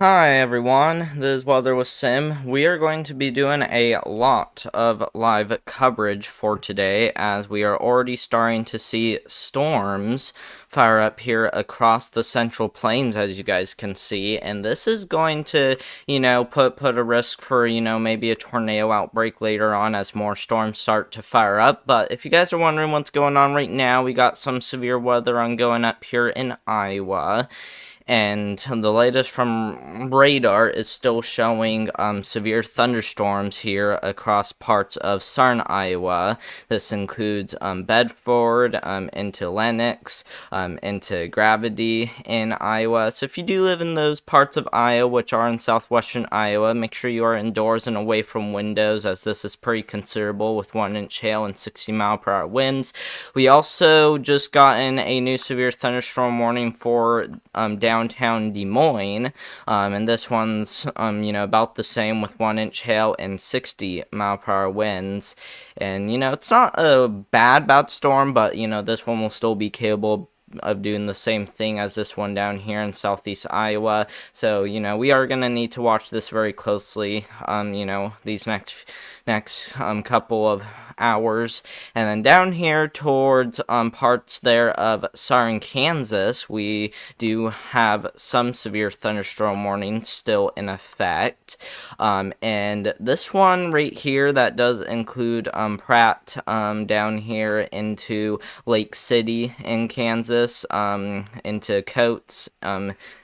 Hi everyone, this is Weather with Sim. We are going to be doing a lot of live coverage for today as we are already starting to see storms fire up here across the Central Plains, as you guys can see, and this is going to, put a risk for, maybe a tornado outbreak later on as more storms start to fire up. But if you guys are wondering what's going on right now, we got some severe weather ongoing up here in Iowa, and the latest from radar is still showing severe thunderstorms here across parts of southern Iowa. This includes Bedford, into Lenox, into Gravity in Iowa. So if you do live in those parts of Iowa, which are in southwestern Iowa, make sure you are indoors and away from windows, as this is pretty considerable with 1-inch hail and 60-mile-per-hour winds. We also just gotten a new severe thunderstorm warning for downtown Des Moines, and this one's about the same with 1-inch hail and 60-mile-per-hour winds. And it's not a bad storm, but this one will still be capable of doing the same thing as this one down here in southeast Iowa. So we are gonna need to watch this very closely. These next couple of hours. And then down here towards parts there of southern Kansas, we do have some severe thunderstorm warnings still in effect. And this one right here, that does include Pratt down here into Lake City in Kansas, into Coates,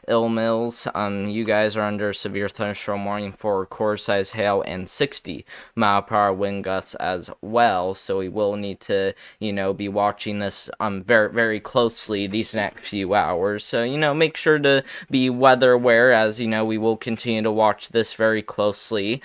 Ill Mills. You guys are under severe thunderstorm warning for quarter-size hail and 60-mile-per-hour wind gusts as well. So we will need to, be watching this very, very closely these next few hours. So, make sure to be weather aware, as we will continue to watch this very closely.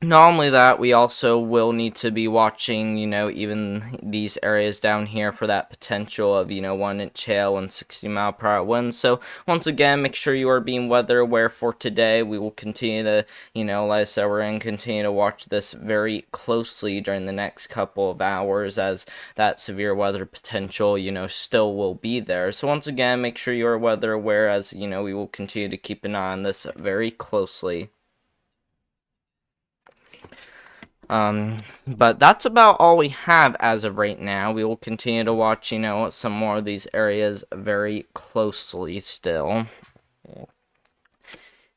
Not only that, we also will need to be watching, even these areas down here for that potential of, 1-inch hail and 60-mile-per-hour winds. So, once again, make sure you are being weather aware for today. We will continue to, like I said, we're going to continue to watch this very closely during the next couple of hours, as that severe weather potential, still will be there. So, once again, make sure you are weather aware, as, we will continue to keep an eye on this very closely. But that's about all we have as of right now. We will continue to watch, some more of these areas very closely still.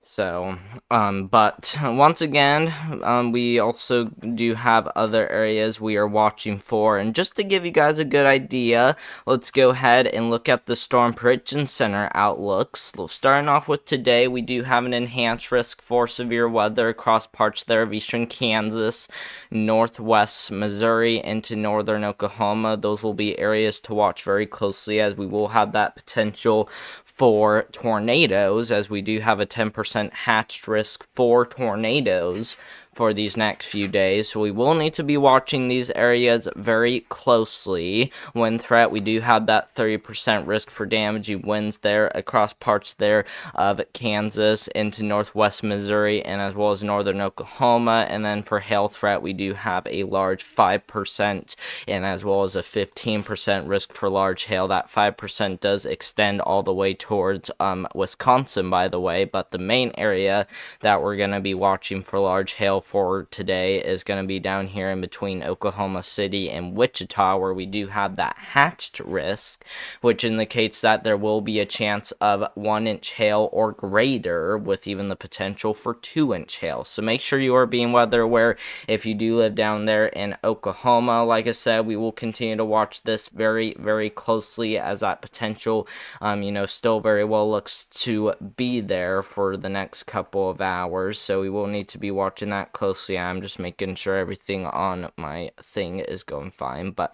So, but once again, we also do have other areas we are watching for. And just to give you guys a good idea, let's go ahead and look at the Storm Prediction Center outlooks. Starting off with today, we do have an enhanced risk for severe weather across parts there of eastern Kansas, northwest Missouri, into northern Oklahoma. Those will be areas to watch very closely, as we will have that potential for tornadoes, as we do have a 10% hatched risk for tornadoes for these next few days. So we will need to be watching these areas very closely. Wind threat, we do have that 30% risk for damaging winds there across parts there of Kansas into northwest Missouri, and as well as northern Oklahoma. And then for hail threat, we do have a large 5% and as well as a 15% risk for large hail. That 5% does extend all the way towards Wisconsin, by the way, but the main area that we're going to be watching for large hail for today is going to be down here in between Oklahoma City and Wichita, where we do have that hatched risk, which indicates that there will be a chance of 1-inch hail or greater, with even the potential for 2-inch hail. So make sure you are being weather aware if you do live down there in Oklahoma. Like I said, we will continue to watch this very, very closely, as that potential, still very well looks to be there for the next couple of hours. So we will need to be watching that closely. I'm just making sure everything on my thing is going fine. But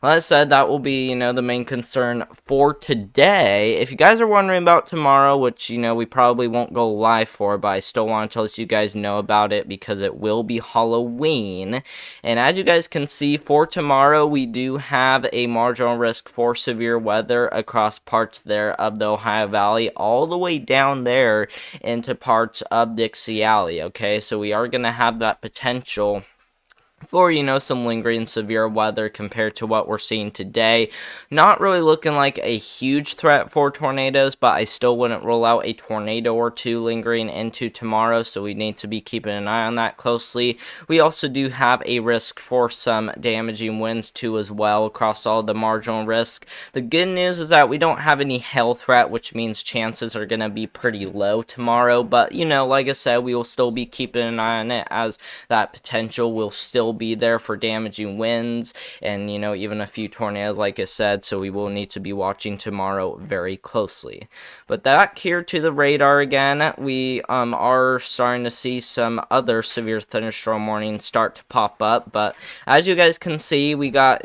like I said, that will be, the main concern for today. If you guys are wondering about tomorrow, which, we probably won't go live for, but I still want to let you guys know about it, because it will be Halloween. And as you guys can see, for tomorrow, we do have a marginal risk for severe weather across parts there of the Ohio Valley, all the way down there into parts of Dixie Alley. Okay, so we are going to have that potential for, some lingering severe weather compared to what we're seeing today. Not really looking like a huge threat for tornadoes, but I still wouldn't rule out a tornado or two lingering into tomorrow, so we need to be keeping an eye on that closely. We also do have a risk for some damaging winds too as well across all the marginal risk. The good news is that we don't have any hail threat, which means chances are going to be pretty low tomorrow, but like I said, we will still be keeping an eye on it, as that potential will still be there for damaging winds and even a few tornadoes, like I said, so we will need to be watching tomorrow very closely. But back here to the radar again, we are starting to see some other severe thunderstorm warnings start to pop up, but as you guys can see, we got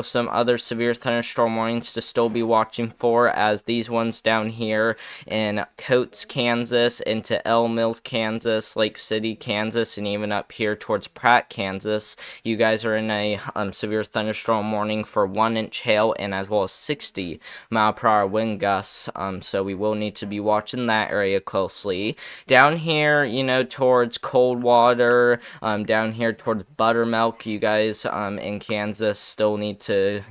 some other severe thunderstorm warnings to still be watching for, as these ones down here in Coates, Kansas, into El Mills, Kansas, Lake City, Kansas, and even up here towards Pratt, Kansas. You guys are in a severe thunderstorm warning for 1-inch hail and as well as 60-mile-per-hour wind gusts. So we will need to be watching that area closely. Down here, towards Coldwater, down here towards Buttermilk, you guys in Kansas still need to,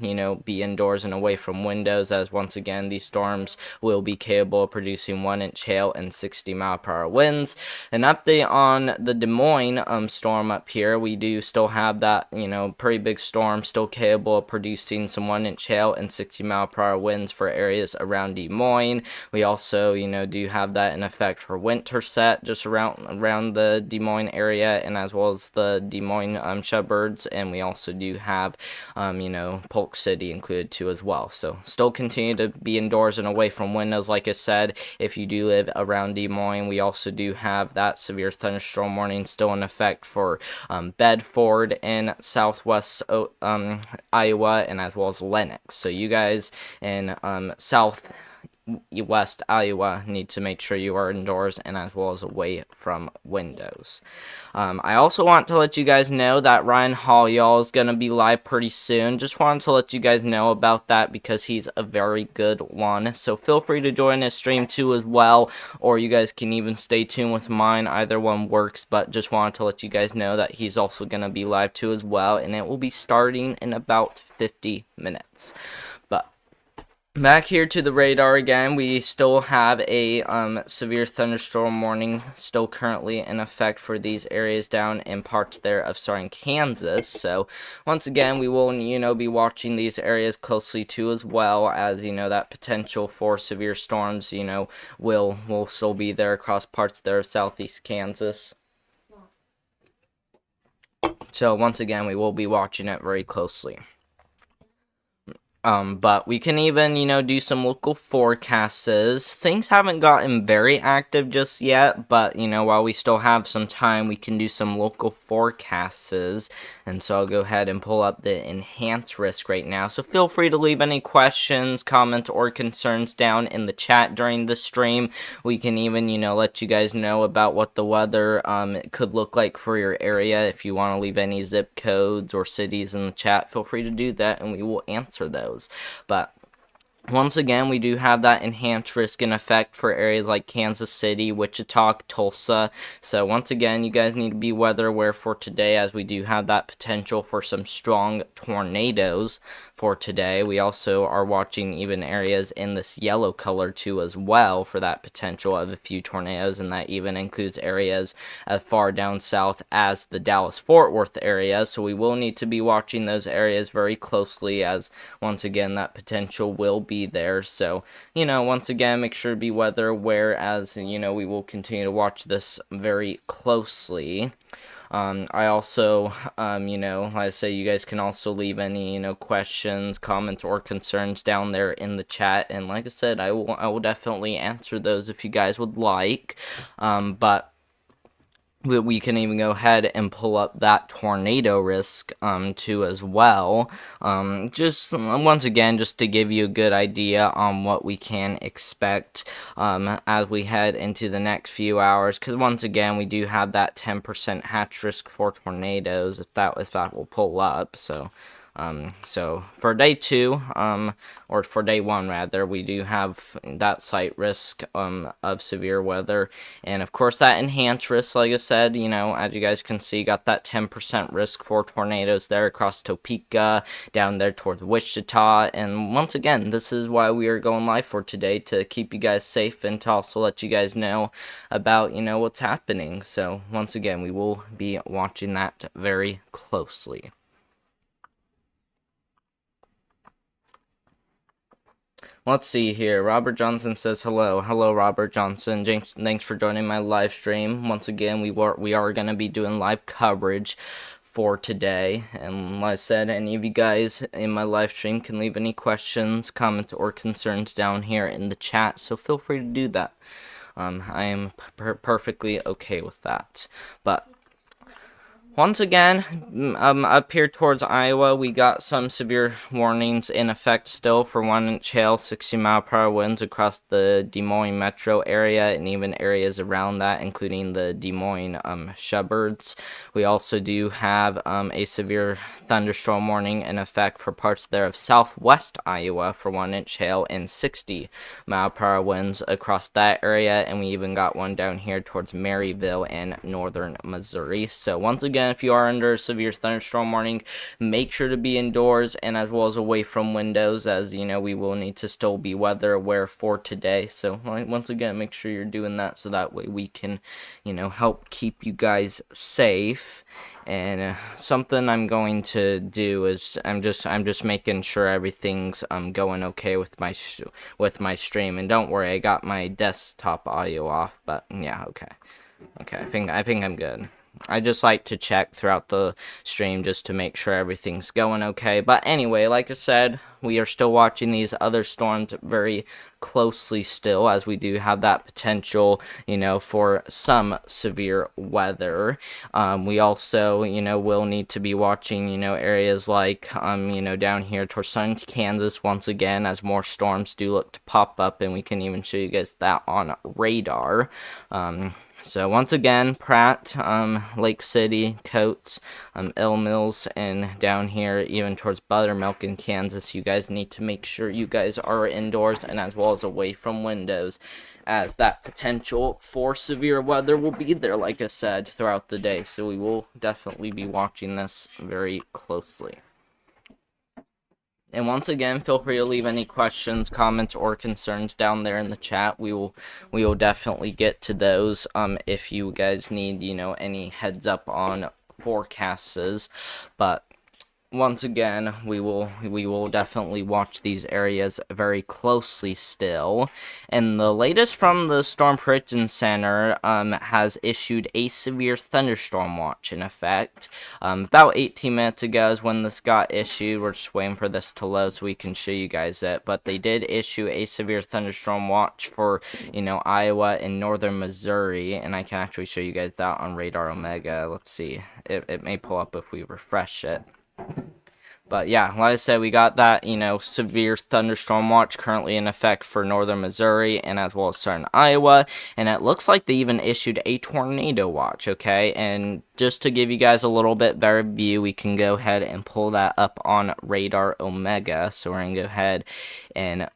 be indoors and away from windows, as once again these storms will be capable of producing 1-inch hail and 60-mile-per-hour winds. An update on the Des Moines storm up here. We do still have that, pretty big storm still capable of producing some 1-inch hail and 60-mile-per-hour winds for areas around Des Moines. We also, do have that in effect for Winterset, just around the Des Moines area, and as well as the Des Moines suburbs, and we also do have, Polk City included too as well. So still continue to be indoors and away from windows, like I said, if you do live around Des Moines. We also do have that severe thunderstorm warning still in effect for Bedford and southwest Iowa, and as well as Lenox. So you guys in southwest Iowa need to make sure you are indoors and as well as away from windows. I also want to let you guys know that Ryan Hall, y'all, is going to be live pretty soon. Just wanted to let you guys know about that because he's a very good one. So feel free to join his stream too as well, or you guys can even stay tuned with mine. Either one works, but just wanted to let you guys know that he's also going to be live too as well, and it will be starting in about 50 minutes. But back here to the radar again, we still have a severe thunderstorm warning still currently in effect for these areas down in parts there of southern Kansas. So once again, we will be watching these areas closely too, as well as that potential for severe storms will still be there across parts there of southeast Kansas. So once again, we will be watching it very closely. But we can even, do some local forecasts. Things haven't gotten very active just yet, but, while we still have some time, we can do some local forecasts. And so I'll go ahead and pull up the enhanced risk right now. So feel free to leave any questions, comments, or concerns down in the chat during the stream. We can even, let you guys know about what the weather could look like for your area. If you want to leave any zip codes or cities in the chat, feel free to do that, and we will answer those. But once again, we do have that enhanced risk in effect for areas like Kansas City, Wichita, Tulsa. So once again, you guys need to be weather aware for today, as we do have that potential for some strong tornadoes for today. We also are watching even areas in this yellow color too as well for that potential of a few tornadoes, and that even includes areas as far down south as the Dallas-Fort Worth area. So we will need to be watching those areas very closely, as once again that potential will be there. So once again, make sure to be weather aware, as we will continue to watch this very closely. I also, like I say, you guys can also leave any, questions, comments, or concerns down there in the chat, and like I said, I will definitely answer those if you guys would like. But we can even go ahead and pull up that tornado risk too as well, just once again, just to give you a good idea on what we can expect as we head into the next few hours, because once again we do have that 10% hatch risk for tornadoes, if that will pull up. So So for day 2, or for day 1 rather, we do have that slight risk of severe weather, and of course that enhanced risk, like I said, as you guys can see, got that 10% risk for tornadoes there across Topeka, down there towards Wichita. And once again, this is why we are going live for today, to keep you guys safe and to also let you guys know about what's happening. So once again, we will be watching that very closely. Let's see here. Robert Johnson says hello. Hello, Robert Johnson. James, thanks for joining my live stream. Once again, we are going to be doing live coverage for today. And like I said, any of you guys in my live stream can leave any questions, comments, or concerns down here in the chat. So feel free to do that. I am perfectly okay with that. But once again, up here towards Iowa, we got some severe warnings in effect still for 1-inch hail, 60-mile-per-hour winds across the Des Moines metro area and even areas around that, including the Des Moines suburbs. We also do have a severe thunderstorm warning in effect for parts there of southwest Iowa for 1-inch hail and 60-mile-per-hour winds across that area, and we even got one down here towards Maryville and northern Missouri. So once again, if you are under a severe thunderstorm warning, make sure to be indoors and as well as away from windows, as we will need to still be weather aware for today. So once again, make sure you're doing that so that way we can help keep you guys safe. And something I'm going to do is I'm just making sure everything's going okay with my stream. And don't worry, I got my desktop audio off. But yeah, okay, I think I'm good. I just like to check throughout the stream just to make sure everything's going okay. But anyway, like I said, we are still watching these other storms very closely still, as we do have that potential, for some severe weather. We also, will need to be watching, areas like, down here towards southern Kansas once again, as more storms do look to pop up, and we can even show you guys that on radar. So once again, Pratt, Lake City, Coates, Elm Mills, and down here even towards Buttermilk in Kansas, you guys need to make sure you guys are indoors and as well as away from windows, as that potential for severe weather will be there, like I said, throughout the day. So we will definitely be watching this very closely. And once again, feel free to leave any questions, comments, or concerns down there in the chat. We will definitely get to those. If you guys need, any heads up on forecasts. But once again, we will definitely watch these areas very closely still. And the latest from the Storm Prediction Center has issued a severe thunderstorm watch in effect. About 18 minutes ago is when this got issued. We're just waiting for this to load so we can show you guys it. But they did issue a severe thunderstorm watch for, Iowa and northern Missouri. And I can actually show you guys that on Radar Omega. Let's see. It may pull up if we refresh it. But yeah, like I said, we got that, severe thunderstorm watch currently in effect for northern Missouri and as well as southern Iowa. And it looks like they even issued a tornado watch, okay? And just to give you guys a little bit better view, we can go ahead and pull that up on Radar Omega. So we're going to go ahead and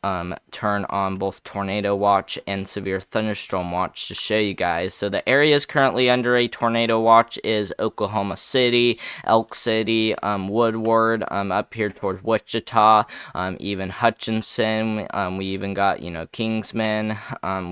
turn on both tornado watch and severe thunderstorm watch to show you guys. So the areas currently under a tornado watch is Oklahoma City, Elk City, Woodward, up here towards Wichita, even Hutchinson. We even got, Kingsman.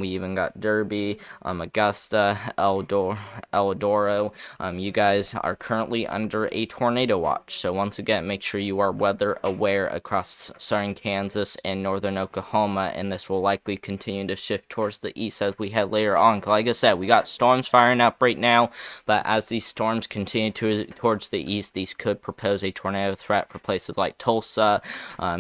We even got Derby, Augusta, Eldoro. You guys are currently under a tornado watch. So once again, make sure you are weather aware across southern Kansas and northern Oklahoma, and this will likely continue to shift towards the east as we head later on. Like I said, we got storms firing up right now, but as these storms continue towards the east, these could propose a tornado threat for places like Tulsa,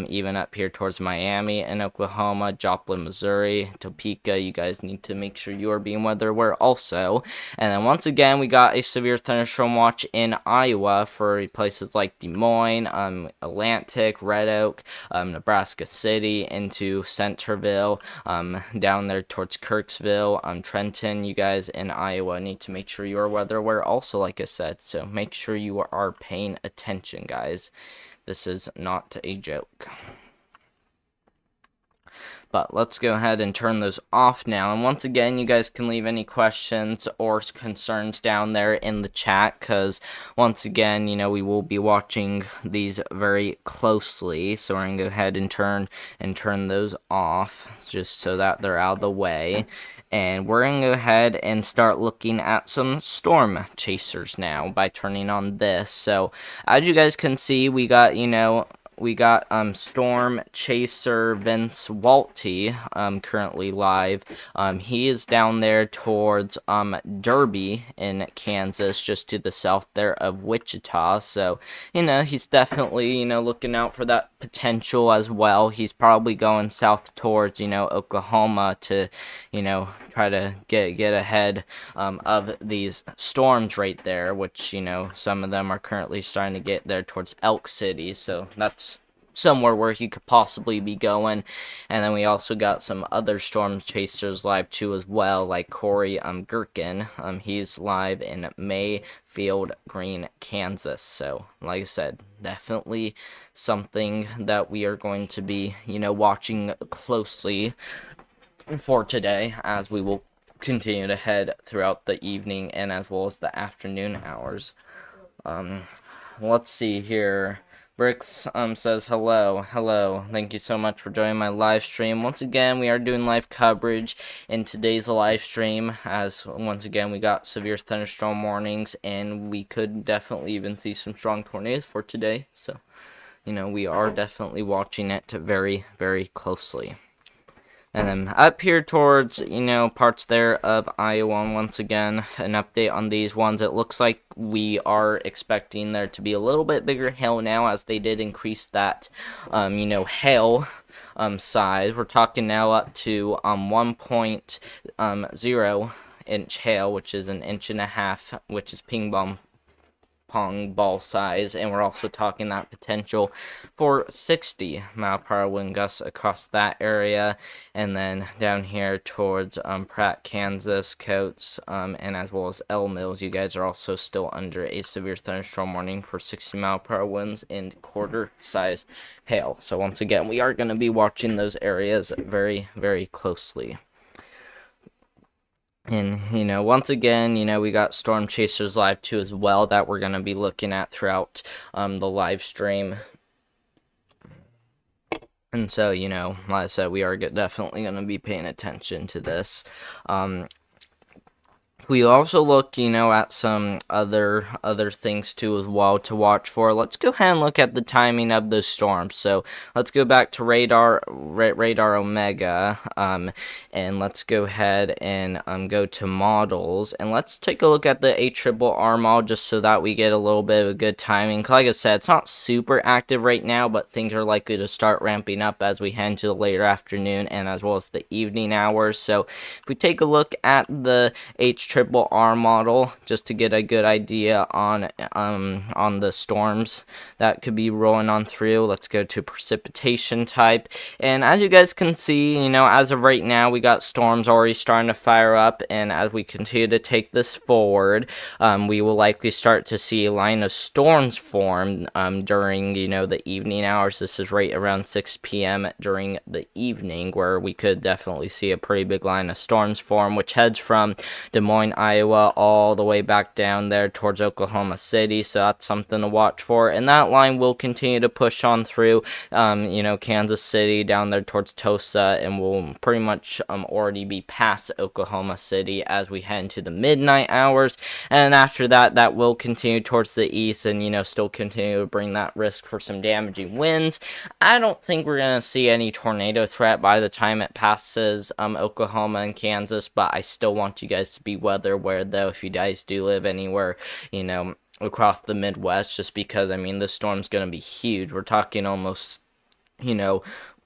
even up here towards Miami and Oklahoma, Joplin, Missouri, Topeka. You guys need to make sure you are being weather aware also. And then once again, we got a severe thunderstorm watch in Iowa for places like Des Moines, Atlantic, Red Oak, Nebraska City, into Centerville, down there towards Kirksville, Trenton. You guys in Iowa need to make sure you are weather aware also, like I said. So make sure you are paying attention, guys. This is not a joke. But let's go ahead and turn those off now. And once again, you guys can leave any questions or concerns down there in the chat, because once again, we will be watching these very closely. So we're going to go ahead and turn those off just so that they're out of the way. And we're going to go ahead and start looking at some storm chasers now by turning on this. So as you guys can see, we got, Storm Chaser Vince Walty currently live. He is down there towards Derby in Kansas, just to the south there of Wichita. So, he's definitely, looking out for that potential as well. He's probably going south towards, Oklahoma to, try to get ahead of these storms right there, which, some of them are currently starting to get there towards Elk City. So that's somewhere where he could possibly be going. And then we also got some other storm chasers live too as well, like Corey Gherkin. He's live in Mayfield Green, Kansas. So like I said, definitely something that we are going to be watching closely for today, as we will continue to head throughout the evening and as well as the afternoon hours. Let's see here. Bricks says hello. Thank you so much for joining my live stream. Once again, we are doing live coverage in today's live stream, as once again we got severe thunderstorm warnings, and we could definitely even see some strong tornadoes for today. So, we are definitely watching it very, very closely. And then up here towards, parts there of Iowa, and once again, an update on these ones. It looks like we are expecting there to be a little bit bigger hail now, as they did increase that, hail size. We're talking now up to 1.0 inch hail, which is an inch and a half, which is ping pong ball size, and we're also talking that potential for 60-mile-per-hour wind gusts across that area. And then down here towards Pratt, Kansas, Coates, and as well as El Mills, you guys are also still under a severe thunderstorm warning for 60-mile-per-hour winds and quarter-size hail. So once again, we are going to be watching those areas very, very closely. And, once again, we got Storm Chasers live too as well, that we're going to be looking at throughout the live stream. And so, like I said, we are definitely going to be paying attention to this. We also look, at some other things too as well to watch for. Let's go ahead and look at the timing of the storms. So let's go back to Radar Omega, and let's go ahead and go to models, and let's take a look at the ARRR model, just so that we get a little bit of a good timing. Like I said, it's not super active right now, but things are likely to start ramping up as we head into the later afternoon and as well as the evening hours. So if we take a look at the ARRR model, just to get a good idea on the storms that could be rolling on through, let's go to precipitation type. And as you guys can see, as of right now, we got storms already starting to fire up, and as we continue to take this forward, we will likely start to see a line of storms form during the evening hours. This is right around 6 p.m. during the evening, where we could definitely see a pretty big line of storms form, which heads from Des Moines, Iowa, all the way back down there towards Oklahoma City. So that's something to watch for. And that line will continue to push on through, Kansas City, down there towards Tulsa, and will pretty much already be past Oklahoma City as we head into the midnight hours. And after that, that will continue towards the east and, still continue to bring that risk for some damaging winds. I don't think we're going to see any tornado threat by the time it passes Oklahoma and Kansas, but I still want you guys to be weather aware, though, if you guys do live anywhere, across the Midwest, just because, the storm's going to be huge. We're talking almost,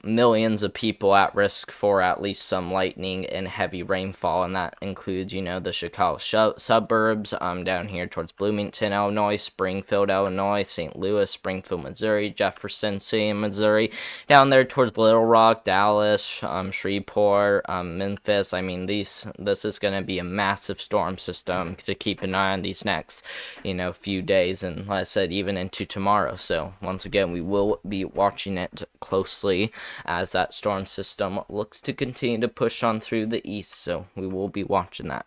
millions of people at risk for at least some lightning and heavy rainfall, and that includes, the Chicago suburbs, down here towards Bloomington, Illinois, Springfield, Illinois, St. Louis, Springfield, Missouri, Jefferson City, Missouri, down there towards Little Rock, Dallas, Shreveport, Memphis. I mean, this is going to be a massive storm system to keep an eye on these next, few days, and like I said, even into tomorrow. So once again, we will be watching it closely as that storm system looks to continue to push on through the east. So we will be watching that.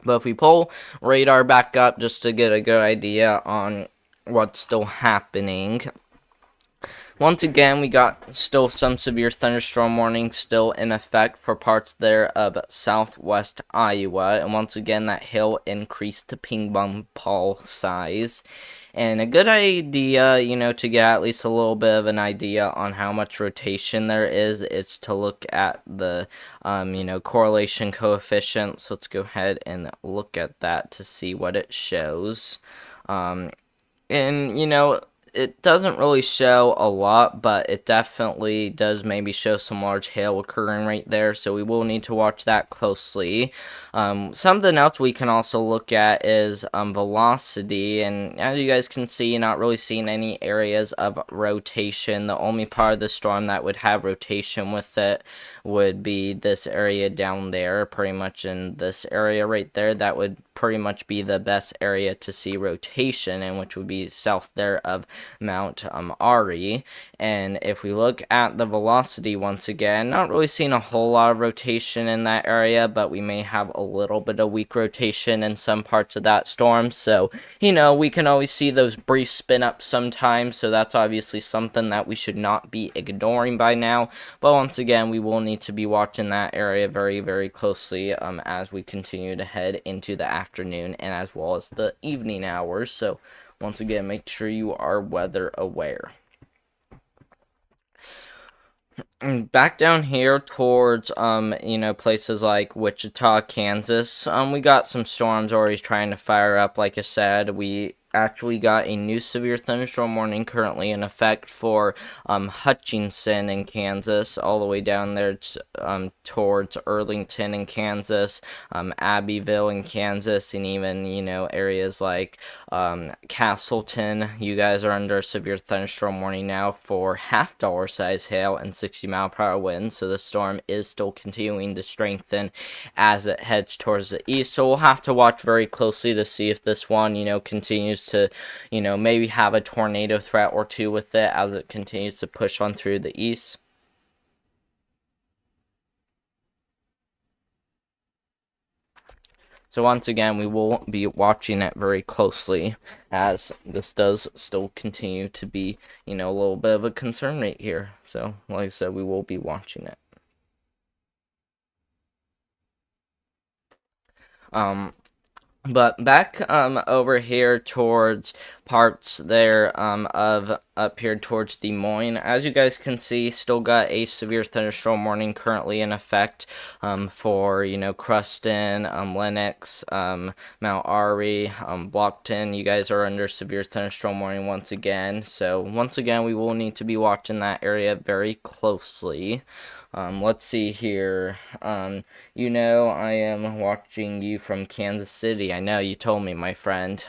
But if we pull radar back up just to get a good idea on what's still happening, once again, we got still some severe thunderstorm warnings still in effect for parts there of southwest Iowa. And once again, that hail increased to ping pong ball size. And a good idea, to get at least a little bit of an idea on how much rotation there is to look at the, correlation coefficient. So let's go ahead and look at that to see what it shows. It doesn't really show a lot, but it definitely does maybe show some large hail occurring right there, so we will need to watch that closely. Something else we can also look at is velocity, and as you guys can see, not really seeing any areas of rotation. The only part of the storm that would have rotation with it would be this area down there, pretty much in this area right there. That would pretty much be the best area to see rotation in, which would be south there of Mount Ari. And if we look at the velocity once again, not really seeing a whole lot of rotation in that area, but we may have a little bit of weak rotation in some parts of that storm. So, we can always see those brief spin ups sometimes, so that's obviously something that we should not be ignoring by now. But once again, we will need to be watching that area very, very closely as we continue to head into the afternoon and as well as the evening hours. So once again, make sure you are weather aware. Back down here towards, places like Wichita, Kansas, we got some storms already trying to fire up. Like I said, we actually got a new severe thunderstorm warning currently in effect for Hutchinson in Kansas, all the way down there towards Arlington in Kansas, Abbeville in Kansas, and even, areas like Castleton. You guys are under a severe thunderstorm warning now for $half size hail and 60-mile-per-hour winds, so the storm is still continuing to strengthen as it heads towards the east. So we'll have to watch very closely to see if this one, continues to, maybe have a tornado threat or two with it as it continues to push on through the east. So once again, we will be watching it very closely as this does still continue to be, a little bit of a concern right here. So like I said, we will be watching it. But back over here towards parts there of up here towards Des Moines, as you guys can see, still got a severe thunderstorm warning currently in effect for Cruston, Lenox, Mount Ari, Blockton. You guys are under severe thunderstorm warning once again. So once again, we will need to be watching that area very closely. Let's see here. I am watching you from Kansas City. I know you told me, my friend.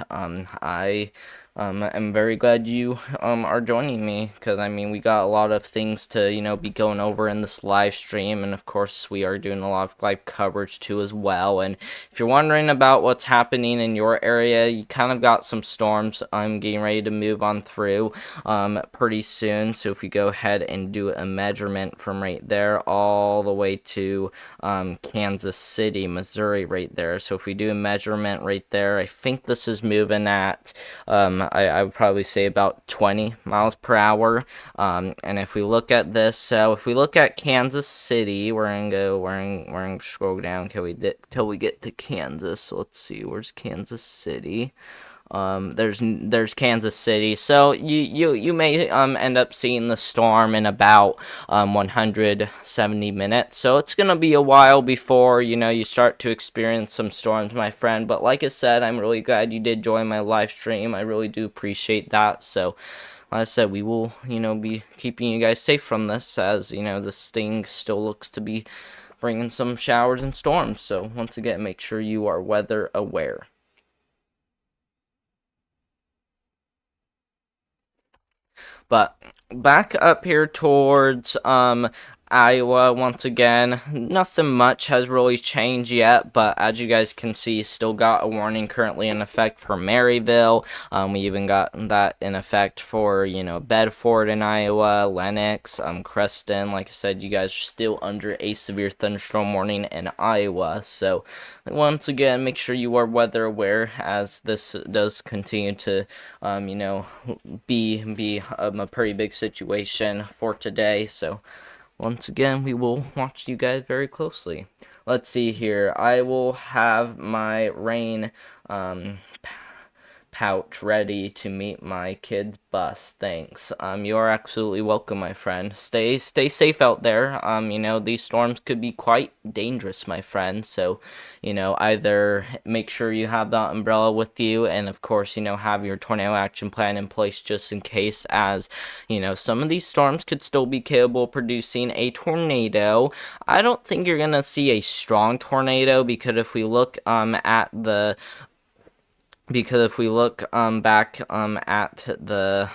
I'm very glad you are joining me, because we got a lot of things to be going over in this live stream, and of course we are doing a lot of live coverage too as well. And if you're wondering about what's happening in your area, you kind of got some storms getting ready to move on through pretty soon. So if we go ahead and do a measurement from right there all the way to Kansas City, Missouri right there. So if we do a measurement right there, I think this is moving at I would probably say about 20 miles per hour. And if we look at this, so if we look at Kansas City, we're gonna scroll down till we get to Kansas. So let's see, where's Kansas City? there's Kansas City, so you may end up seeing the storm in about 170 minutes. So it's gonna be a while before you start to experience some storms, my friend. But like I said, I'm really glad you did join my live stream. I really do appreciate that. So like I said, we will be keeping you guys safe from this, as this thing still looks to be bringing some showers and storms. So once again, make sure you are weather aware. But back up here towards Iowa, once again, nothing much has really changed yet, but as you guys can see, still got a warning currently in effect for Maryville. We even got that in effect for, Bedford in Iowa, Lenox, Creston. Like I said, you guys are still under a severe thunderstorm warning in Iowa. So, once again, make sure you are weather aware, as this does continue to, be a pretty big situation for today. So, once again, we will watch you guys very closely. Let's see here. I will have my rain pouch ready to meet my kid's bus. Thanks. You are absolutely welcome, my friend. Stay safe out there. These storms could be quite dangerous, my friend. So, either make sure you have that umbrella with you, and of course, have your tornado action plan in place just in case, as some of these storms could still be capable of producing a tornado. I don't think you're gonna see a strong tornado, because if we look at the back at the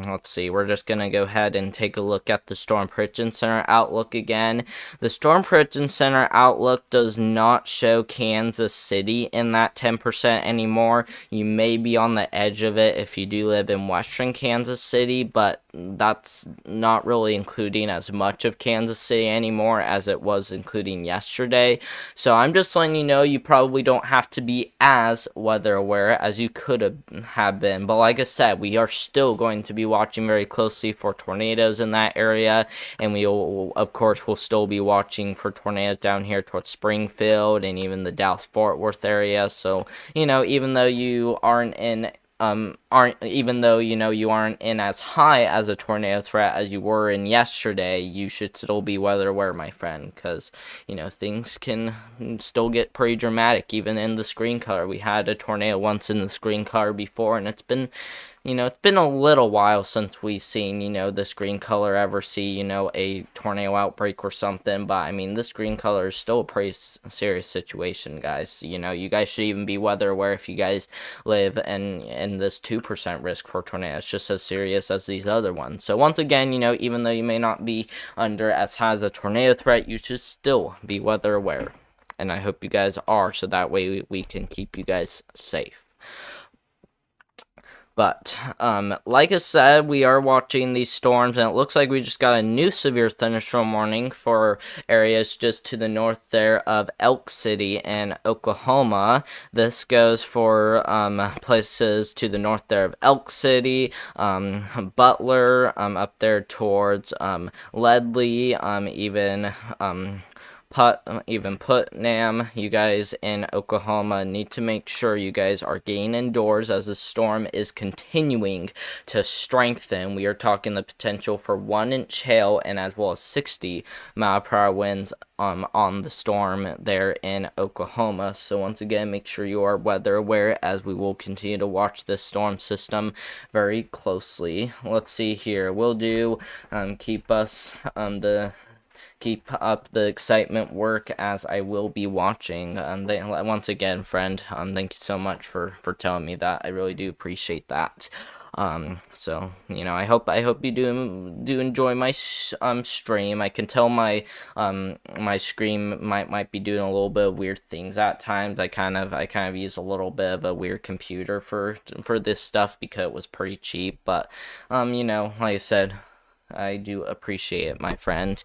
let's see, we're just gonna go ahead and take a look at the Storm Prediction Center outlook again. The Storm Prediction Center outlook does not show Kansas City in that 10% anymore. You may be on the edge of it if you do live in western Kansas City, but that's not really including as much of Kansas City anymore as it was including yesterday. So I'm just letting you know, you probably don't have to be as weather aware as you could have been. But like I said, we are still going to be watching very closely for tornadoes in that area, and we will, of course, will still be watching for tornadoes down here towards Springfield and even the Dallas-Fort Worth area. So, even though you aren't in you aren't in as high as a tornado threat as you were in yesterday, you should still be weather aware, my friend, because things can still get pretty dramatic even in the screen color. We had a tornado once in the screen color before, and it's been a little while since we've seen, the screen color ever see, a tornado outbreak or something. But, I mean, this green color is still a pretty serious situation, guys. You guys should even be weather aware if you guys live in this 2% risk for tornadoes, just as serious as these other ones. So, once again, even though you may not be under as high as a tornado threat, you should still be weather aware. And I hope you guys are, so that way we can keep you guys safe. But, like I said, we are watching these storms, and it looks like we just got a new severe thunderstorm warning for areas just to the north there of Elk City in Oklahoma. This goes for places to the north there of Elk City, Butler, up there towards Ledley, even Putnam. You guys in Oklahoma need to make sure you guys are getting indoors, as the storm is continuing to strengthen. We are talking the potential for 1-inch hail and as well as 60-mile-per-hour winds on the storm there in Oklahoma. So once again, make sure you are weather aware, as we will continue to watch this storm system very closely. Let's see here. We'll do keep up the excitement work, as I will be watching. Once again, friend, thank you so much for telling me that. I really do appreciate that. So I hope you do enjoy my stream. I can tell my my screen might be doing a little bit of weird things at times. I kind of use a little bit of a weird computer for this stuff because it was pretty cheap. But like I said, I do appreciate it, my friend.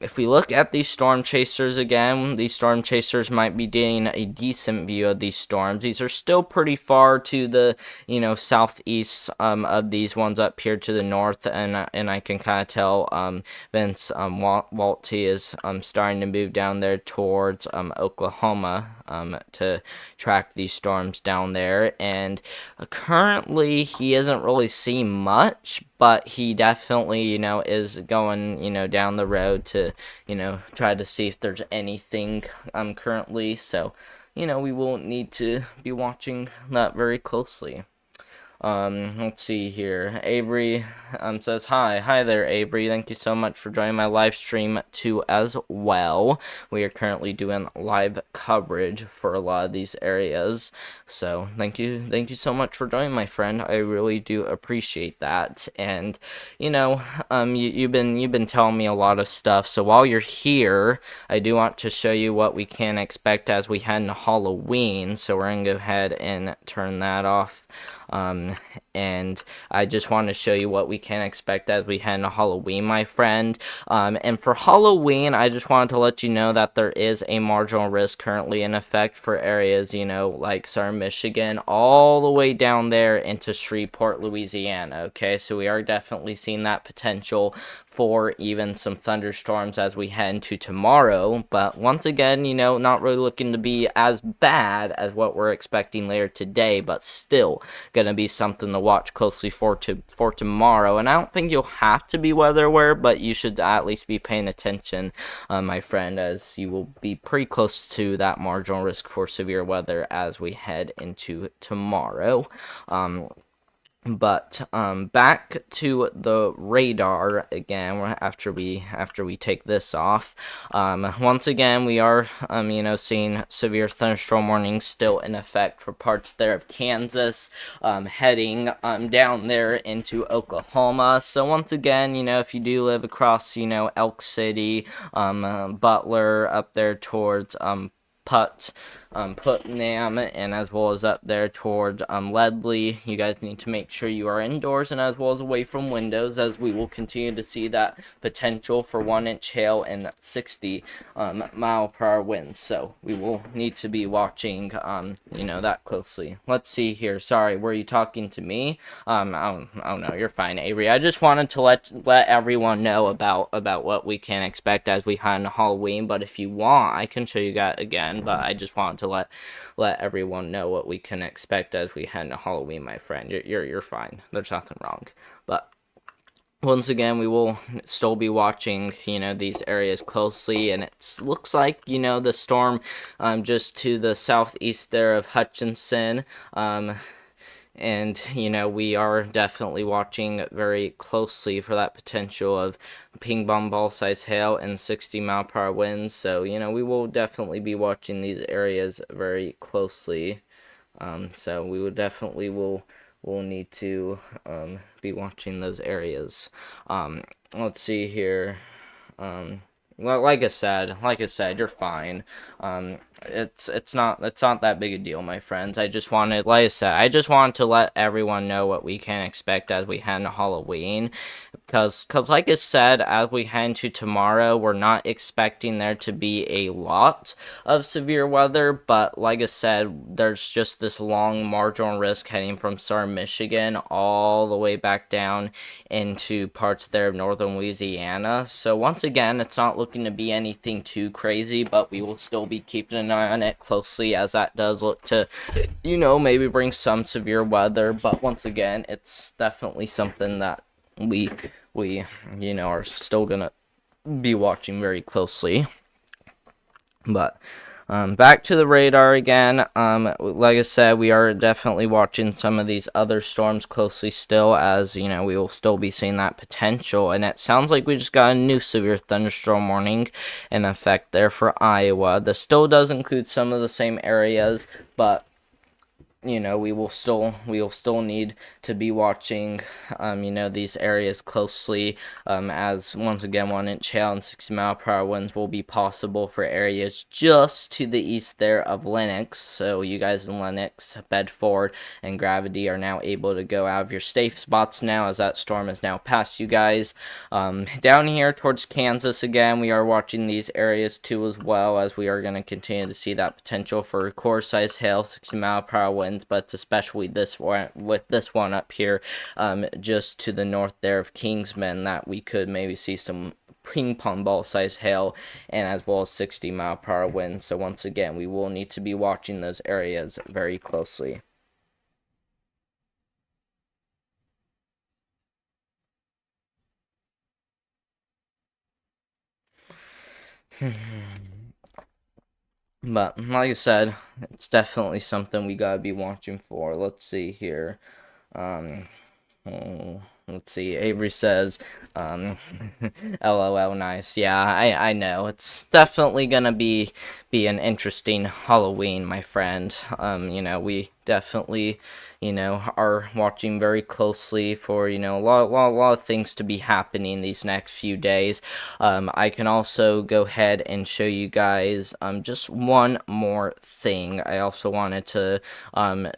if we look at these storm chasers again, these storm chasers might be getting a decent view of these storms. These are still pretty far to the, southeast of these ones up here to the north, and I can kind of tell Vince Walty is starting to move down there towards Oklahoma to track these storms down there, and currently he isn't really seeing much, but he definitely, is going, down the road to, try to see if there's anything currently. So, we will need to be watching that very closely. Let's see here. Avery says, hi there, Avery. Thank you so much for joining my live stream too as well. We are currently doing live coverage for a lot of these areas, so thank you so much for joining, my friend. I really do appreciate that. And you've been telling me a lot of stuff, so while you're here, I do want to show you what we can expect as we head into Halloween. So we're gonna go ahead and turn that off. And I just want to show you what we can expect as we head into Halloween, my friend. And for Halloween, I just wanted to let you know that there is a marginal risk currently in effect for areas, like Southern Michigan, all the way down there into Shreveport, Louisiana. Okay, so we are definitely seeing that potential for even some thunderstorms as we head into tomorrow, but once again, not really looking to be as bad as what we're expecting later today, but still gonna be something to watch closely for tomorrow. And I don't think you'll have to be weather aware, but you should at least be paying attention, my friend, as you will be pretty close to that marginal risk for severe weather as we head into tomorrow. But back to the radar again after we take this off. Once again, we are seeing severe thunderstorm warnings still in effect for parts there of Kansas, heading down there into Oklahoma. So once again, if you do live across Elk City, Butler, up there towards Putnam, and as well as up there towards Ledley, you guys need to make sure you are indoors and as well as away from windows, as we will continue to see that potential for 1-inch hail and 60 mile-per-hour winds. So we will need to be watching that closely. Let's see here. Sorry, were you talking to me? I don't know. You're fine, Avery. I just wanted to let everyone know about what we can expect as we head into Halloween. But if you want, I can show you that again. But I just wanted to let everyone know what we can expect as we head into Halloween, my friend. You're fine. There's nothing wrong. But once again, we will still be watching, these areas closely, and it looks like, the storm just to the southeast there of Hutchinson, and, we are definitely watching very closely for that potential of ping pong ball size hail and 60 mile-per-hour winds. So, we will definitely be watching these areas very closely. So we will definitely will need to be watching those areas. Let's see here. Well, like I said, you're fine. It's not that big a deal, my friends. I just wanted to let everyone know what we can expect as we head into Halloween, because like I said, as we head into tomorrow, we're not expecting there to be a lot of severe weather, but like I said, there's just this long marginal risk heading from Southern Michigan all the way back down into parts there of northern Louisiana. So once again, it's not looking to be anything too crazy, but we will still be keeping an eye on it closely, as that does look to, maybe bring some severe weather. But once again, it's definitely something that we are still gonna be watching very closely. But back to the radar again. Like I said, we are definitely watching some of these other storms closely still, as we will still be seeing that potential. And it sounds like we just got a new severe thunderstorm warning in effect there for Iowa. This still does include some of the same areas, but we will still need to be watching these areas closely, as once again 1-inch hail and 60-mile-per-hour winds will be possible for areas just to the east there of Lenox. So you guys in Lenox, Bedford, and Gravity are now able to go out of your safe spots now, as that storm is now past you guys. Down here towards Kansas again, we are watching these areas too, as well, as we are going to continue to see that potential for core-sized hail, 60-mile-per-hour winds, but especially this one, with this one up here, just to the north there of Kingsman, that we could maybe see some ping pong ball size hail, and as well as 60-mile-per-hour winds. So once again, we will need to be watching those areas very closely. But like I said, it's definitely something we gotta be watching for. Let's see here. Let's see. Avery says, LOL, nice. Yeah, I know. It's definitely gonna be an interesting Halloween, my friend. We definitely, are watching very closely for, a lot of things to be happening these next few days. I can also go ahead and show you guys, just one more thing. I also wanted to,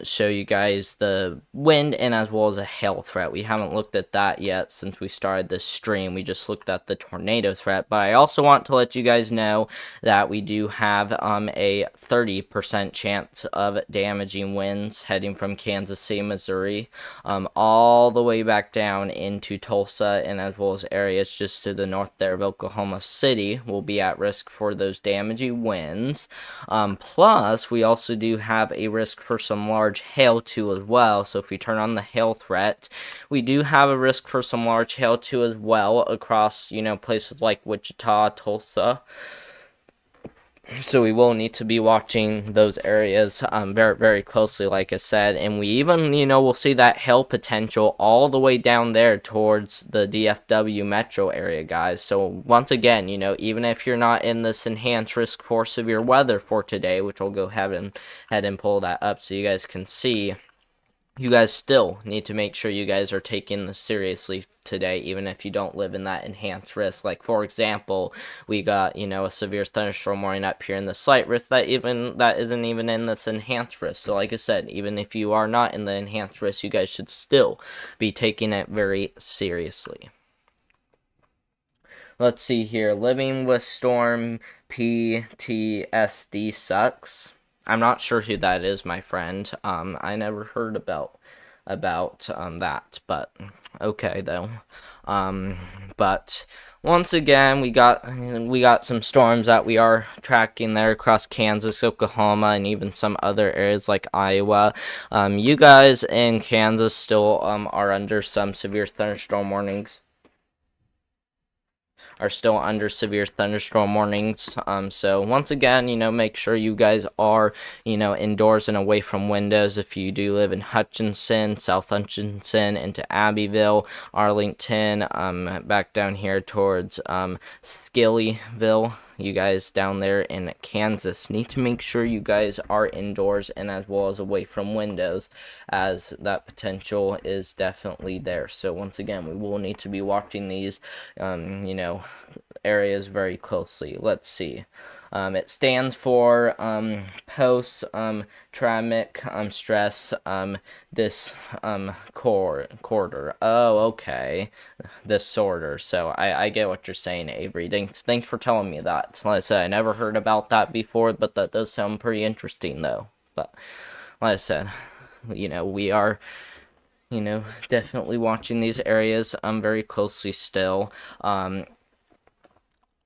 show you guys the wind and as well as a hail threat. We haven't looked at that yet since we started this stream. We just looked at the tornado threat, but I also want to let you guys know that we do have a 30% chance of damaging winds heading from Kansas City, Missouri, all the way back down into Tulsa, and as well as areas just to the north there of Oklahoma City will be at risk for those damaging winds. Plus, we also do have a risk for some large hail too as well. So if we turn on the hail threat, we do have a risk for some large hail too as well across, places like Wichita, Tulsa. So we will need to be watching those areas very, very closely, like I said. And we even, will see that hail potential all the way down there towards the DFW metro area, guys. So once again, even if you're not in this enhanced risk for severe weather for today, which I'll go ahead and pull that up so you guys can see, you guys still need to make sure you guys are taking this seriously today, even if you don't live in that enhanced risk. Like, for example, we got, a severe thunderstorm warning up here in the slight risk that isn't even in this enhanced risk. So like I said, even if you are not in the enhanced risk, you guys should still be taking it very seriously. Let's see here. Living with storm PTSD sucks. I'm not sure who that is, my friend. I never heard about that, but okay though. But once again, we got some storms that we are tracking there across Kansas, Oklahoma, and even some other areas like Iowa. You guys in Kansas still are under some severe thunderstorm warnings. Are still under severe thunderstorm warnings. So once again, make sure you guys are, indoors and away from windows. If you do live in Hutchinson, South Hutchinson, into Abbeville, Arlington, back down here towards Skillyville, you guys down there in Kansas need to make sure you guys are indoors and as well as away from windows, as that potential is definitely there. So once again, we will need to be watching these, areas very closely. Let's see. It stands for post-traumatic stress disorder. Oh, okay. Disorder. So I get what you're saying, Avery. Thanks for telling me that. Like I said, I never heard about that before, but that does sound pretty interesting, though. But like I said, we are, definitely watching these areas very closely still.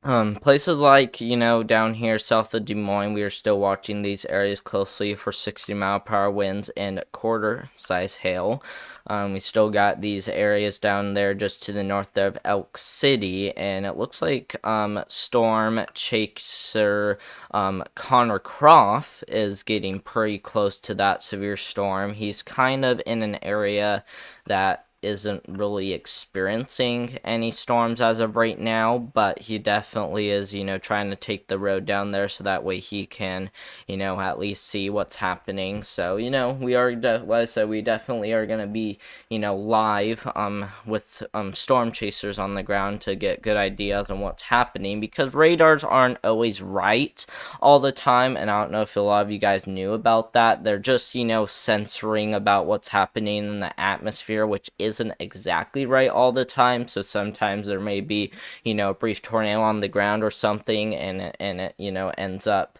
Places like, down here south of Des Moines, we are still watching these areas closely for 60-mile-per-hour winds and quarter-size hail. We still got these areas down there just to the north there of Elk City, and it looks like Storm Chaser Connor Croft is getting pretty close to that severe storm. He's kind of in an area that isn't really experiencing any storms as of right now, but he definitely is, trying to take the road down there so that way he can, at least see what's happening. So, we are, like I said, we definitely are going to be, live with storm chasers on the ground to get good ideas on what's happening, because radars aren't always right all the time, and I don't know if a lot of you guys knew about that. They're just, censoring about what's happening in the atmosphere, which isn't exactly right all the time. So sometimes there may be, a brief tornado on the ground or something, and it ends up,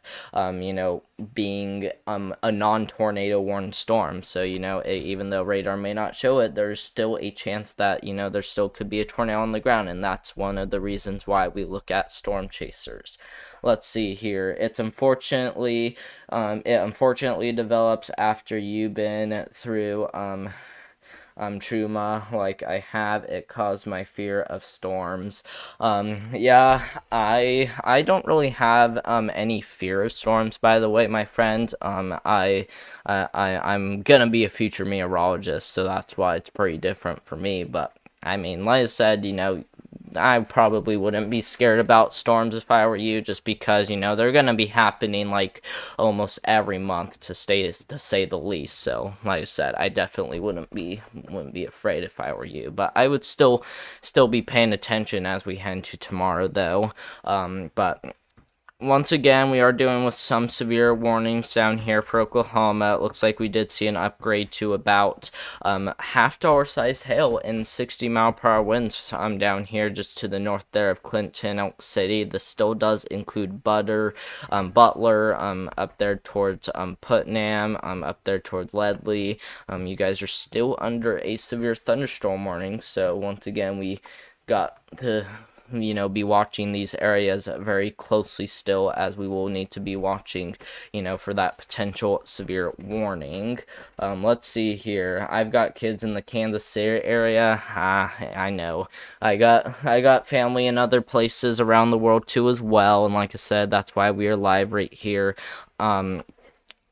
being a non-tornado warned storm. So even though radar may not show it, there's still a chance that there still could be a tornado on the ground, and that's one of the reasons why we look at storm chasers. Let's see here. It unfortunately develops after you've been through trauma like I have. It caused my fear of storms. Yeah, I don't really have any fear of storms, by the way, my friend. I'm gonna be a future meteorologist, so that's why it's pretty different for me. But I mean, like I said, I probably wouldn't be scared about storms if I were you, just because they're gonna be happening like almost every month, to say the least. So like I said, I definitely wouldn't be afraid if I were you, but I would still be paying attention as we head to tomorrow, though. But once again, we are dealing with some severe warnings down here for Oklahoma. It looks like we did see an upgrade to about half-dollar size hail and 60-mile-per-hour winds down here just to the north there of Clinton, Elk City. This still does include Butler, up there towards Putnam, up there towards Ledley. You guys are still under a severe thunderstorm warning, so once again, we got to be watching these areas very closely still, as we will need to be watching, for that potential severe warning. Let's see here. I've got kids in the Kansas City area. I know. I got family in other places around the world too as well, and like I said, that's why we are live right here.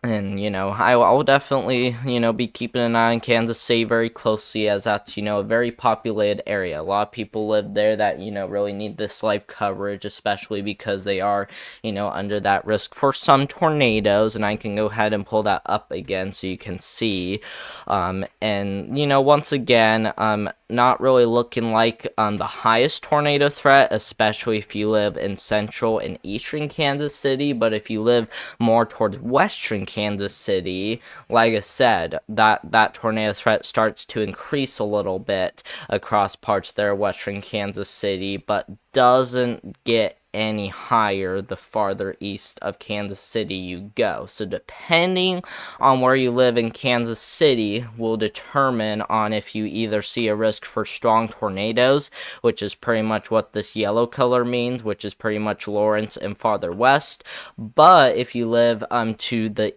And, I'll definitely, be keeping an eye on Kansas City very closely, as that's, a very populated area. A lot of people live there that, really need this live coverage, especially because they are, under that risk for some tornadoes. And I can go ahead and pull that up again so you can see. Once again, not really looking like the highest tornado threat, especially if you live in central and eastern Kansas City. But if you live more towards western Kansas City, like I said, that tornado threat starts to increase a little bit across parts there of western Kansas City, but doesn't get any higher the farther east of Kansas City you go. So depending on where you live in Kansas City will determine on if you either see a risk for strong tornadoes, which is pretty much what this yellow color means, which is pretty much Lawrence and farther west. But if you live to the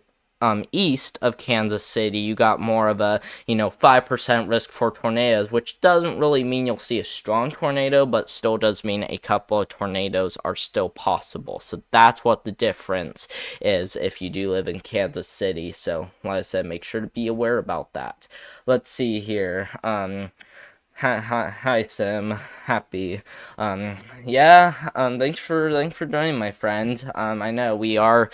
east of Kansas City, you got more of a 5% risk for tornadoes, which doesn't really mean you'll see a strong tornado, but still does mean a couple of tornadoes are still possible. So that's what the difference is if you do live in Kansas City. So like I said, make sure to be aware about that. Let's see here. Hi, Sim. Happy. Thanks for joining, my friend. I know we are,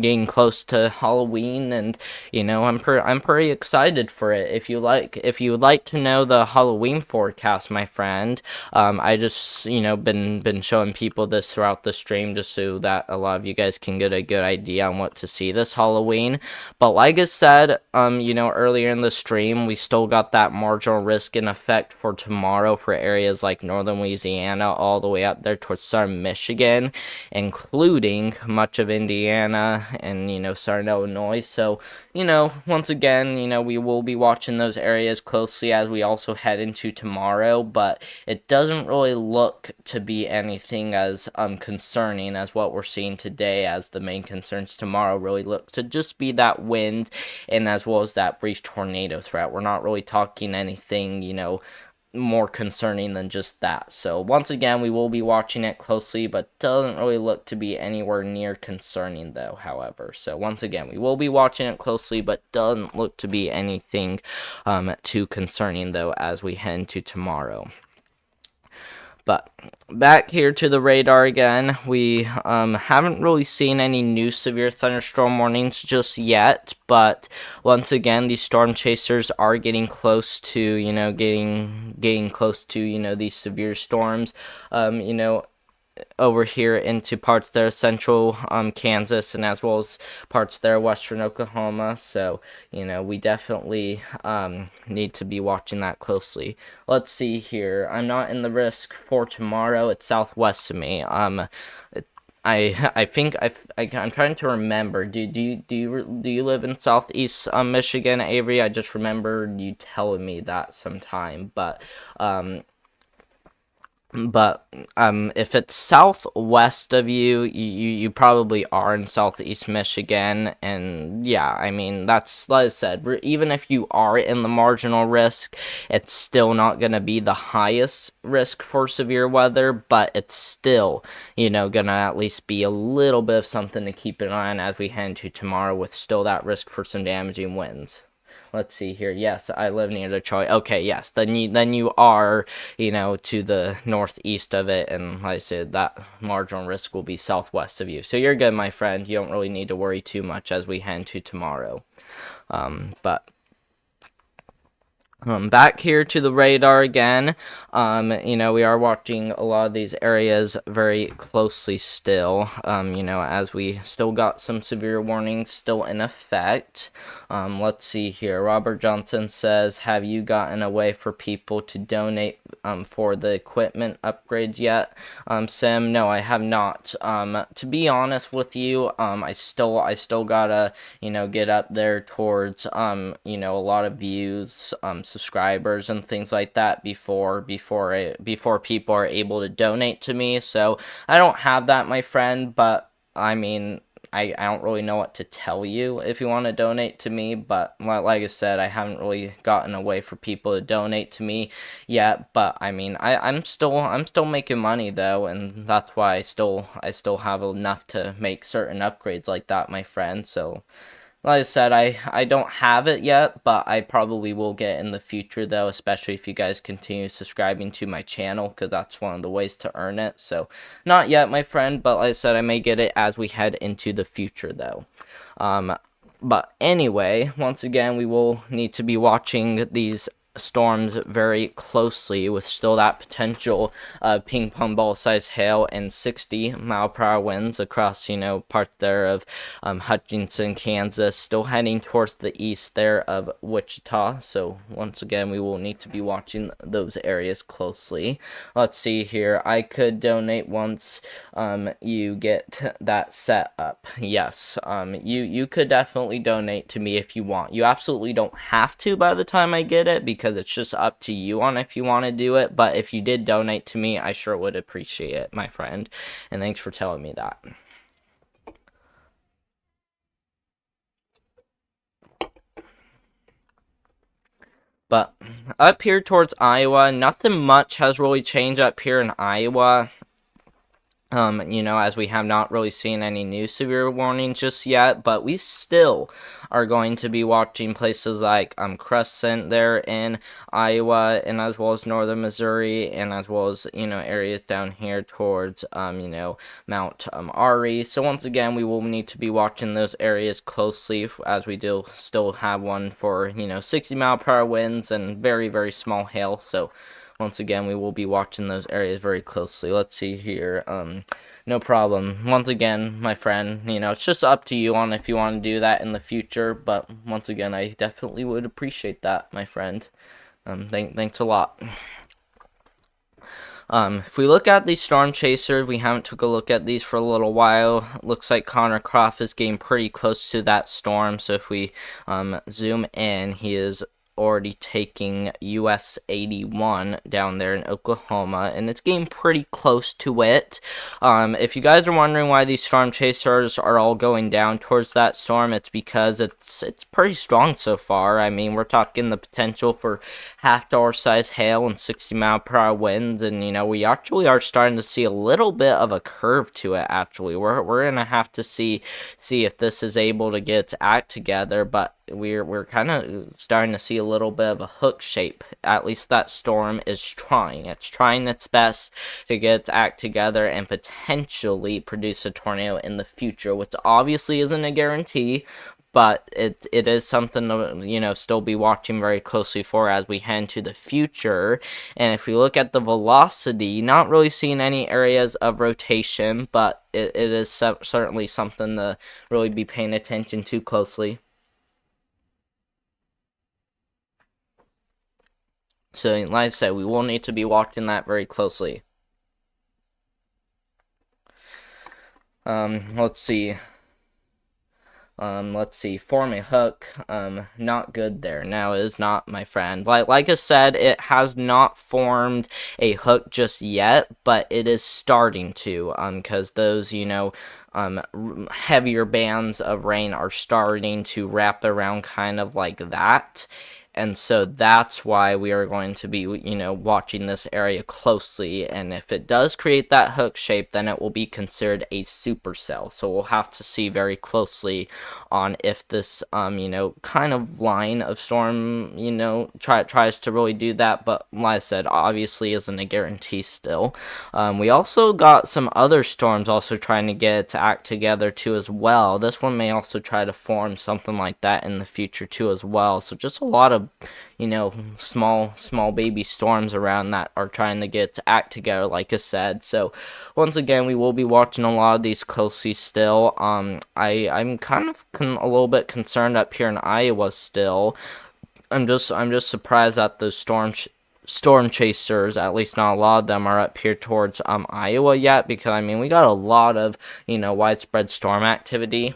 getting close to Halloween, and I'm pretty excited for it. If you would like to know the Halloween forecast, my friend, I just been showing people this throughout the stream just so that a lot of you guys can get a good idea on what to see this Halloween. But like I said, earlier in the stream, we still got that marginal risk in effect for tomorrow for areas like northern Louisiana all the way up there towards southern Michigan, including much of Indiana and southern Illinois. So once again, we will be watching those areas closely as we also head into tomorrow, but it doesn't really look to be anything as concerning as what we're seeing today, as the main concerns tomorrow really look to just be that wind and as well as that brief tornado threat. We're not really talking anything more concerning than just that. So once again, we will be watching it closely, but doesn't really look to be anywhere near concerning though, however. So once again, we will be watching it closely, but doesn't look to be anything too concerning though as we head into tomorrow. But back here to the radar again, we haven't really seen any new severe thunderstorm warnings just yet, but once again, these storm chasers are getting close to, getting close to, these severe storms, over here into parts there central Kansas, and as well as parts there western Oklahoma. So we definitely need to be watching that closely. Let's see here. I'm not in the risk for tomorrow. It's southwest of me. I think I'm trying to remember. Do you live in southeast Michigan, Avery? I just remembered you telling me that sometime, but if it's southwest of you, you probably are in southeast Michigan, and yeah, I mean, that's, like I said, even if you are in the marginal risk, it's still not going to be the highest risk for severe weather, but it's still, gonna at least be a little bit of something to keep an eye on as we head into tomorrow, with still that risk for some damaging winds. Let's see here. Yes, I live near Detroit. Okay, yes. Then you are, to the northeast of it, and like I said, that marginal risk will be southwest of you. So you're good, my friend. You don't really need to worry too much as we head into tomorrow. But back here to the radar again, we are watching a lot of these areas very closely still, as we still got some severe warnings still in effect. Let's see here. Robert Johnson says, have you gotten a way for people to donate for the equipment upgrades yet? Sim, no, I have not. To be honest with you, I still gotta, get up there towards, a lot of views, subscribers and things like that before people are able to donate to me. So I don't have that, my friend, but I mean, I don't really know what to tell you if you want to donate to me, but like I said, I haven't really gotten a way for people to donate to me yet. But I mean, I'm still making money though, and that's why I still have enough to make certain upgrades like that, my friend. So like I said, I don't have it yet, but I probably will get in the future though, especially if you guys continue subscribing to my channel, because that's one of the ways to earn it. So not yet, my friend, but like I said, I may get it as we head into the future though. But anyway, once again, we will need to be watching these storms very closely, with still that potential ping pong ball size hail and 60-mile-per-hour winds across part there of Hutchinson, Kansas, still heading towards the east there of Wichita. So once again, we will need to be watching those areas closely. Let's see here. I could donate once you get that set up. Yes, you could definitely donate to me if you want. You absolutely don't have to by the time I get it, because it's just up to you on if you want to do it. But if you did donate to me, I sure would appreciate it, my friend, and thanks for telling me that. But up here towards Iowa, nothing much has really changed up here in Iowa. As we have not really seen any new severe warnings just yet, but we still are going to be watching places like Crescent there in Iowa, and as well as northern Missouri, and as well as areas down here towards Mount Ari. So once again, we will need to be watching those areas closely, as we do still have one for 60-mile-per-hour winds and very, very small hail. So once again, we will be watching those areas very closely. Let's see here. No problem. Once again, my friend, it's just up to you on if you want to do that in the future. But once again, I definitely would appreciate that, my friend. Thanks a lot. If we look at these storm chasers, we haven't took a look at these for a little while. Looks like Connor Croft is getting pretty close to that storm. So if we zoom in, he is already taking US 81 down there in Oklahoma, and it's getting pretty close to it. If you guys are wondering why these storm chasers are all going down towards that storm, it's because it's pretty strong so far. I mean, we're talking the potential for half-dollar size hail and 60-mile-per-hour winds, and you know, we actually are starting to see a little bit of a curve to it. Actually, we're gonna have to see if this is able to get its act together, but we're kind of starting to see a little bit of a hook shape. At least that storm is trying. It's trying its best to get its act together and potentially produce a tornado in the future, which obviously isn't a guarantee, but it is something to, you know, still be watching very closely for as we head into the future. And if we look at the velocity, not really seeing any areas of rotation, but it is certainly something to really be paying attention to closely. So, like I said, we will need to be watching that very closely. Let's see. Form a hook, not good there. Now, it is not, my friend. Like I said, it has not formed a hook just yet, but it is starting to, because those, you know, heavier bands of rain are starting to wrap around kind of like that. And so that's why we are going to be, you know, watching this area closely. And if it does create that hook shape, then it will be considered a supercell. So we'll have to see very closely on if this, you know, kind of line of storm, you know, tries to really do that. But like I said, obviously isn't a guarantee still. We also got some other storms also trying to get it to act together too as well. This one may also try to form something like that in the future too as well. So just a lot of, you know, small baby storms around that are trying to get to act together, like I said. So once again, we will be watching a lot of these closely still. I'm kind of a little bit concerned up here in Iowa still. I'm just surprised that those storm chasers, at least not a lot of them, are up here towards Iowa yet, because I mean, we got a lot of, you know, widespread storm activity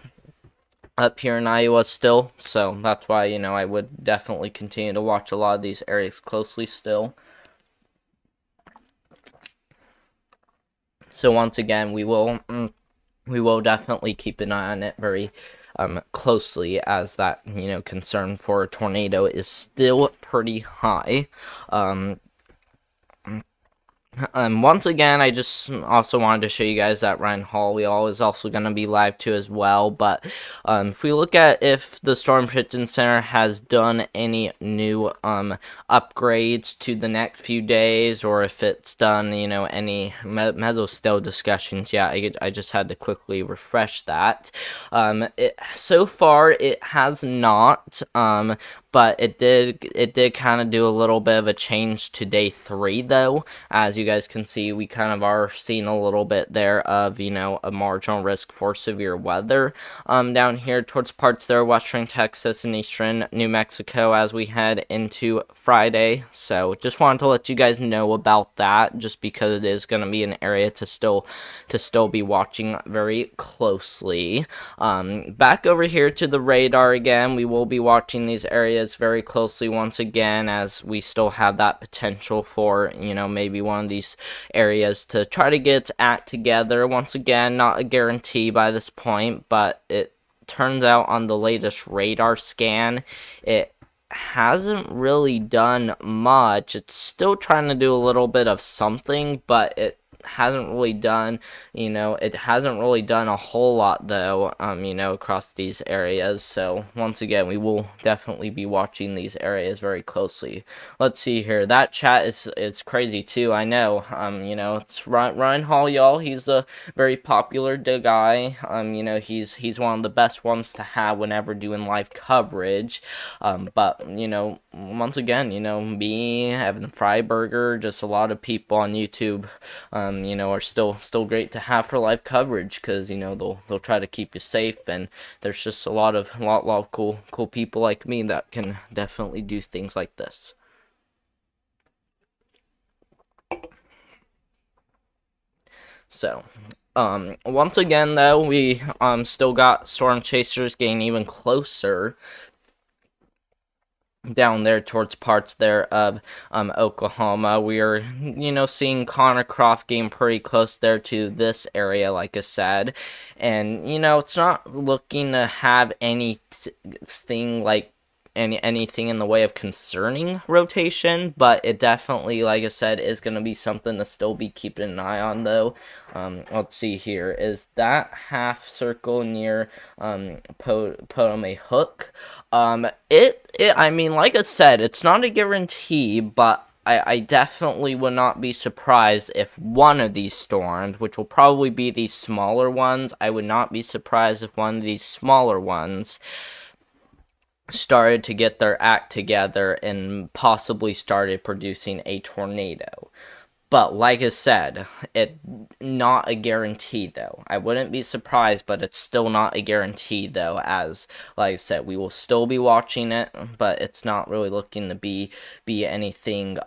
up here in Iowa still, so that's why, you know, I would definitely continue to watch a lot of these areas closely still. So once again, we will definitely keep an eye on it very closely, as that, you know, concern for a tornado is still pretty high. Once again, I just also wanted to show you guys that Ryan Hall Wheel is also going to be live too as well. But if we look at if the Storm Prediction Center has done any new upgrades to the next few days, or if it's done, you know, any mesostill discussions, yeah, I just had to quickly refresh that. So far it has not, but it did kind of do a little bit of a change to day 3 though. As you guys can see, we kind of are seeing a little bit there of, you know, a marginal risk for severe weather down here towards parts there, western Texas and eastern New Mexico, as we head into Friday. So just wanted to let you guys know about that, just because it is going to be an area to still be watching very closely. Back over here to the radar again, we will be watching these areas very closely once again, as we still have that potential for, you know, maybe one of these areas to try to get its act together. Once again, not a guarantee by this point, but it turns out on the latest radar scan, it hasn't really done much. It's still trying to do a little bit of something, but it hasn't really done, you know, it hasn't really done a whole lot though, you know, across these areas. So once again, we will definitely be watching these areas very closely. Let's see here. That chat is crazy too, I know. You know, it's Ryan Hall, y'all. He's a very popular guy. You know, he's one of the best ones to have whenever doing live coverage. But you know, once again, you know, me, Evan Freiberger, just a lot of people on YouTube, you know, are still great to have for live coverage, because, you know, they'll try to keep you safe, and there's just a lot of cool people like me that can definitely do things like this. So, once again though, we still got storm chasers getting even closer down there towards parts there of Oklahoma. We are, seeing Connor Croft game pretty close there to this area, like I said. And, it's not looking to have anything like anything in the way of concerning rotation, but it definitely, like I said, is going to be something to still be keeping an eye on, though. Let's see here. Is that half circle near Potomac Hook? I mean, like I said, it's not a guarantee, but I definitely would not be surprised if one of these storms, which will probably be these smaller ones, I would not be surprised if one of these smaller ones started to get their act together and possibly started producing a tornado. But like I said, it not a guarantee though. I wouldn't be surprised, but it's still not a guarantee though. As like I said, we will still be watching it, but it's not really looking to be anything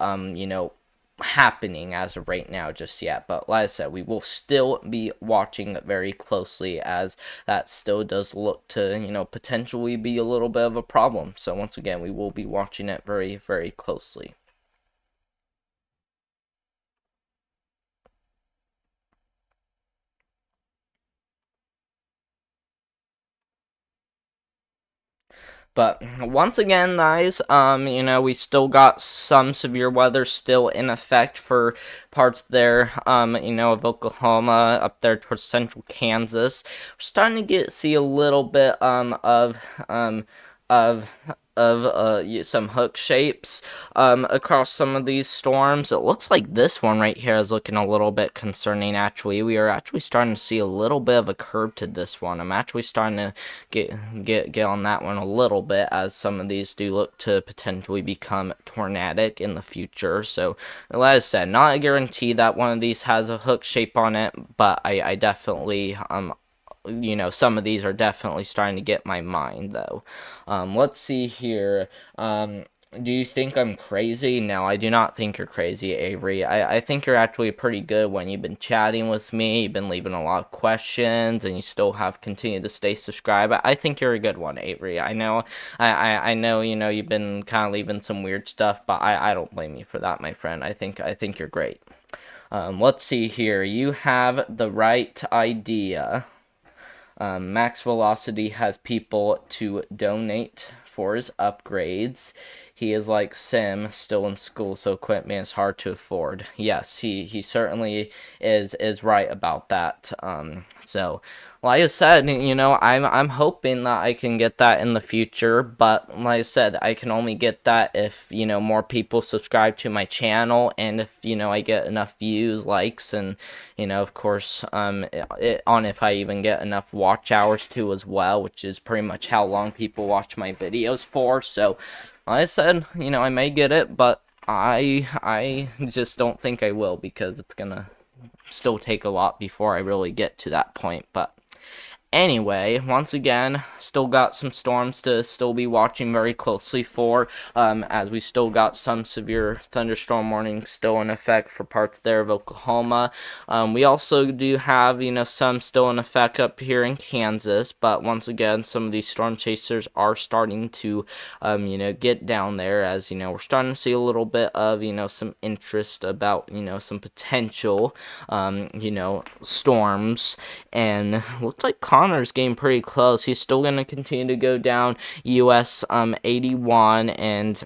happening as of right now just yet. But like I said, we will still be watching very closely, as that still does look to potentially be a little bit of a problem. So once again, we will be watching it very, very closely. But once again, guys, we still got some severe weather still in effect for parts there, of Oklahoma up there towards central Kansas. We're starting to see a little bit of some hook shapes across some of these storms. It looks like this one right here is looking a little bit concerning. Actually, we are actually starting to see a little bit of a curve to this one. I'm actually starting to get on that one a little bit, as some of these do look to potentially become tornadic in the future. So like I said, not a guarantee that one of these has a hook shape on it, but I definitely some of these are definitely starting to get my mind, though. Let's see here. Do you think I'm crazy? No, I do not think you're crazy, Avery. I think you're actually pretty good when you've been chatting with me, you've been leaving a lot of questions, and you still have continued to stay subscribed. I think you're a good one, Avery. I know, I know, you've been kind of leaving some weird stuff, but I don't blame you for that, my friend. I think you're great. Let's see here. You have the right idea. Max Velocity has people to donate for his upgrades. He is like Sim, still in school, so equipment is hard to afford. Yes, he certainly is right about that. So like I said, I'm hoping that I can get that in the future, but like I said, I can only get that if more people subscribe to my channel, and if I get enough views, likes, and of course if I even get enough watch hours too as well, which is pretty much how long people watch my videos for. So like I said, I may get it, but I just don't think I will, because it's gonna still take a lot before I really get to that point. But anyway, once again, still got some storms to still be watching very closely for, as we still got some severe thunderstorm warnings still in effect for parts there of Oklahoma. We also do have, some still in effect up here in Kansas, but once again, some of these storm chasers are starting to, get down there, as, we're starting to see a little bit of, some interest about, some potential, storms, and looks like Connor's getting pretty close. He's still going to continue to go down US 81, and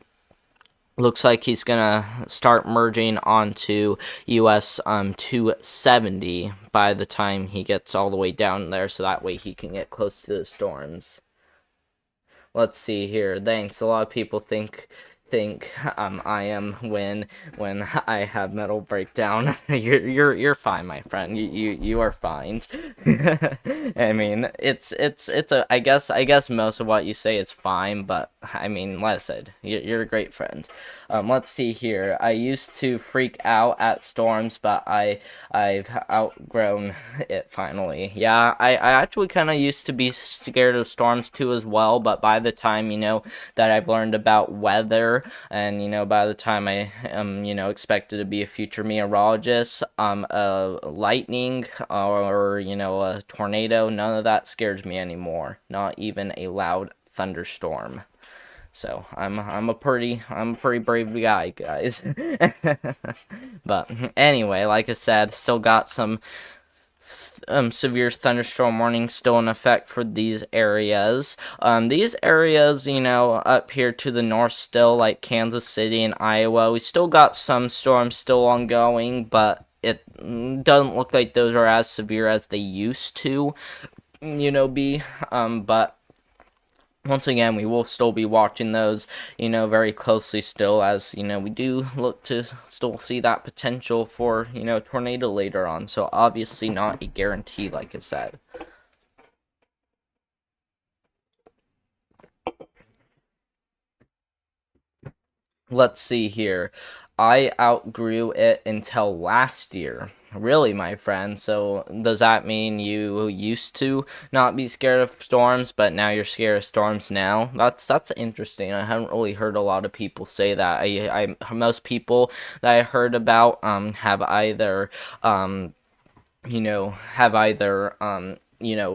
looks like he's going to start merging onto US 270 by the time he gets all the way down there, so that way he can get close to the storms. Let's see here. Thanks. A lot of people think I am when I have metal breakdown. You're fine, my friend. You are fine. I mean, it's a I guess most of what you say is fine, but I mean, like I said, you're a great friend. Let's see here. I used to freak out at storms, but I've outgrown it finally. Yeah, I actually kind of used to be scared of storms too as well, but by the time that I've learned about weather, and by the time I am expected to be a future meteorologist, lightning or a tornado, none of that scares me anymore. Not even a loud thunderstorm. So I'm a pretty brave guy, guys. But anyway, like I said, still got some severe thunderstorm warnings still in effect for these areas. These areas, up here to the north still, like Kansas City and Iowa, we still got some storms still ongoing, but it doesn't look like those are as severe as they used to, be. But once again, we will still be watching those, very closely still, as, we do look to still see that potential for, tornado later on. So obviously not a guarantee, like I said. Let's see here. I outgrew it until last year. Really, my friend. So does that mean you used to not be scared of storms, but now you're scared of storms now? That's interesting. I haven't really heard a lot of people say that. I most people that I heard about have either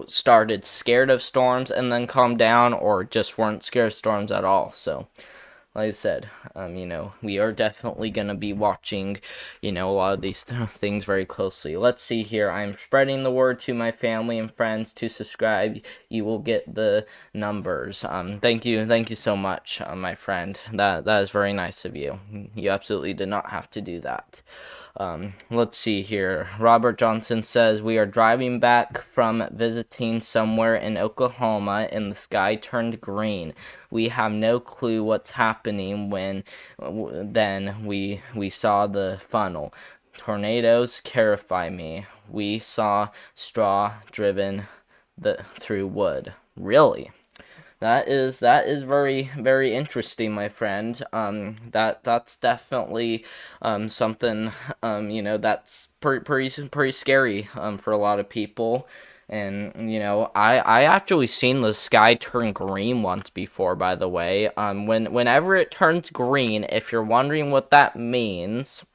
started scared of storms and then calmed down, or just weren't scared of storms at all. So like I said, we are definitely going to be watching, a lot of these things very closely. Let's see here. I'm spreading the word to my family and friends to subscribe. You will get the numbers. Thank you so much, my friend. That is very nice of you. You absolutely did not have to do that. Let's see here. Robert Johnson says, we are driving back from visiting somewhere in Oklahoma and the sky turned green. We have no clue what's happening when then we saw the funnel. Tornadoes terrify me. We saw straw driven through wood. Really? That is very very interesting, my friend. That's definitely something that's pretty scary for a lot of people. And I actually seen the sky turn green once before, by the way. Whenever it turns green, if you're wondering what that means,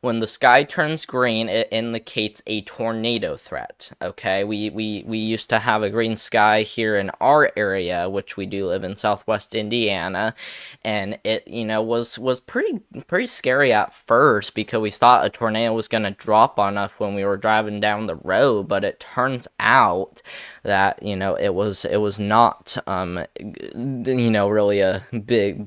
when the sky turns green, it indicates a tornado threat. Okay, we used to have a green sky here in our area, which we do live in Southwest Indiana, and it was pretty scary at first because we thought a tornado was gonna drop on us when we were driving down the road, but it turns out that it was not really a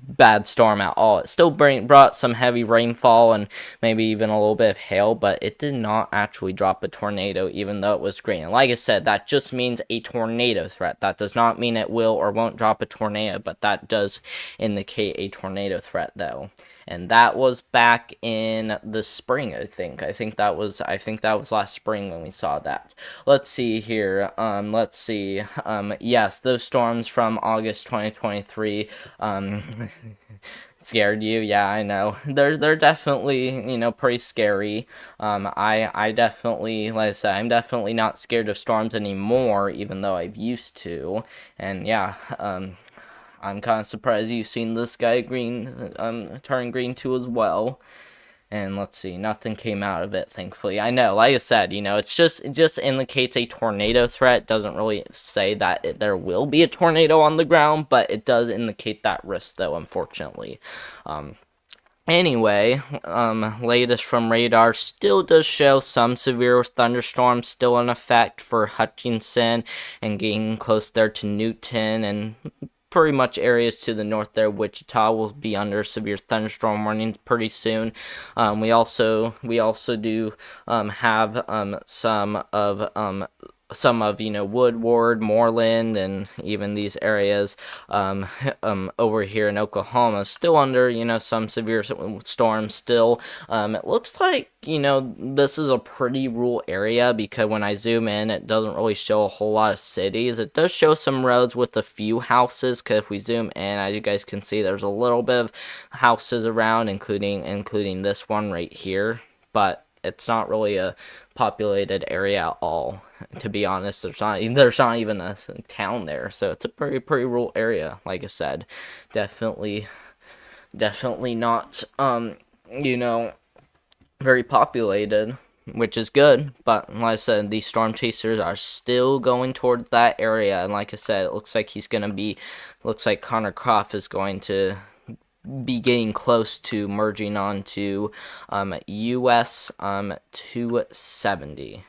bad storm at all. It still brought some heavy rainfall and maybe even a little bit of hail, but it did not actually drop a tornado, even though it was green. And like I said, that just means a tornado threat. That does not mean it will or won't drop a tornado, but that does indicate a tornado threat, though. And that was back in the spring, I think. I think that was last spring when we saw that. Let's see here. Let's see. Yes, those storms from August 2023. Scared you? Yeah, I know. They're definitely pretty scary. I definitely, like I said, I'm definitely not scared of storms anymore, even though I've used to. And yeah, I'm kind of surprised you've seen the sky green turn green too as well. And let's see, nothing came out of it, thankfully. I know, like I said, it just indicates a tornado threat. Doesn't really say that there will be a tornado on the ground, but it does indicate that risk, though, unfortunately. Anyway, latest from radar still does show some severe thunderstorms still in effect for Hutchinson and getting close there to Newton, and pretty much areas to the north there. Wichita will be under severe thunderstorm warnings pretty soon. We also do have some of Woodward, Moreland, and even these areas over here in Oklahoma still under some severe storms still. It looks like this is a pretty rural area because when I zoom in, it doesn't really show a whole lot of cities. It does show some roads with a few houses, because if we zoom in, as you guys can see, there's a little bit of houses around, including this one right here, but it's not really a populated area at all. To be honest, there's not even a town there, so it's a pretty rural area. Like I said, definitely not very populated. which is good. But like I said, these storm chasers are still going towards that area, and like I said, it looks like looks like Connor Croft is going to be getting close to merging on to US 270,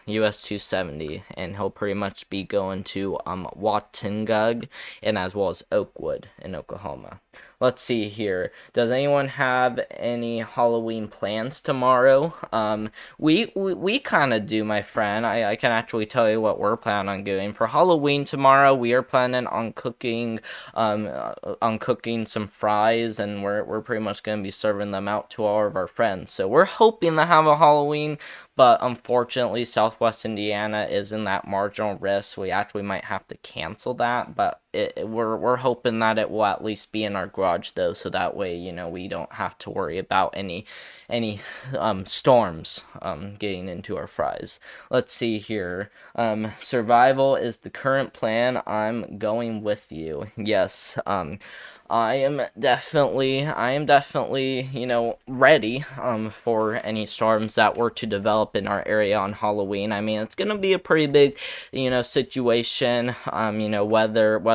and he'll pretty much be going to Wattengug and as well as Oakwood in Oklahoma. Let's see here. Does anyone have any Halloween plans tomorrow? We kind of do, my friend. I can actually tell you what we're planning on doing for Halloween tomorrow. We are planning on cooking some fries, and we're pretty much gonna be serving them out to all of our friends. So we're hoping to have a Halloween, but unfortunately, Southwest Indiana is in that marginal risk. So we actually might have to cancel that, but we're hoping that it will at least be in our garage though, so that way we don't have to worry about any storms getting into our fries. Let's see here. Survival is the current plan. I'm going with you. Yes. I am definitely, ready for any storms that were to develop in our area on Halloween. I mean, it's gonna be a pretty big, situation.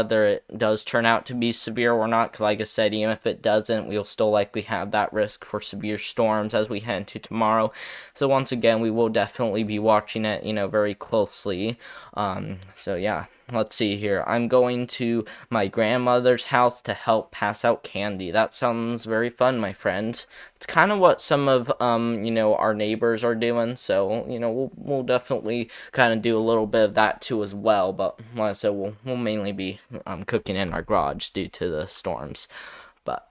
Whether it does turn out to be severe or not. 'Cause like I said, even if it doesn't, we'll still likely have that risk for severe storms as we head into tomorrow. So once again, we will definitely be watching it, very closely. So yeah. Let's see here. I'm going to my grandmother's house to help pass out candy. That sounds very fun, my friend. It's kind of what some of our neighbors are doing. So we'll definitely kind of do a little bit of that too as well. But like I said, we'll mainly be cooking in our garage due to the storms. But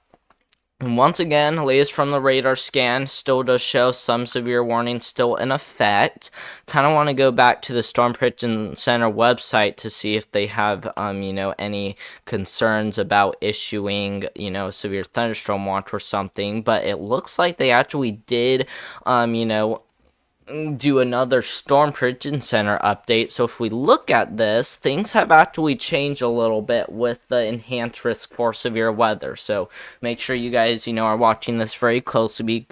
and once again, latest from the radar scan still does show some severe warnings still in effect. Kind of want to go back to the Storm Prediction Center website to see if they have, any concerns about issuing, severe thunderstorm watch or something. But it looks like they actually did, do another Storm Prediction Center update. So if we look at this, things have actually changed a little bit with the enhanced risk for severe weather. So make sure you guys, are watching this very closely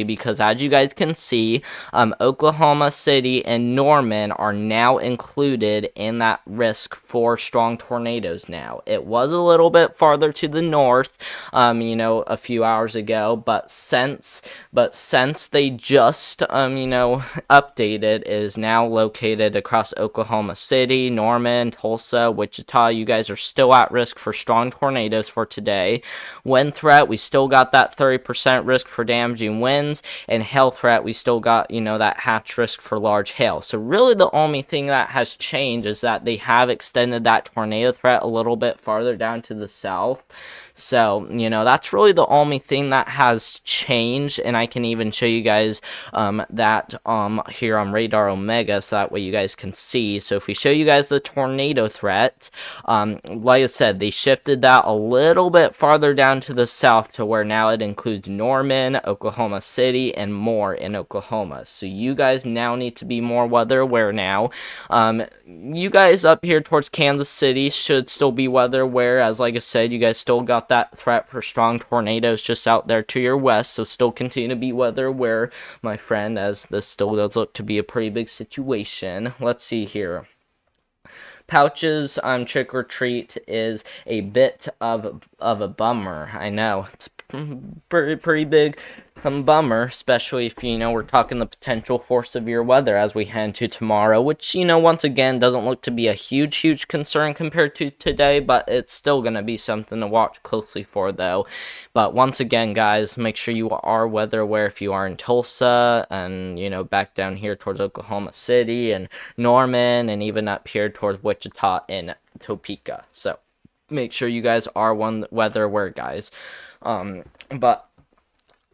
because as you guys can see, Oklahoma City and Norman are now included in that risk for strong tornadoes now. It was a little bit farther to the north, a few hours ago, but since they just, updated, is now located across Oklahoma City, Norman, Tulsa, Wichita. You guys are still at risk for strong tornadoes for today. Wind threat, we still got that 30% risk for damaging winds, and hail threat, we still got, that hatch risk for large hail. So really the only thing that has changed is that they have extended that tornado threat a little bit farther down to the south. So, that's really the only thing that has changed, and I can even show you guys that here on Radar Omega, so that way you guys can see. So if we show you guys the tornado threat, like I said, they shifted that a little bit farther down to the south to where now it includes Norman, Oklahoma City, and more in Oklahoma. So you guys now need to be more weather aware now. You guys up here towards Kansas City should still be weather aware, as like I said, you guys still got that threat for strong tornadoes just out there to your west, so still continue to be weather aware, my friend, as this still does look to be a pretty big situation. Let's see here. Pouches on Trick or Treat is a bit of a bummer. I know, it's pretty big bummer, especially if we're talking the potential for severe weather as we head into tomorrow, which once again doesn't look to be a huge concern compared to today, but it's still going to be something to watch closely for though. But once again, guys, make sure you are weather aware if you are in Tulsa and back down here towards Oklahoma City and Norman, and even up here towards Wichita and Topeka. So make sure you guys are weather aware, guys.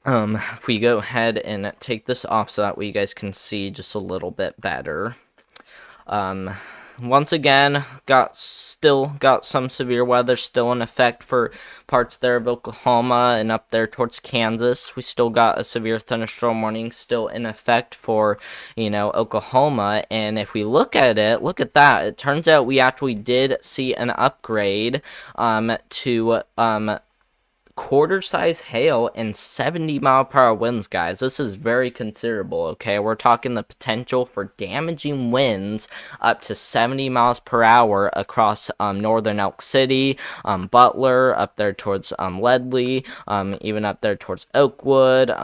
If we go ahead and take this off so that way you guys can see just a little bit better. Once again, still got some severe weather still in effect for parts there of Oklahoma and up there towards Kansas. We still got a severe thunderstorm warning still in effect for, Oklahoma. And if we look at that. It turns out we actually did see an upgrade to quarter-size hail and 70-mile-per-hour winds, guys. This is very considerable, okay? We're talking the potential for damaging winds up to 70 miles per hour across northern Elk City, Butler, up there towards Ledley, even up there towards Oakwood,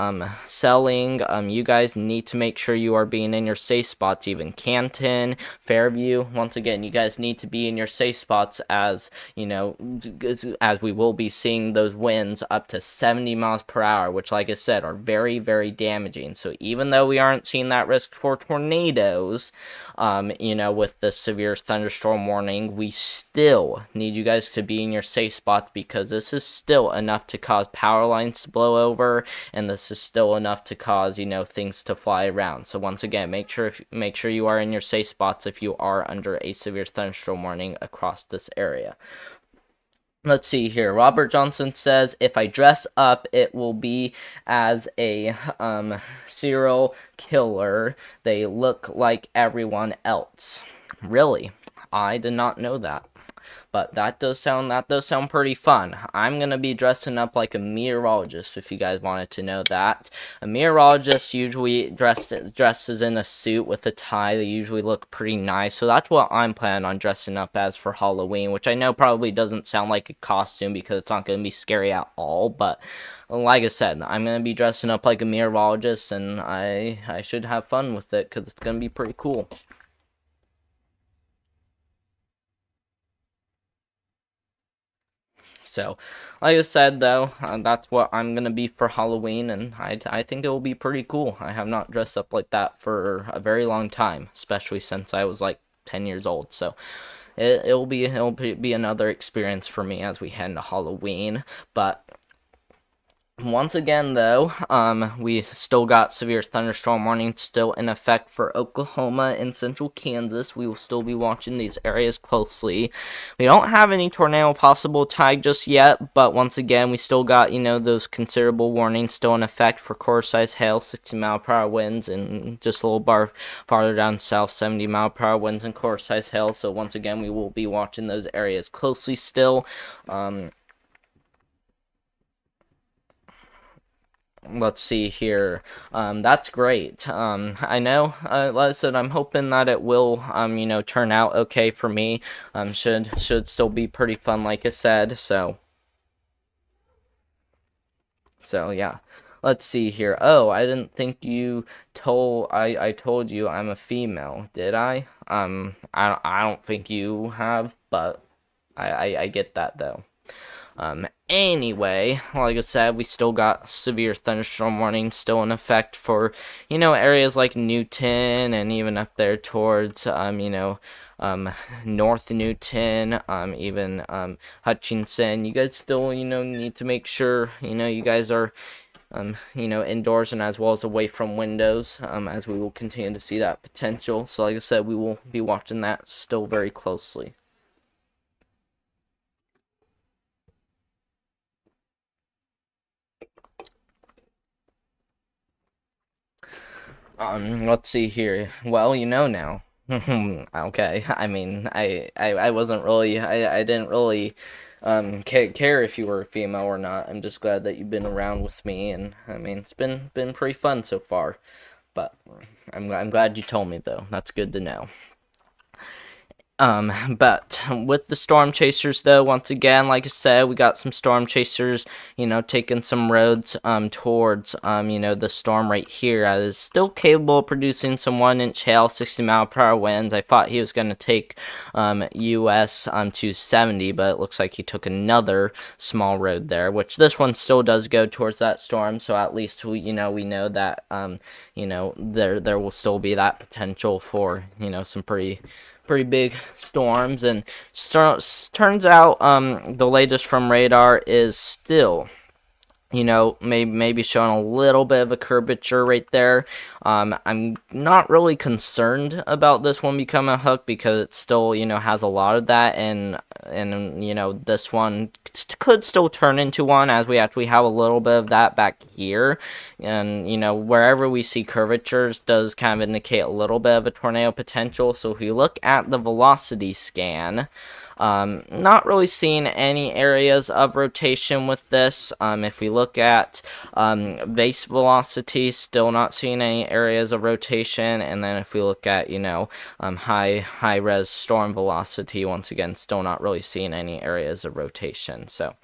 Selling. You guys need to make sure you are being in your safe spots, even Canton, Fairview. Once again, you guys need to be in your safe spots, as you know, as we will be seeing those winds up to 70 miles per hour, which, like I said, are very, very damaging. So even though we aren't seeing that risk for tornadoes, with the severe thunderstorm warning, we still need you guys to be in your safe spots, because this is still enough to cause power lines to blow over, and this is still enough to cause, things to fly around. So once again, make sure you are in your safe spots if you are under a severe thunderstorm warning across this area. Let's see here. Robert Johnson says, if I dress up, it will be as a serial killer. They look like everyone else. Really? I did not know that. But that does sound pretty fun. I'm gonna be dressing up like a meteorologist, if you guys wanted to know that. A meteorologist usually dresses in a suit with a tie. They usually look pretty nice. So that's what I'm planning on dressing up as for Halloween, which I know probably doesn't sound like a costume because it's not gonna be scary at all. But like I said, I'm gonna be dressing up like a meteorologist, and I should have fun with it because it's gonna be pretty cool. So, like I said, though, that's what I'm going to be for Halloween, and I think it will be pretty cool. I have not dressed up like that for a very long time, especially since I was like 10 years old. So, it'll be another experience for me as we head into Halloween. But once again, though, we still got severe thunderstorm warning still in effect for Oklahoma and central Kansas. We will still be watching these areas closely. We don't have any tornado possible tag just yet, but once again, we still got, those considerable warnings still in effect for quarter-size hail, 60-mile-per-hour winds, and just a little bar farther down south, 70-mile-per-hour winds and quarter-size hail. So once again, we will be watching those areas closely still. Let's see here. That's great. I know, like I said, I'm hoping that it will, turn out okay for me. Should still be pretty fun, like I said. So yeah. Let's see here. Oh, I didn't think you I told you I'm a female, did I? I don't think you have, but I get that though. Anyway, like I said, we still got severe thunderstorm warning still in effect for, areas like Newton and even up there towards, North Newton, even, Hutchinson. You guys still, need to make sure, you guys are, indoors and as well as away from windows, as we will continue to see that potential. So like I said, we will be watching that still very closely. Let's see here. Well, now. Okay. I mean, I wasn't really, I didn't really, care if you were a female or not. I'm just glad that you've been around with me, and I mean, it's been pretty fun so far. But I'm glad you told me though. That's good to know. But with the storm chasers, though, once again, like I said, we got some storm chasers, taking some roads, towards, the storm right here. I is still capable of producing some 1-inch hail, 60-mile-per-hour winds. I thought he was going to take, US, 270, but it looks like he took another small road there, which this one still does go towards that storm. So at least we know that, there will still be that potential for, some pretty big storms. And turns out the latest from radar is still maybe showing a little bit of a curvature right there. I'm not really concerned about this one becoming a hook because it still has a lot of that, and and you know, this one could still turn into one, as we actually have a little bit of that back here. And you know, wherever we see curvatures does kind of indicate a little bit of a tornado potential. So if you look at the velocity scan, not really seeing any areas of rotation with this. If we look at base velocity, still not seeing any areas of rotation. And then if we look at, you know, high res storm velocity, once again, still not really seeing any areas of rotation. So,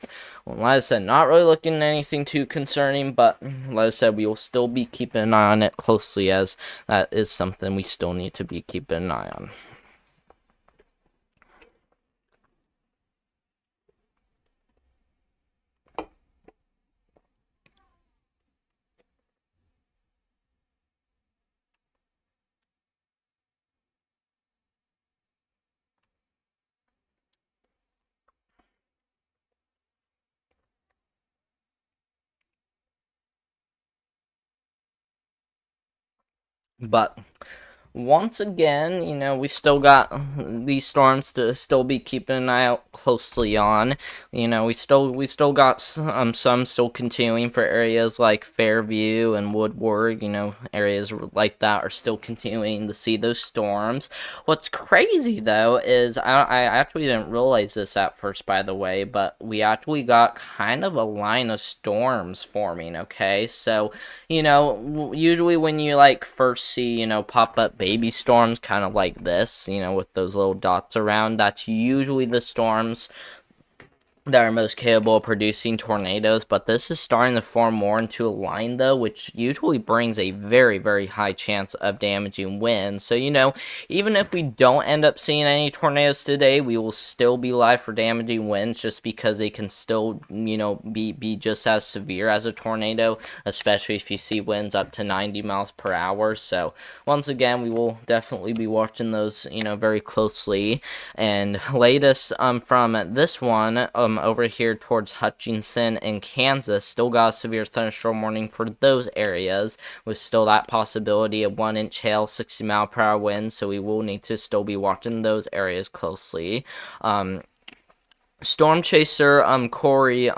well, like I said, not really looking at anything too concerning, but like I said, we will still be keeping an eye on it closely, as that is something we still need to be keeping an eye on. But once again, you know, we still got these storms to still be keeping an eye out closely on. You know, we still got some still continuing for areas like Fairview and Woodward. You know, areas like that are still continuing to see those storms. What's crazy though is I actually didn't realize this at first, by the way, but we actually got kind of a line of storms forming. Okay, so you know, usually when you like first see, you know, pop up baby storms kind of like this, you know, with those little dots around, that's usually the storms that are most capable of producing tornadoes. But this is starting to form more into a line though, which usually brings a very high chance of damaging winds. So you know, even if we don't end up seeing any tornadoes today, we will still be live for damaging winds, just because they can still, you know, be just as severe as a tornado, especially if you see winds up to 90 miles per hour. So once again, we will definitely be watching those, you know, very closely. And latest from this one over here towards Hutchinson and Kansas, still got a severe thunderstorm warning for those areas, with still that possibility of 1-inch hail, 60-mile-per-hour winds. So we will need to still be watching those areas closely. Storm chaser Corey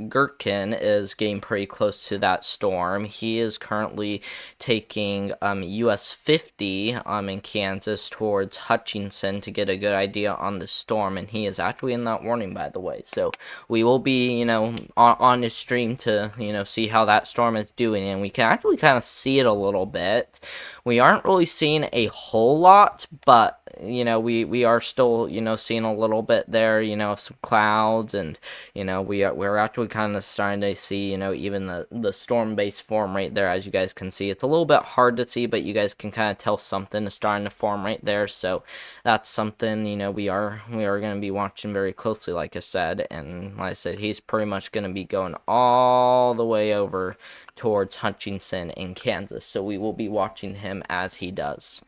Gherkin is getting pretty close to that storm. He is currently taking US 50 in Kansas towards Hutchinson to get a good idea on the storm, and he is actually in that warning, by the way. So we will be, you know, on his stream to, you know, see how that storm is doing, and we can actually kind of see it a little bit. We aren't really seeing a whole lot, but you know, we are still, you know, seeing a little bit there, you know, some clouds. And you know, we're actually kind of starting to see, you know, even the storm base form right there. As you guys can see, it's a little bit hard to see, but you guys can kind of tell something is starting to form right there. So that's something, you know, we are going to be watching very closely, like I said. And like I said, he's pretty much going to be going all the way over towards Hutchinson in Kansas, so we will be watching him as he does.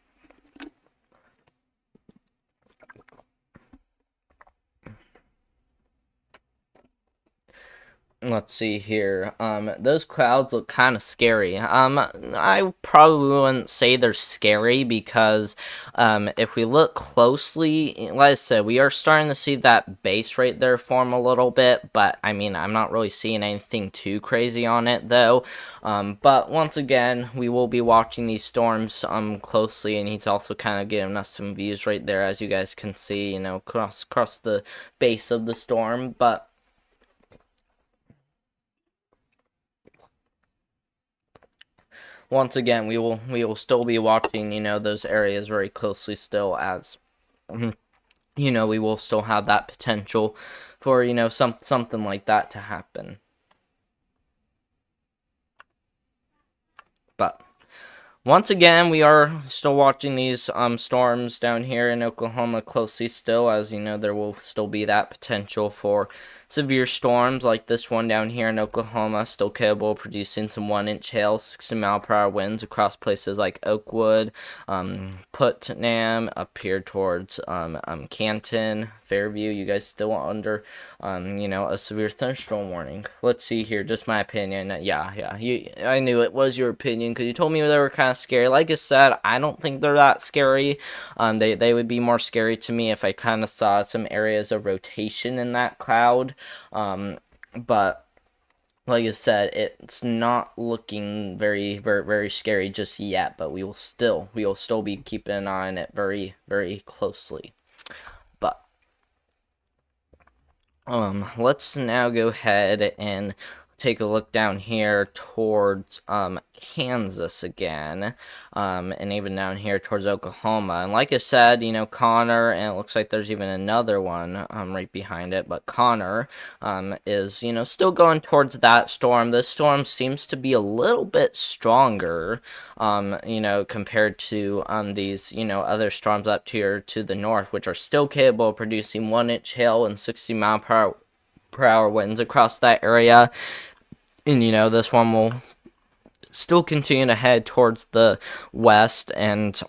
Let's see here. Those clouds look kind of scary. I probably wouldn't say they're scary, because if we look closely, like I said, we are starting to see that base right there form a little bit. But I mean, I'm not really seeing anything too crazy on it though. But once again, we will be watching these storms closely, and he's also kind of giving us some views right there, as you guys can see, you know, across the base of the storm. But once again, we will still be watching, you know, those areas very closely still, as you know, we will still have that potential for, you know, something like that to happen. But once again, we are still watching these storms down here in Oklahoma closely still, as you know, there will still be that potential for severe storms like this one down here in Oklahoma, still capable of producing some 1-inch hail, 60-mile-per-hour winds across places like Oakwood, Putnam, up here towards Canton, Fairview. You guys still under, a severe thunderstorm warning. Let's see here, just my opinion. I knew it was your opinion because you told me they were kind of scary. Like I said, I don't think they're that scary. They would be more scary to me if I kind of saw some areas of rotation in that cloud. But like I said, it's not looking very, very, very scary just yet. But we will still be keeping an eye on it very, very closely. But let's now go ahead and take a look down here towards Kansas again, and even down here towards Oklahoma. And like I said, Connor, and it looks like there's even another one right behind it, but Connor is still going towards that storm. This storm seems to be a little bit stronger, compared to these other storms up here to the north, which are still capable of producing 1-inch hail and 60-mile-per-hour winds across that area. And this one will still continue to head towards the west, and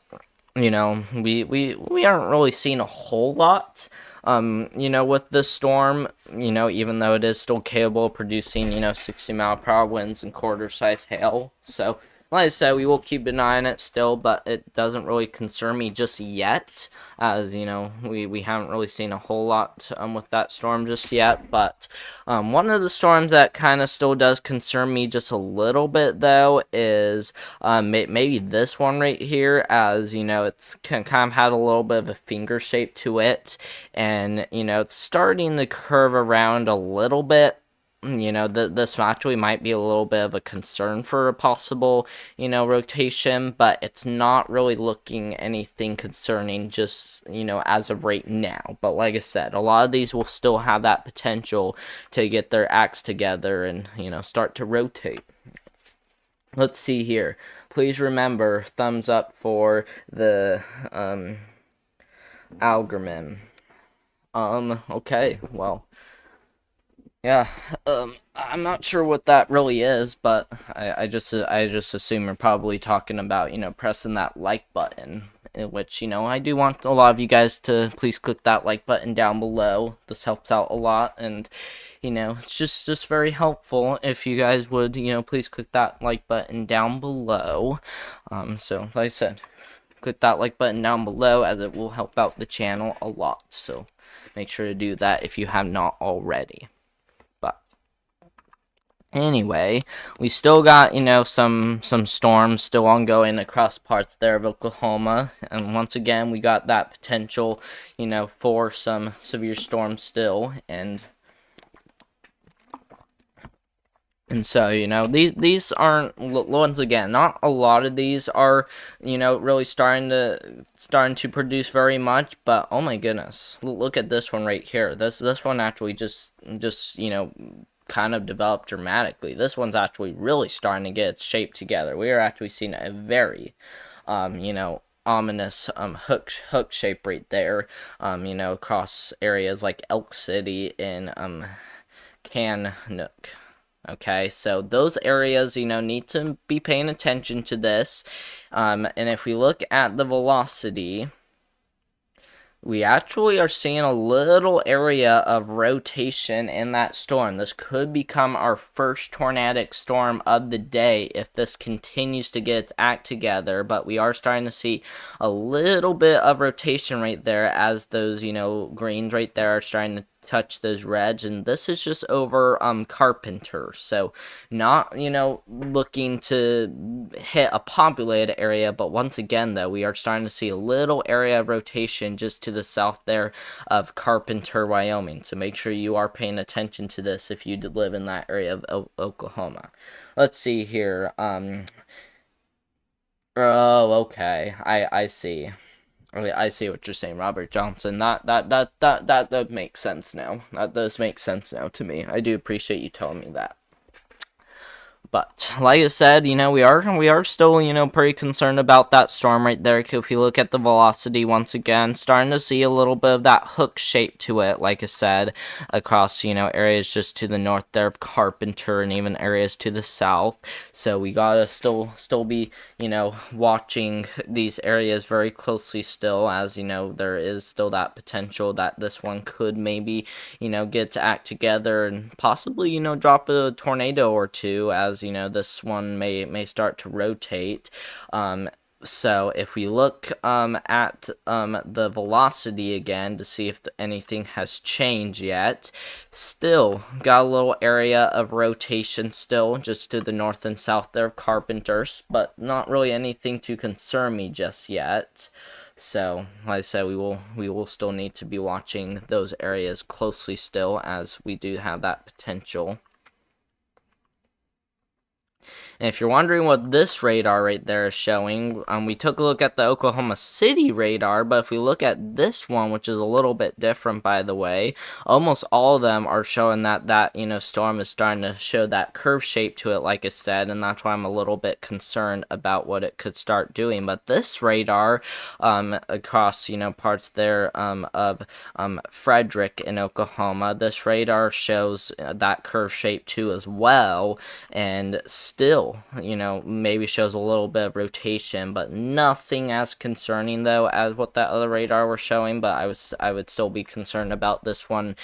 we aren't really seeing a whole lot with this storm, even though it is still capable of producing 60-mile-per-hour winds and quarter-size hail. So like I said, we will keep an eye on it still, but it doesn't really concern me just yet, as, we haven't really seen a whole lot with that storm just yet. But one of the storms that kind of still does concern me just a little bit, though, is maybe this one right here, as, it's kind of had a little bit of a finger shape to it, and, it's starting to curve around a little bit. This actually might be a little bit of a concern for a possible, rotation, but it's not really looking anything concerning just, as of right now. But like I said, a lot of these will still have that potential to get their acts together and, start to rotate. Let's see here. Please remember, thumbs up for the, Algerman. Okay, well. Yeah, I'm not sure what that really is, but I just assume you're probably talking about, pressing that like button, in which, I do want a lot of you guys to please click that like button down below. This helps out a lot, and, it's just very helpful if you guys would, please click that like button down below. So, like I said, click that like button down below, as it will help out the channel a lot. So, make sure to do that if you have not already. Anyway, we still got, some storms still ongoing across parts there of Oklahoma. And once again, we got that potential, for some severe storms still. And so, these aren't, once again, not a lot of these are, really starting to produce very much. But, oh my goodness, look at this one right here. This one actually just, kind of developed dramatically. This one's actually really starting to get its shape together. We are actually seeing a very, ominous hook shape right there, across areas like Elk City and Kananook. Okay, so those areas, need to be paying attention to this. And if we look at the velocity, we actually are seeing a little area of rotation in that storm. This could become our first tornadic storm of the day if this continues to get its act together. But we are starting to see a little bit of rotation right there, as those, greens right there are starting to touch those reds, and this is just over Carpenter, so not looking to hit a populated area, but once again though, we are starting to see a little area of rotation just to the south there of Carpenter, Wyoming. So make sure you are paying attention to this if you live in that area of Oklahoma. Let's see here. Oh, okay, I see. I see what you're saying, Robert Johnson. That makes sense now. That does make sense now to me. I do appreciate you telling me that. But like I said, we are still, pretty concerned about that storm right there. If you look at the velocity once again, starting to see a little bit of that hook shape to it, like I said, across, areas just to the north there of Carpenter and even areas to the south. So we gotta still be, watching these areas very closely still, as, there is still that potential that this one could maybe, get to act together and possibly, drop a tornado or two, as this one may start to rotate. So if we look at the velocity again to see if anything has changed yet, still got a little area of rotation still just to the north and south there of Carpenter's, but not really anything to concern me just yet. So, like I said, we will still need to be watching those areas closely still, as we do have that potential. And if you're wondering what this radar right there is showing, we took a look at the Oklahoma City radar, but if we look at this one, which is a little bit different, by the way, almost all of them are showing that storm is starting to show that curve shape to it, like I said, and that's why I'm a little bit concerned about what it could start doing. But this radar, across, parts there of Frederick in Oklahoma, this radar shows that curve shape too as well, and still, maybe shows a little bit of rotation, but nothing as concerning though as what that other radar were showing. But I would still be concerned about this one,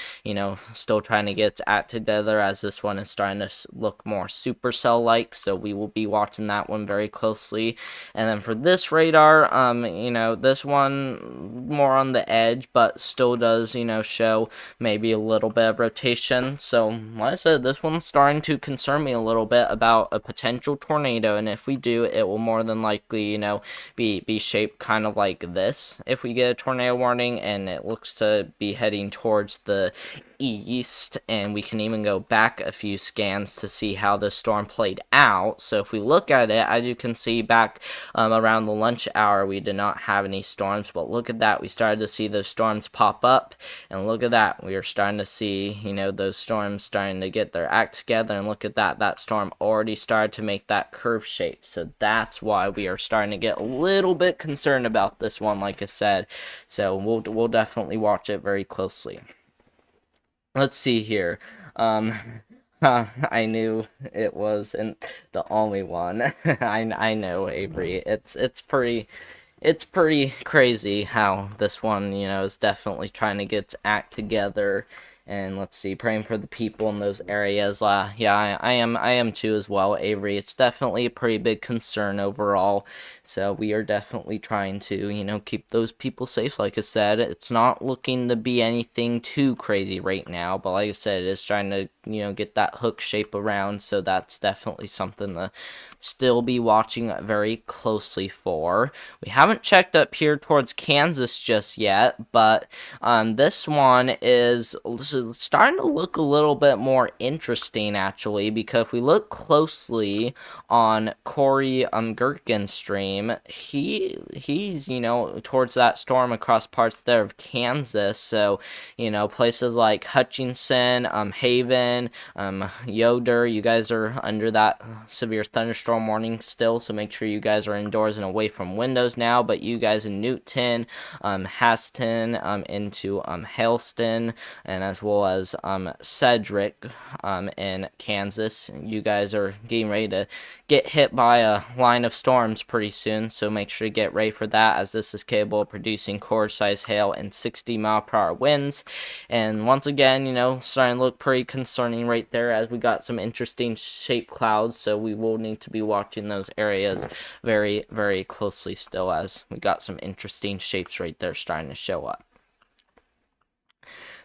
still trying to get its act together, as this one is starting to look more supercell like. So we will be watching that one very closely. And then for this radar, this one more on the edge, but still does, show maybe a little bit of rotation. So like I said, this one's starting to concern me a little bit about a potential tornado, and if we do, it will more than likely, be shaped kind of like this if we get a tornado warning, and it looks to be heading towards the east. And we can even go back a few scans to see how the storm played out. So if we look at it, as you can see back around the lunch hour, we did not have any storms, but look at that, we started to see those storms pop up, and look at that, we are starting to see those storms starting to get their act together, and look at that storm already started to make that curve shape. So that's why we are starting to get a little bit concerned about this one, like I said. So we'll definitely watch it very closely. Let's see here. I knew it wasn't the only one. I know, Avery. It's pretty crazy how this one, is definitely trying to get its act together. And let's see, praying for the people in those areas. Yeah, I am too as well, Avery. It's definitely a pretty big concern overall. So we are definitely trying to, keep those people safe. Like I said, it's not looking to be anything too crazy right now, but like I said, it is trying to, get that hook shape around. So that's definitely something to still be watching very closely for. We haven't checked up here towards Kansas just yet, but this one is starting to look a little bit more interesting, actually, because if we look closely on Corey Gherkin's stream, he's towards that storm across parts there of Kansas. So places like Hutchinson, Haven, Yoder, you guys are under that severe thunderstorm warning still, so make sure you guys are indoors and away from windows now. But you guys in Newton, Haston, into Haleston, and as well as Cedric in Kansas, you guys are getting ready to get hit by a line of storms pretty soon, so make sure to get ready for that, as this is capable of producing core-size hail and 60-mile-per-hour winds. And once again, starting to look pretty concerning right there, as we got some interesting shaped clouds, so we will need to be watching those areas very, very closely still, as we got some interesting shapes right there starting to show up.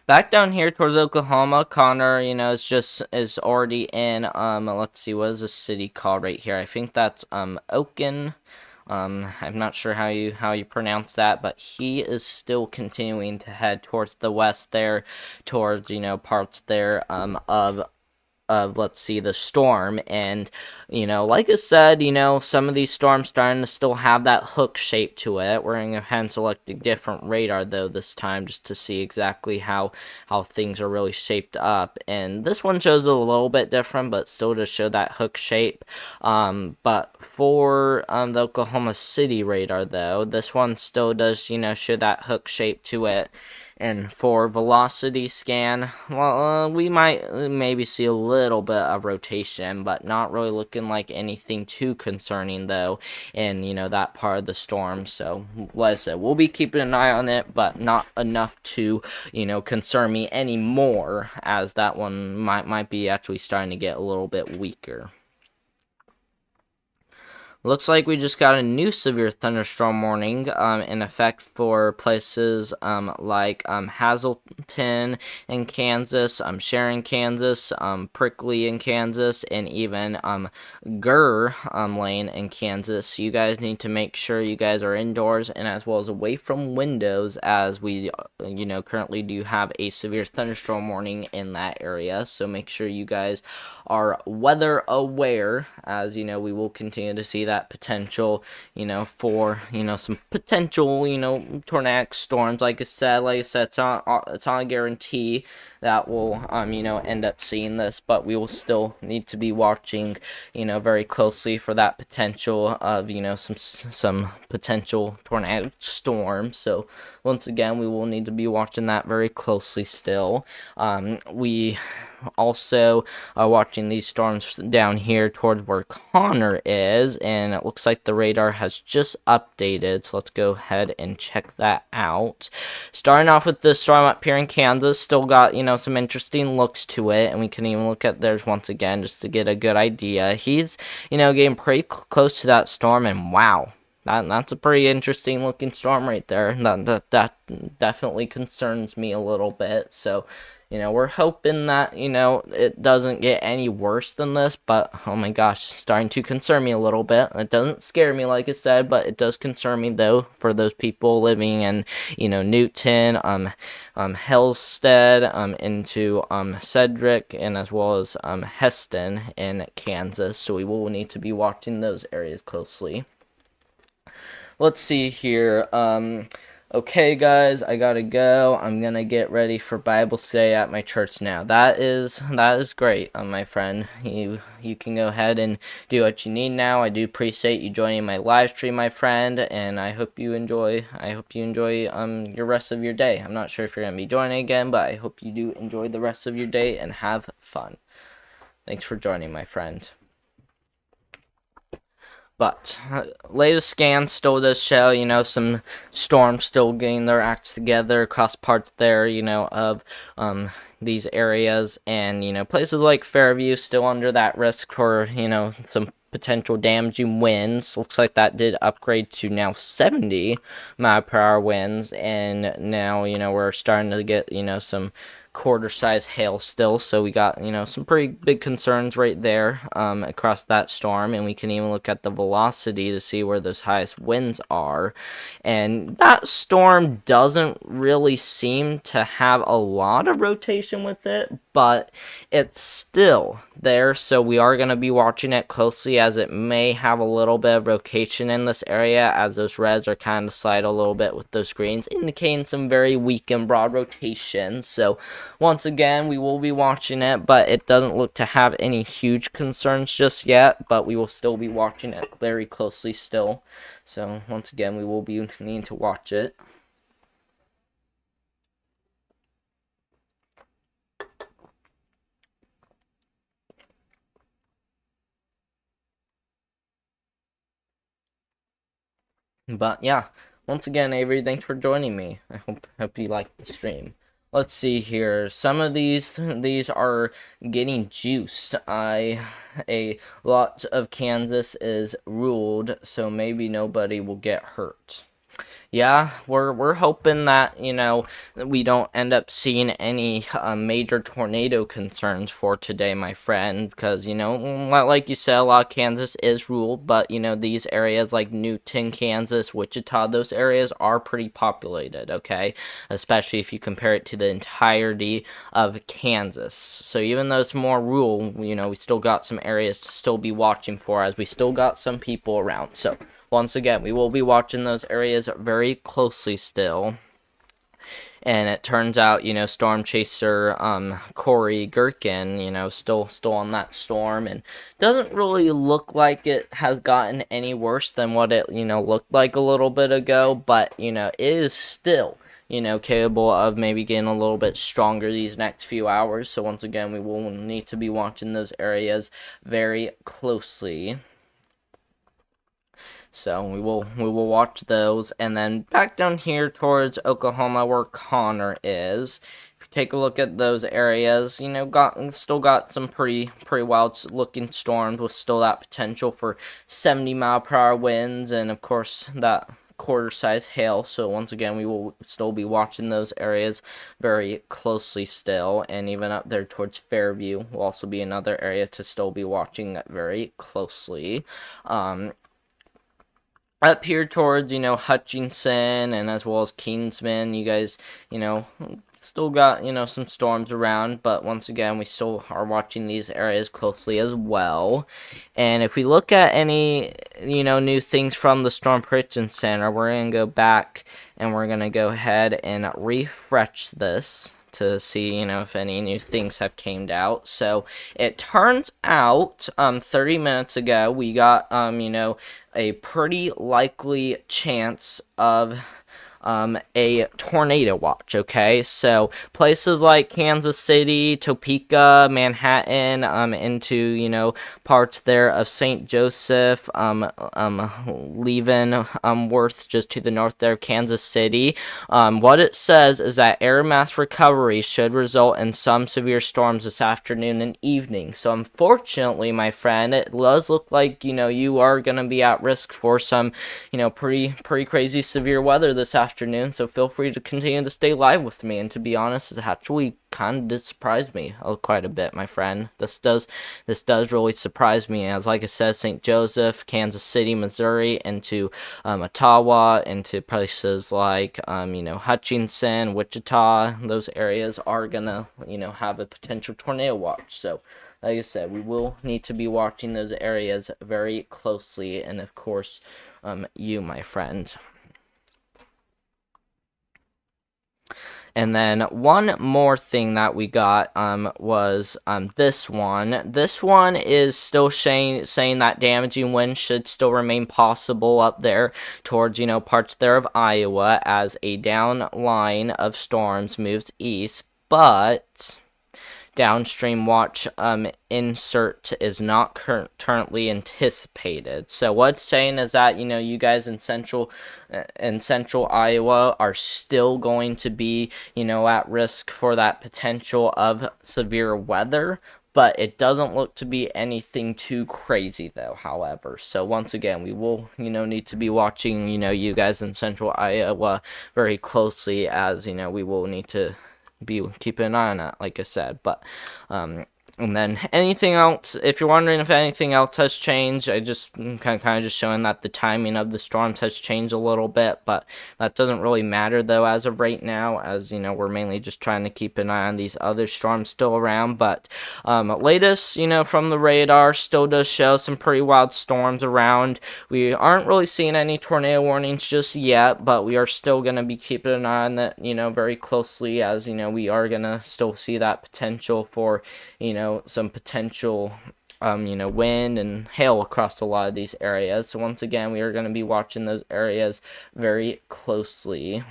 Back down here towards Oklahoma, Connor, is already in, let's see, what is the city called right here? I think that's, Oaken. I'm not sure how you pronounce that, but he is still continuing to head towards the west there, towards, parts there, of of, let's see, the storm. And, like I said, some of these storms starting to still have that hook shape to it. We're going to hand select a different radar, though, this time, just to see exactly how things are really shaped up. And this one shows a little bit different, but still to show that hook shape. But for the Oklahoma City radar, though, this one still does, show that hook shape to it. And for velocity scan, well, we might maybe see a little bit of rotation, but not really looking like anything too concerning, though, in, that part of the storm. So, like I said, we'll be keeping an eye on it, but not enough to, concern me anymore, as that one might be actually starting to get a little bit weaker. Looks like we just got a new severe thunderstorm warning in effect for places like Hazleton in Kansas, Sharon, Kansas, Prickly in Kansas, and even Gurr Lane in Kansas. So you guys need to make sure you guys are indoors and as well as away from windows, as we currently do have a severe thunderstorm warning in that area. So make sure you guys are weather aware, as we will continue to see that potential, for some potential, tornadic storms. Like I said, it's not a guarantee that we'll end up seeing this, but we will still need to be watching, very closely for that potential of some potential tornadic storms. So once again, we will need to be watching that very closely still. We also are watching these storms down here towards where Connor is, and it looks like the radar has just updated, so let's go ahead and check that out. Starting off with the storm up here in Kansas, still got some interesting looks to it, and we can even look at theirs once again just to get a good idea. He's getting pretty close to that storm, and wow, that's a pretty interesting looking storm right there. That definitely concerns me a little bit. So, we're hoping that, it doesn't get any worse than this, but oh my gosh, starting to concern me a little bit. It doesn't scare me, like I said, but it does concern me, though, for those people living in, Newton, Hellstead, into, Cedric, and as well as, Heston in Kansas. So we will need to be watching those areas closely. Let's see here. Okay, guys, I gotta go. I'm gonna get ready for Bible study at my church now. That is great, my friend. You can go ahead and do what you need now. I do appreciate you joining my live stream, my friend, and I hope you enjoy. Your rest of your day. I'm not sure if you're gonna be joining again, but I hope you do enjoy the rest of your day and have fun. Thanks for joining, my friend. But latest scan still does show, some storms still getting their acts together across parts there, of these areas, and places like Fairview still under that risk for some potential damaging winds. Looks like that did upgrade to now 70 mile per hour winds, and now we're starting to get some quarter-size hail still, so we got some pretty big concerns right there across that storm. And we can even look at the velocity to see where those highest winds are, and that storm doesn't really seem to have a lot of rotation with it, but it's still there, so we are going to be watching it closely, as it may have a little bit of rotation in this area, as those reds are kind of slide a little bit with those greens, indicating some very weak and broad rotation. So once again, we will be watching it, but it doesn't look to have any huge concerns just yet, but we will still be watching it very closely still. So once again, we will be needing to watch it. But yeah, once again, Avery, thanks for joining me. I hope you liked the stream. Let's see here. Some of these are getting juiced. A lot of Kansas is ruled, so maybe nobody will get hurt. Yeah, we're hoping that, we don't end up seeing any major tornado concerns for today, my friend, because, like you said, a lot of Kansas is ruled, but, these areas like Newton, Kansas, Wichita, those areas are pretty populated, okay? Especially if you compare it to the entirety of Kansas. So even though it's more rural, we still got some areas to still be watching for, as we still got some people around. So once again, we will be watching those areas very closely still. And it turns out, Storm Chaser Corey Gherkin, still on that storm, and doesn't really look like it has gotten any worse than what it, looked like a little bit ago, but, it is still, capable of maybe getting a little bit stronger these next few hours. So once again, we will need to be watching those areas very closely. So we will watch those, and then back down here towards Oklahoma, where Connor is. If you take a look at those areas, still got some pretty wild looking storms with still that potential for 70-mile-per-hour winds, and of course that quarter-size hail. So once again, we will still be watching those areas very closely still, and even up there towards Fairview will also be another area to still be watching very closely. Up here towards, Hutchinson, and as well as Kingsman, you guys, still got, some storms around, but once again, we still are watching these areas closely as well. And if we look at any, new things from the Storm Prediction Center, we're going to go back and we're going to go ahead and refresh this to see, if any new things have came out. So it turns out 30 minutes ago we got a pretty likely chance of a tornado watch. Okay, so places like Kansas City, Topeka, Manhattan, into parts there of St. Joseph, leaving Worth just to the north there of Kansas City. What it says is that air mass recovery should result in some severe storms this afternoon and evening. So unfortunately, my friend, it does look like you are gonna be at risk for some pretty crazy severe weather this afternoon, so feel free to continue to stay live with me. And to be honest, it actually kind of did surprise me quite a bit, my friend. This does really surprise me, as like I said, St. Joseph, Kansas City, Missouri, into Ottawa, into places like Hutchinson, Wichita. Those areas are gonna have a potential tornado watch. So like I said, we will need to be watching those areas very closely, and of course you, my friend. And then one more thing that we got was this one. This one is still saying that damaging winds should still remain possible up there towards parts there of Iowa as a down line of storms moves east, but downstream watch insert is not currently anticipated. So what's saying is that you guys in central Iowa are still going to be at risk for that potential of severe weather, but it doesn't look to be anything too crazy though, however. So once again, we will need to be watching you guys in central Iowa very closely, as we will need to be keeping an eye on that, like I said. But and then anything else, if you're wondering if anything else has changed, I just kind of just showing that the timing of the storms has changed a little bit, but that doesn't really matter though as of right now, as we're mainly just trying to keep an eye on these other storms still around. But latest from the radar still does show some pretty wild storms around. We aren't really seeing any tornado warnings just yet, but we are still going to be keeping an eye on that very closely, as we are going to still see that potential for some potential wind and hail across a lot of these areas. So once again, we are going to be watching those areas very closely.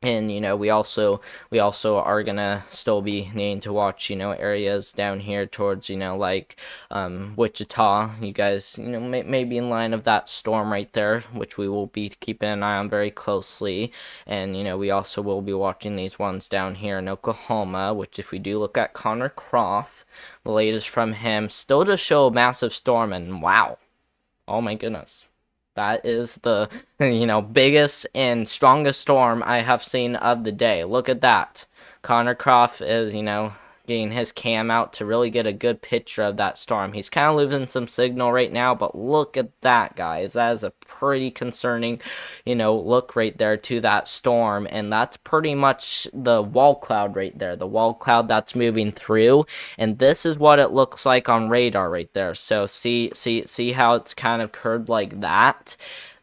And we also are gonna still be needing to watch areas down here towards like Wichita. You guys may be in line of that storm right there, which we will be keeping an eye on very closely. And we also will be watching these ones down here in Oklahoma, which if we do look at Connor Croft, the latest from him still does show a massive storm, and wow, oh my goodness, That is the, biggest and strongest storm I have seen of the day. Look at that. Connor Croft is, getting his cam out to really get a good picture of that storm. He's kind of losing some signal right now, but look at that, guys. That is a pretty concerning, look right there to that storm, and that's pretty much the wall cloud right there, the wall cloud that's moving through, and this is what it looks like on radar right there. So see how it's kind of curved like that?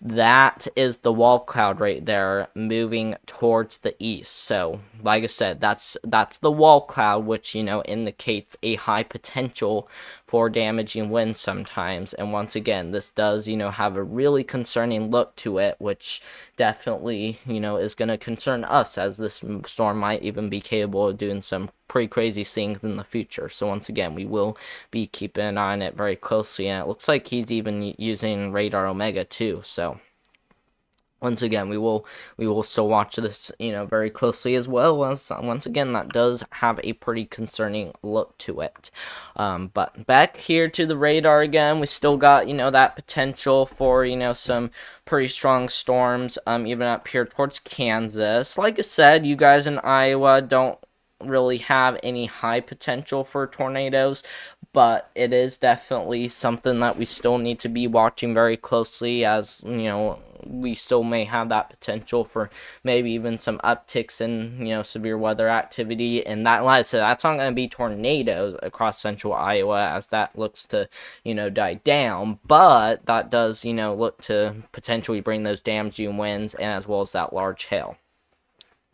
That is the wall cloud right there moving towards the east. So like I said, that's the wall cloud, which indicates a high potential for damaging winds sometimes. And once again, this does have a really concerning look to it, which definitely is going to concern us, as this storm might even be capable of doing some pretty crazy things in the future. So once again, we will be keeping an eye on it very closely, and it looks like he's even using radar Omega too. So once again, we will still watch this, very closely, as well as, once again, that does have a pretty concerning look to it. But back here to the radar again, we still got, that potential for, some pretty strong storms, even up here towards Kansas. Like I said, you guys in Iowa don't really have any high potential for tornadoes, but it is definitely something that we still need to be watching very closely, as we still may have that potential for maybe even some upticks in severe weather activity. And that, like I said, that's not going to be tornadoes across central Iowa, as that looks to die down, but that does look to potentially bring those damaging winds, and as well as that large hail.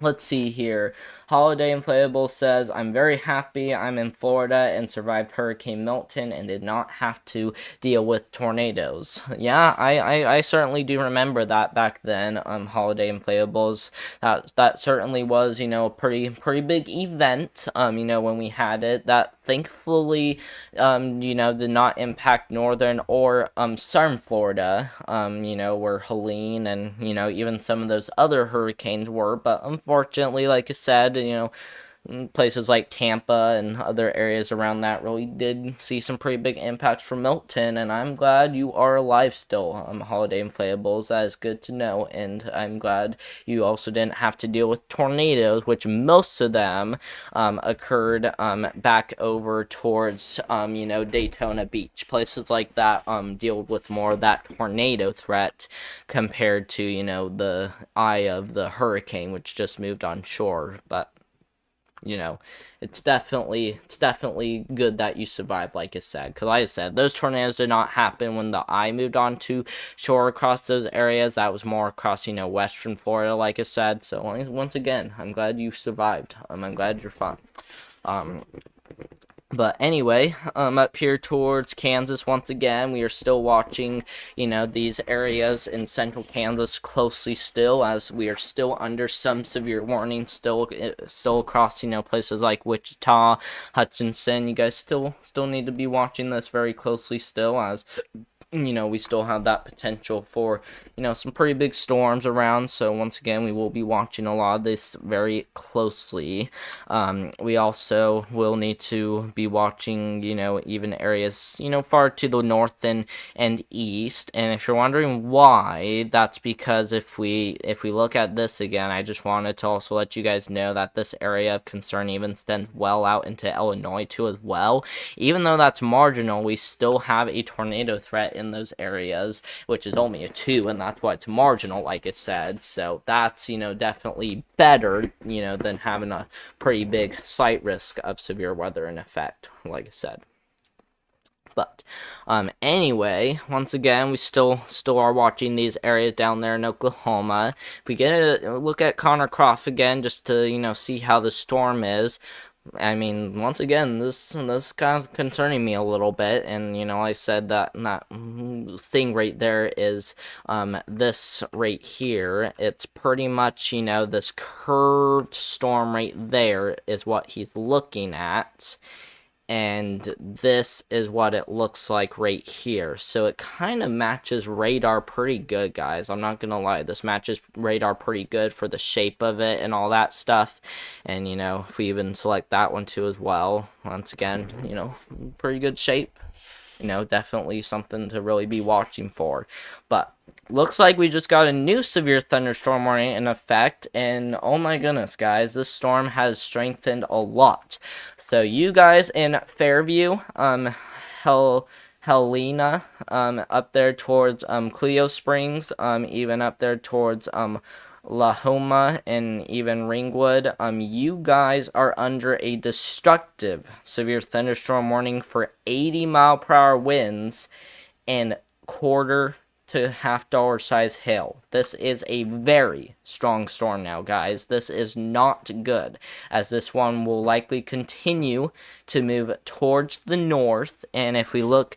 Let's see here. Holiday Inflatable says, I'm very happy I'm in Florida and survived Hurricane Milton and did not have to deal with tornadoes. Yeah, I certainly do remember that back then, Holiday Inflatables. That certainly was, a pretty big event, when we had it. That thankfully, did not impact northern or southern Florida, where Helene and, even some of those other hurricanes were. But unfortunately, like I said, places like Tampa and other areas around that really did see some pretty big impacts from Milton, and I'm glad you are alive still, Holiday Inflatables. That is good to know, and I'm glad you also didn't have to deal with tornadoes, which most of them occurred back over towards Daytona Beach. Places like that deal with more of that tornado threat compared to the eye of the hurricane, which just moved on shore. But it's definitely good that you survived, like I said. Because like I said, those tornadoes did not happen when the eye moved on to shore across those areas. That was more across, western Florida, like I said. So once again, I'm glad you survived. I'm glad you're fine. But anyway, up here towards Kansas, once again, we are still watching, these areas in central Kansas closely still, as we are still under some severe warnings still across, places like Wichita, Hutchinson. You guys still need to be watching this very closely still, as we still have that potential for, some pretty big storms around. So once again, we will be watching a lot of this very closely. We also will need to be watching, even areas, far to the north and east. And if you're wondering why, that's because if we look at this again, I just wanted to also let you guys know that this area of concern even extends well out into Illinois too as well. Even though that's marginal, we still have a tornado threat in those areas, which is only a 2, and that's why it's marginal, like it said. So that's definitely better than having a pretty big slight risk of severe weather in effect, like I said. But anyway, once again, we still are watching these areas down there in Oklahoma. If we get a look at Connor Croft again, just to see how the storm is. I mean, once again, this kind of concerning me a little bit, and I said that thing right there is this right here. It's pretty much this curved storm right there is what he's looking at, and this is what it looks like right here. So it kind of matches radar pretty good, guys. I'm not gonna lie, this matches radar pretty good for the shape of it and all that stuff. And if we even select that one too as well, once again, pretty good shape. you know, definitely something to really be watching for. But looks like we just got a new severe thunderstorm warning in effect, and oh my goodness, guys, this storm has strengthened a lot. So you guys in Fairview, Helena, up there towards Clio Springs, even up there towards La Homa and even Ringwood, you guys are under a destructive severe thunderstorm warning for 80-mile-per-hour winds and quarter to half-dollar size hail. This is a very strong storm now, guys. This is not good, as this one will likely continue to move towards the north. And if we look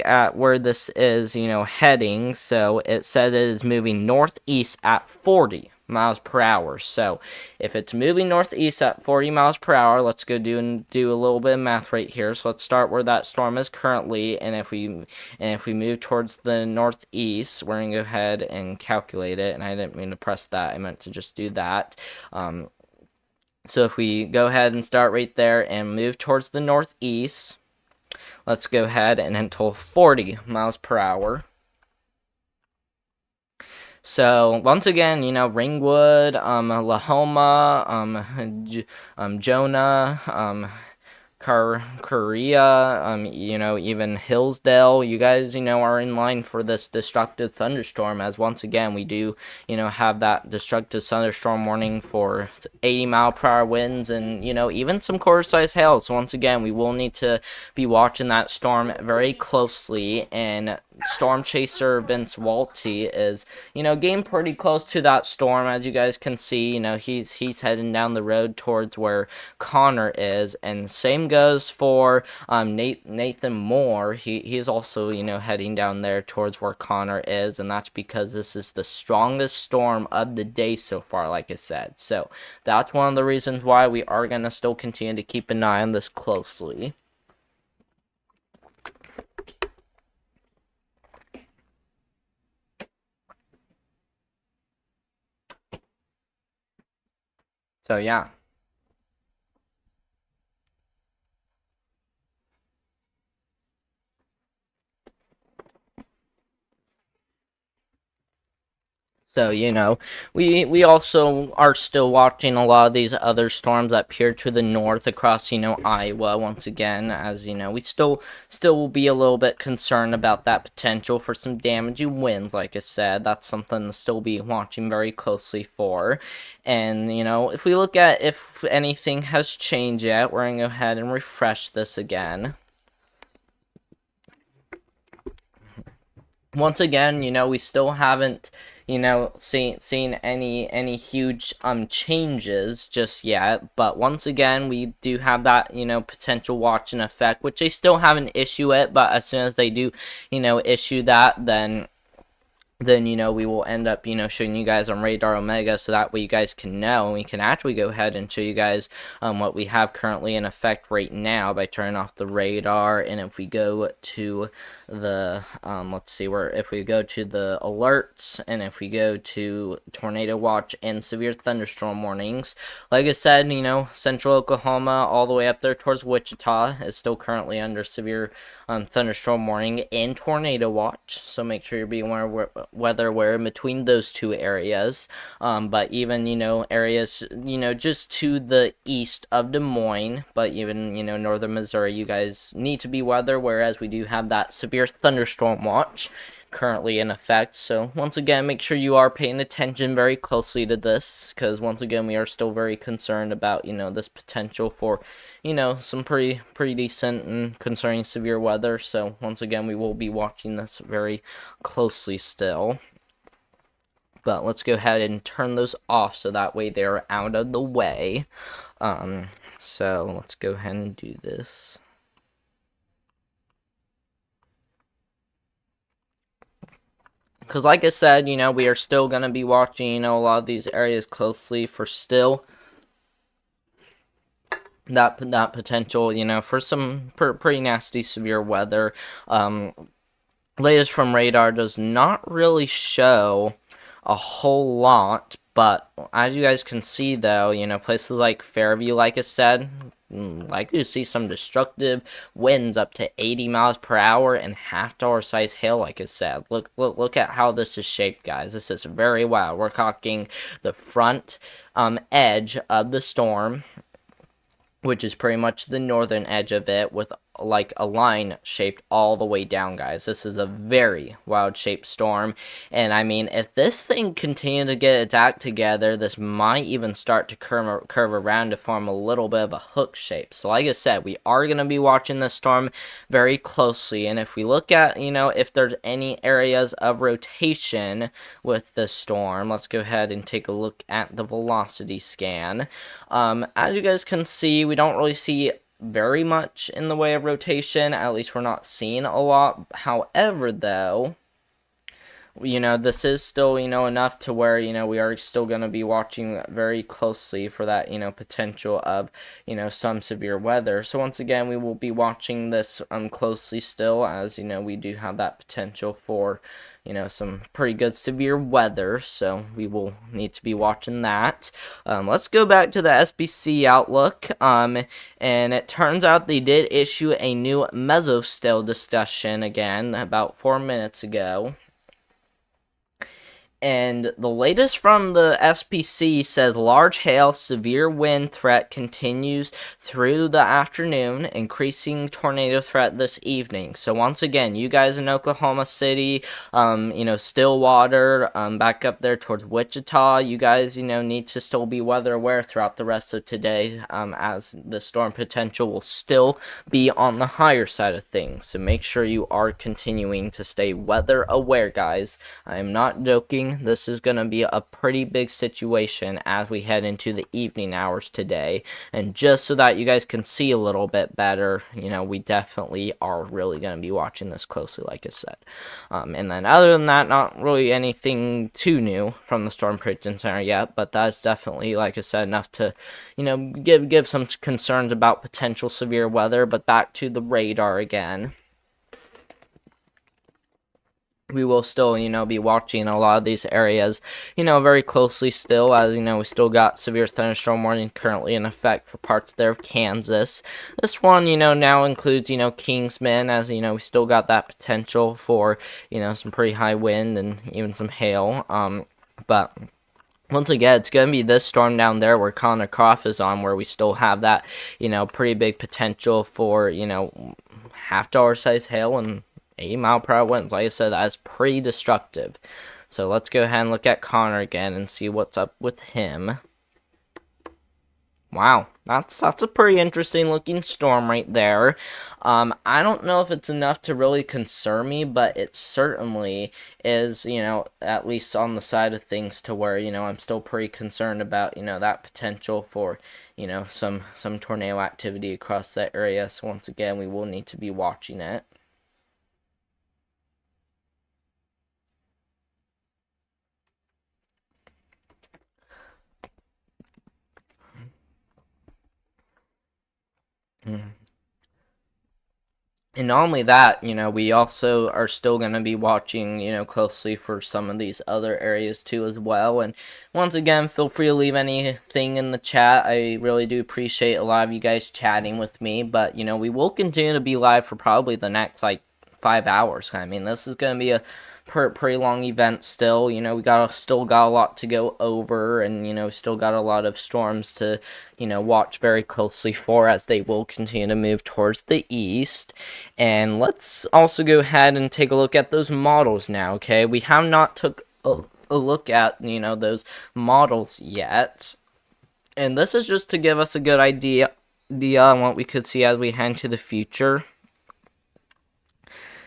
at where this is, you know, heading, so it said it is moving northeast at 40 miles per hour. So if it's moving northeast at 40 miles per hour, let's go do a little bit of math right here. So let's start where that storm is currently, and if we move towards the northeast, we're gonna go ahead and calculate it. And I didn't mean to press that, I meant to just do that. So if we go ahead and start right there and move towards the northeast, let's go ahead and until 40 miles per hour. So once again, you know, Ringwood, La Homa, Jonah, Korea, you know, even Hillsdale, you guys, you know, are in line for this destructive thunderstorm, as once again, we do, you know, have that destructive thunderstorm warning for 80-mile-per-hour winds and, you know, even some quarter-size hail. So once again, we will need to be watching that storm very closely, and storm chaser Vince Walty is, you know, getting pretty close to that storm. As you guys can see, you know, he's heading down the road towards where Connor is, and same goes for Nathan Moore. He's also, you know, heading down there towards where Connor is, and that's because this is the strongest storm of the day so far, like I said. So that's one of the reasons why we are going to still continue to keep an eye on this closely. So yeah. So, you know, we also are still watching a lot of these other storms up here to the north across, you know, Iowa once again, as, you know, we still will be a little bit concerned about that potential for some damaging winds, like I said. That's something to still be watching very closely for. And, you know, if we look at if anything has changed yet, we're going to go ahead and refresh this again. Once again, you know, we still haven't, you know, seen any huge changes just yet, but once again, we do have that, you know, potential watching effect, which they still haven't issued it, but as soon as they do, you know, issue that, then you know, we will end up, you know, showing you guys on Radar Omega, so that way you guys can know, and we can actually go ahead and show you guys what we have currently in effect right now by turning off the radar. And if we go to the let's see, where if we go to the alerts, and if we go to tornado watch and severe thunderstorm warnings, like I said, you know, central Oklahoma all the way up there towards Wichita is still currently under severe thunderstorm warning and tornado watch, so make sure you're being aware weather we're in between those two areas. But even, you know, areas, you know, just to the east of Des Moines, but even, you know, northern Missouri, you guys need to be weather, whereas we do have that severe thunderstorm watch currently in effect. So once again, make sure you are paying attention very closely to this, because once again, we are still very concerned about, you know, this potential for, you know, some pretty decent and concerning severe weather. So once again, we will be watching this very closely still. But let's go ahead and turn those off so that way they're out of the way. So let's go ahead and do this. Because like I said, you know, we are still going to be watching, you know, a lot of these areas closely for still that potential, you know, for some pretty nasty severe weather. Latest from radar does not really show a whole lot, But as you guys can see, though, you know, places like Fairview, like I said, like you see some destructive winds up to 80 miles per hour and half-dollar size hail, like I said. Look at how this is shaped, guys. This is very wild. We're talking the front edge of the storm, which is pretty much the northern edge of it, with like a line shaped all the way down, guys. This is a very wild shaped storm, and I mean, if this thing continued to get its act together, this might even start to curve around to form a little bit of a hook shape. So like I said, we are going to be watching this storm very closely, and if we look at, you know, if there's any areas of rotation with the storm, let's go ahead and take a look at the velocity scan. As you guys can see, we don't really see very much in the way of rotation. At least we're not seeing a lot. However, though, you know, this is still, you know, enough to where, you know, we are still going to be watching very closely for that, you know, potential of, you know, some severe weather. So once again, we will be watching this closely still, as, you know, we do have that potential for, you know, some pretty good severe weather, so we will need to be watching that. Let's go back to the SPC outlook, and it turns out they did issue a new mesoscale discussion again about 4 minutes ago. And the latest from the SPC says large hail, severe wind threat continues through the afternoon, increasing tornado threat this evening. So once again, you guys in Oklahoma City, you know, Stillwater, back up there towards Wichita, you guys, you know, need to still be weather aware throughout the rest of today, as the storm potential will still be on the higher side of things. So make sure you are continuing to stay weather aware, guys. I am not joking. This is going to be a pretty big situation as we head into the evening hours today. And just so that you guys can see a little bit better, you know, we definitely are really going to be watching this closely, like I said. And then other than that, not really anything too new from the Storm Prediction Center yet, but that's definitely, like I said, enough to, you know, give some concerns about potential severe weather. But back to the radar again. We will still, you know, be watching a lot of these areas, you know, very closely still, as, you know, we still got severe thunderstorm warning currently in effect for parts there of Kansas. This one, you know, now includes, you know, Kingsman, as, you know, we still got that potential for, you know, some pretty high wind and even some hail, but once again, it's going to be this storm down there where Connor Croft is on, where we still have that, you know, pretty big potential for, you know, half-dollar size hail and 80-mile-per-hour winds. Like I said, that is pretty destructive. So let's go ahead and look at Connor again and see what's up with him. Wow, that's a pretty interesting looking storm right there. I don't know if it's enough to really concern me, but it certainly is, you know, at least on the side of things to where, you know, I'm still pretty concerned about, you know, that potential for, you know, some tornado activity across that area. So once again, we will need to be watching it. And not only that, you know, we also are still going to be watching, you know, closely for some of these other areas too as well. And once again, feel free to leave anything in the chat. I really do appreciate a lot of you guys chatting with me. But, you know, we will continue to be live for probably the next, like, 5 hours. I mean, this is going to be a pretty long event still. You know, we still got a lot to go over, and, you know, still got a lot of storms to, you know, watch very closely for, as they will continue to move towards the east. And let's also go ahead and take a look at those models now, okay? We have not took a look at, you know, those models yet. And this is just to give us a good idea on what we could see as we head into the future.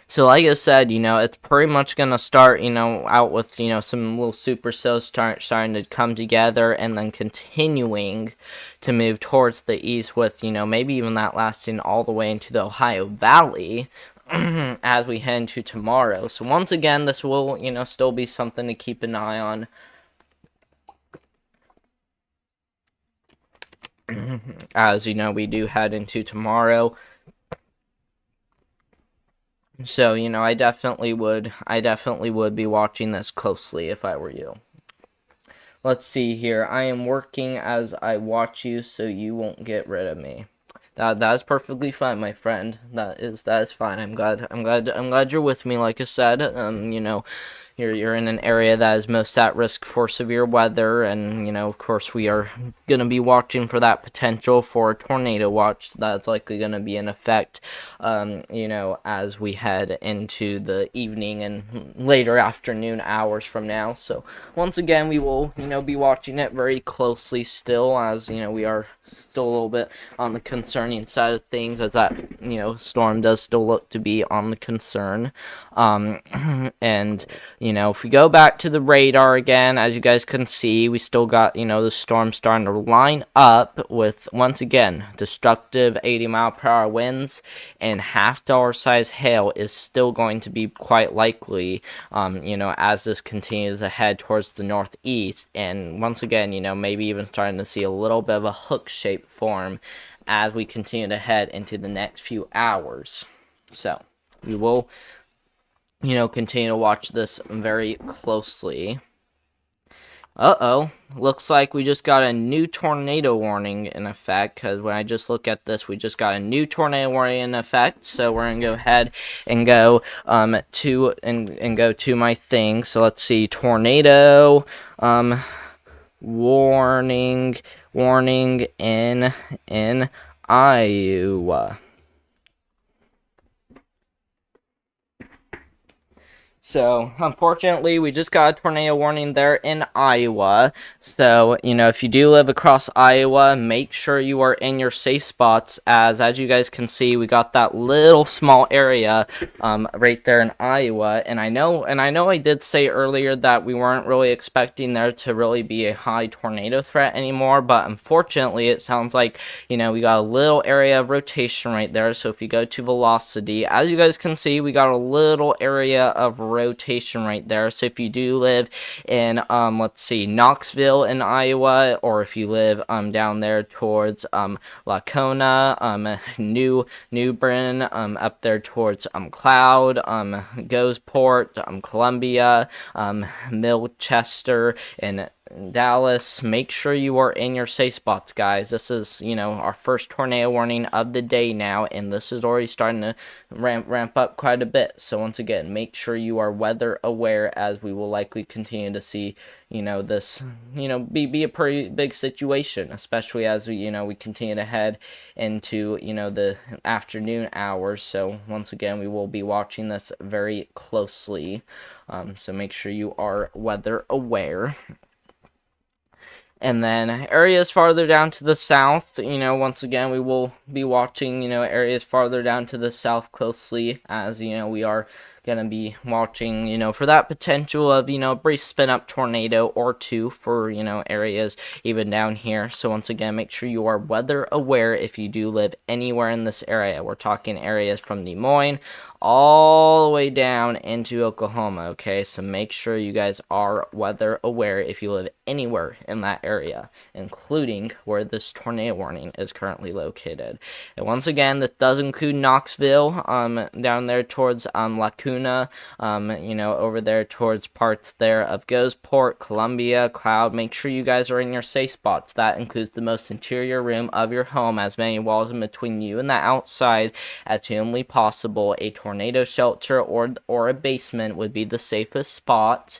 So like I said, you know, it's pretty much going to start, you know, out with, you know, some little supercells starting to come together, and then continuing to move towards the east with, you know, maybe even that lasting all the way into the Ohio Valley as we head into tomorrow. So once again, this will, you know, still be something to keep an eye on. As, you know, we do head into tomorrow. So, you know, I definitely would be watching this closely if I were you. let's see here. I am working as I watch you, so you won't get rid of me. That is perfectly fine, my friend. That is fine. I'm glad you're with me. Like I said, you're in an area that is most at risk for severe weather, and of course, we are gonna be watching for that potential for a tornado watch that's likely gonna be in effect, as we head into the evening and later afternoon hours from now. So once again, we will be watching it very closely still, as we are still a little bit on the concerning side of things, as that storm does still look to be on the concern. And if we go back to the radar again, as you guys can see, we still got the storm starting to line up with, once again, destructive 80-mile-per-hour winds, and half-dollar size hail is still going to be quite likely as this continues to head towards the northeast. And once again, maybe even starting to see a little bit of a hook shape form as we continue to head into the next few hours. So we will continue to watch this very closely. Looks like we just got a new tornado warning in effect, because when I just look at this, we just got a new tornado warning in effect. So we're gonna go ahead and go to my thing. So let's see, tornado warning in Iowa. So, unfortunately, we just got a tornado warning there in Iowa. So, if you do live across Iowa, make sure you are in your safe spots, as you guys can see, we got that little small area right there in Iowa. And I know I did say earlier that we weren't really expecting there to really be a high tornado threat anymore, but unfortunately, it sounds like, we got a little area of rotation right there. So if you go to velocity, as you guys can see, we got a little area of rotation right there. So if you do live in let's see, Knoxville in Iowa, or if you live down there towards Lacona, New Bern, up there towards Cloud, Goseport, Columbia, Milchester, and Dallas, make sure you are in your safe spots, guys. This is, our first tornado warning of the day now, and this is already starting to ramp up quite a bit. So once again, make sure you are weather aware, as we will likely continue to see, this, be a pretty big situation, especially as we continue to head into, the afternoon hours. So once again, we will be watching this very closely. So make sure you are weather aware. And then areas farther down to the south, once again, we will be watching, areas farther down to the south closely, as, we are going to be watching, for that potential of, a brief spin-up tornado or two for, areas even down here. So once again, make sure you are weather aware if you do live anywhere in this area. We're talking areas from Des Moines all the way down into Oklahoma, okay? So make sure you guys are weather aware if you live anywhere in that area, including where this tornado warning is currently located. And once again, this does include Knoxville, down there towards Lacuna, over there towards parts there of Goseport, Columbia, Cloud. Make sure you guys are in your safe spots. That includes the most interior room of your home, as many walls in between you and the outside as humanly possible. A tornado shelter or a basement would be the safest spot.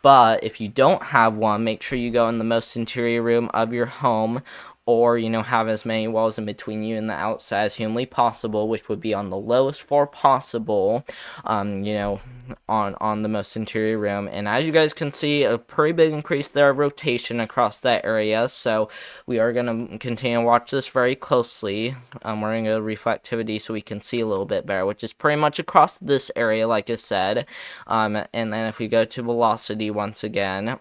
But if you don't have one, make sure you go in the most interior room of your home, or have as many walls in between you and the outside as humanly possible, which would be on the lowest floor possible, on the most interior room. And as you guys can see, a pretty big increase there of rotation across that area. So we are going to continue to watch this very closely. We're going to go reflectivity so we can see a little bit better, which is pretty much across this area, like I said. And then if we go to velocity once again,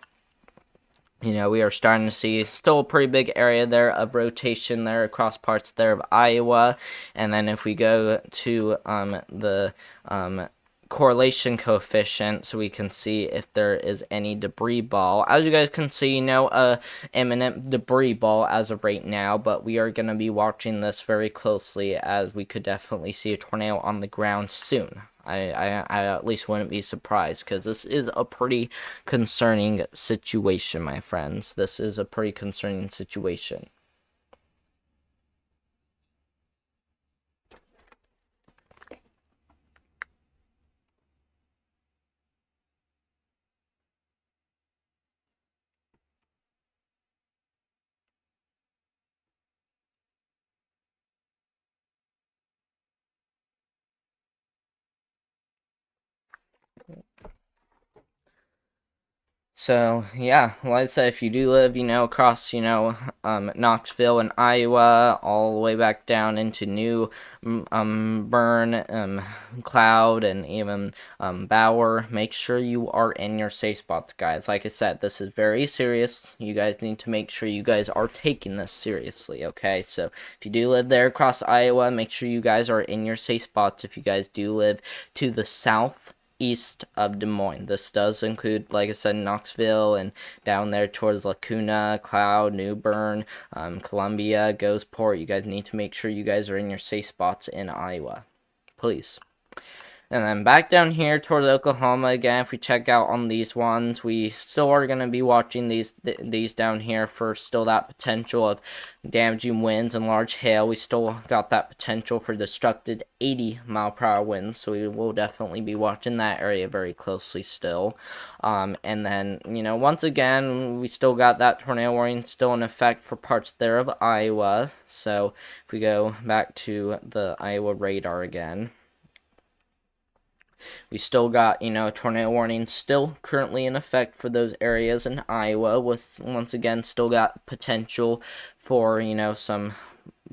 we are starting to see still a pretty big area there of rotation there across parts there of Iowa. And then if we go to the correlation coefficient, so we can see if there is any debris ball. As you guys can see, no imminent debris ball as of right now, but we are going to be watching this very closely, as we could definitely see a tornado on the ground soon. I at least wouldn't be surprised, because this is a pretty concerning situation, my friends. This is a pretty concerning situation. So yeah, like I said, if you do live, across, Knoxville and Iowa, all the way back down into New Bern, Cloud, and even Bauer, make sure you are in your safe spots, guys. Like I said, this is very serious. You guys need to make sure you guys are taking this seriously, okay? So if you do live there across Iowa, make sure you guys are in your safe spots. If you guys do live to the south east of Des Moines. This does include, like I said, Knoxville and down there towards Lacuna, Cloud, New Bern, Columbia, Gosport. You guys need to make sure you guys are in your safe spots in Iowa. Please. And then back down here towards Oklahoma again, if we check out on these ones, we still are going to be watching these down here for still that potential of damaging winds and large hail. We still got that potential for destructive 80-mile-per-hour winds, so we will definitely be watching that area very closely still. And then, once again, we still got that tornado warning still in effect for parts there of Iowa. So if we go back to the Iowa radar again, we still got, tornado warnings still currently in effect for those areas in Iowa, with, once again, still got potential for, some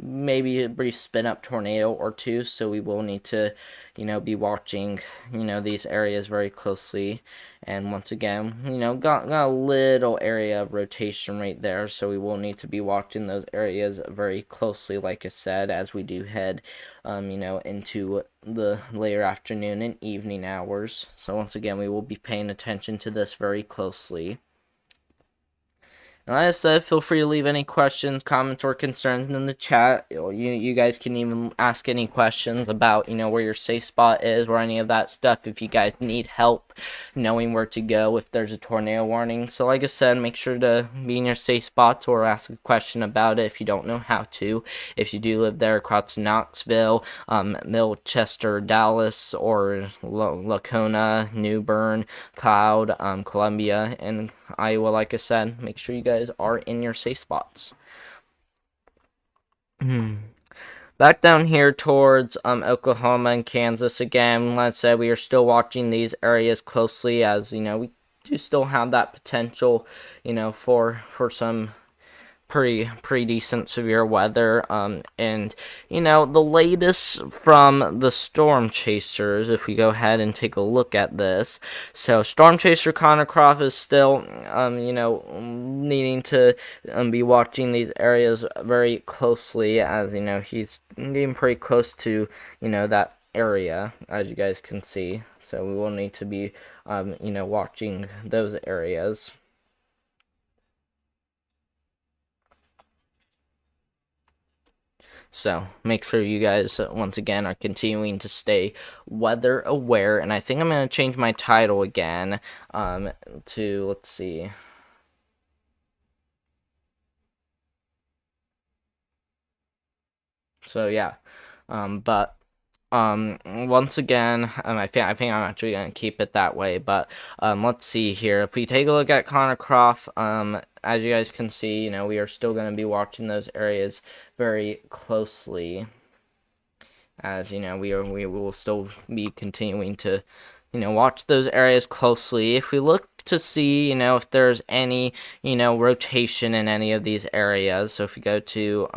maybe a brief spin up tornado or two. So we will need to, be watching, these areas very closely. And once again, got a little area of rotation right there. So we will need to be watching those areas very closely, like I said, as we do head, into the later afternoon and evening hours. So once again, we will be paying attention to this very closely. And like I said, feel free to leave any questions, comments, or concerns in the chat. You guys can even ask any questions about, where your safe spot is or any of that stuff if you guys need help knowing where to go if there's a tornado warning. So like I said, make sure to be in your safe spots or ask a question about it if you don't know how to. If you do live there across Knoxville, Milchester, Dallas, or Lacona, New Bern, Cloud, Columbia, and Iowa, like I said, make sure you guys are in your safe spots. Back down here towards Oklahoma and Kansas again, like I said, we are still watching these areas closely, as we do still have that potential, for some pretty decent severe weather. And the latest from the Storm Chasers, if we go ahead and take a look at this. So Storm Chaser Connor Croft is still needing to be watching these areas very closely, as he's getting pretty close to that area, as you guys can see. So we will need to be watching those areas. So make sure you guys, once again, are continuing to stay weather aware. And I think I'm going to change my title again to, let's see. So yeah, but once again, I think I'm actually gonna keep it that way. But let's see here. If we take a look at Connor Croft, as you guys can see, we are still gonna be watching those areas very closely. As we will still be continuing to watch those areas closely. If we look to see, if there's any, rotation in any of these areas. So if we go to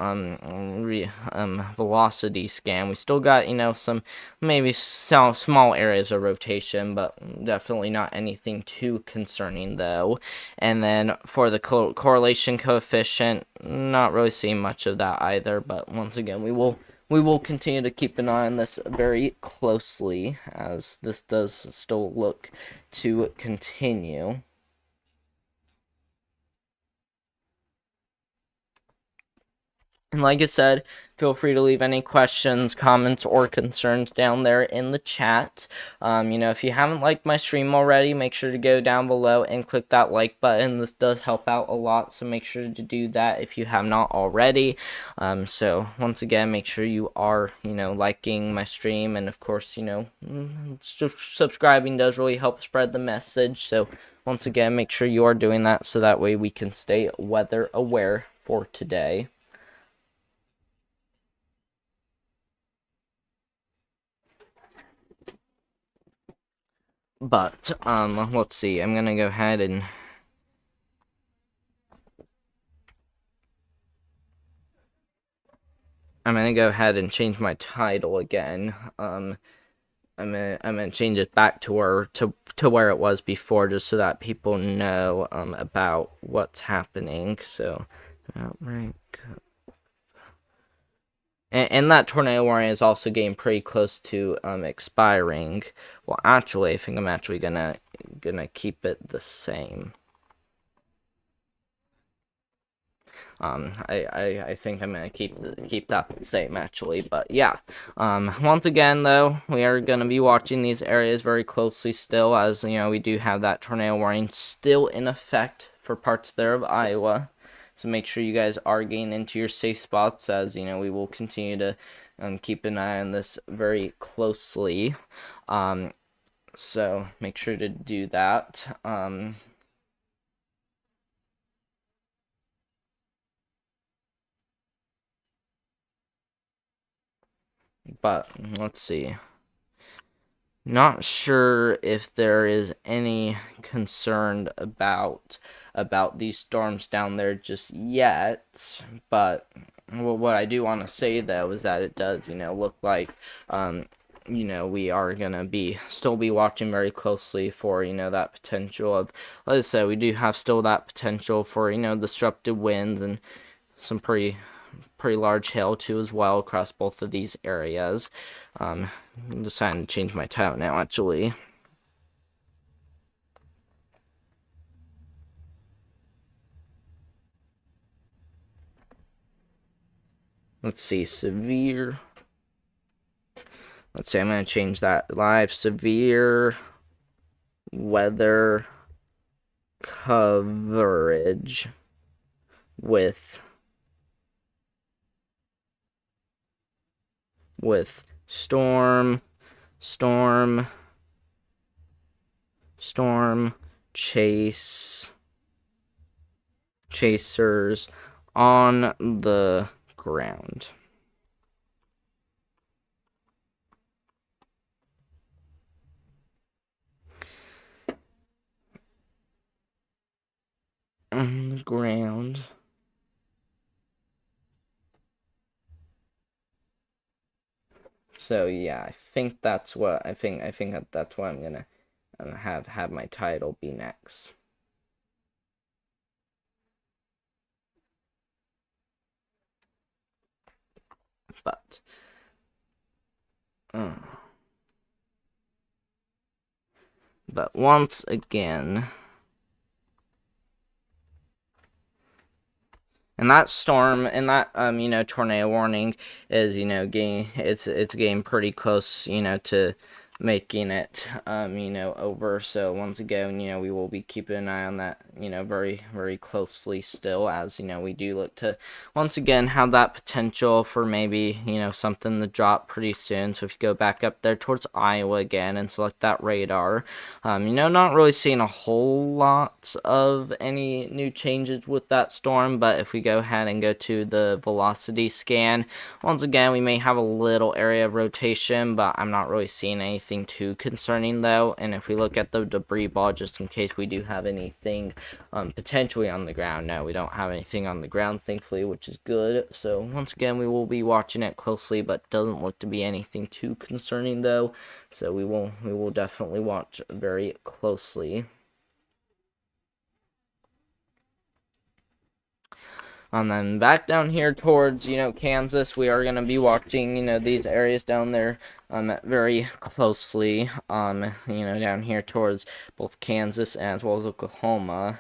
velocity scan, we still got, some maybe small areas of rotation, but definitely not anything too concerning though. And then for the correlation coefficient, not really seeing much of that either. But once again, we will continue to keep an eye on this very closely, as this does still look to continue. And like I said, feel free to leave any questions, comments, or concerns down there in the chat. If you haven't liked my stream already, make sure to go down below and click that like button. This does help out a lot, so make sure to do that if you have not already. So once again, make sure you are, liking my stream, and of course, subscribing does really help spread the message. So once again, make sure you are doing that so that way we can stay weather aware for today. But, let's see, I'm gonna go ahead and change my title again. I'm gonna change it back to where it was before, just so that people know about what's happening. So, outright. And that tornado warning is also getting pretty close to expiring. Well, actually, I think I'm actually gonna keep it the same. I think I'm gonna keep that the same actually, but yeah. Once again though, we are gonna be watching these areas very closely still, as we do have that tornado warning still in effect for parts there of Iowa. So make sure you guys are getting into your safe spots, as we will continue to keep an eye on this very closely. So make sure to do that. But let's see. Not sure if there is any concern about these storms down there just yet, but what I do want to say though is that it does look like we are gonna still be watching very closely for that potential of, like I said, we do have still that potential for disruptive winds and some pretty large hail too as well across both of these areas. I'm deciding to change my title now actually. Let's see, severe. Let's see, I'm going to change that. Live severe weather coverage with storm chasers on the ground. On the ground. So yeah, I think that's what I think that's what I'm gonna have my title be next. But once again, and that storm and that tornado warning is it's getting pretty close to making it over. So once again, we will be keeping an eye on that very, very closely still, as we do look to once again have that potential for maybe something to drop pretty soon. So if you go back up there towards Iowa again and select that radar, not really seeing a whole lot of any new changes with that storm. But if we go ahead and go to the velocity scan, once again we may have a little area of rotation, but I'm not really seeing anything too concerning though. And if we look at the debris ball, just in case we do have anything potentially on the ground, no, we don't have anything on the ground thankfully, which is good. So once again, we will be watching it closely, but doesn't look to be anything too concerning though. So we will definitely watch very closely. And then back down here towards, Kansas, we are going to be watching, these areas down there very closely, down here towards both Kansas as well as Oklahoma.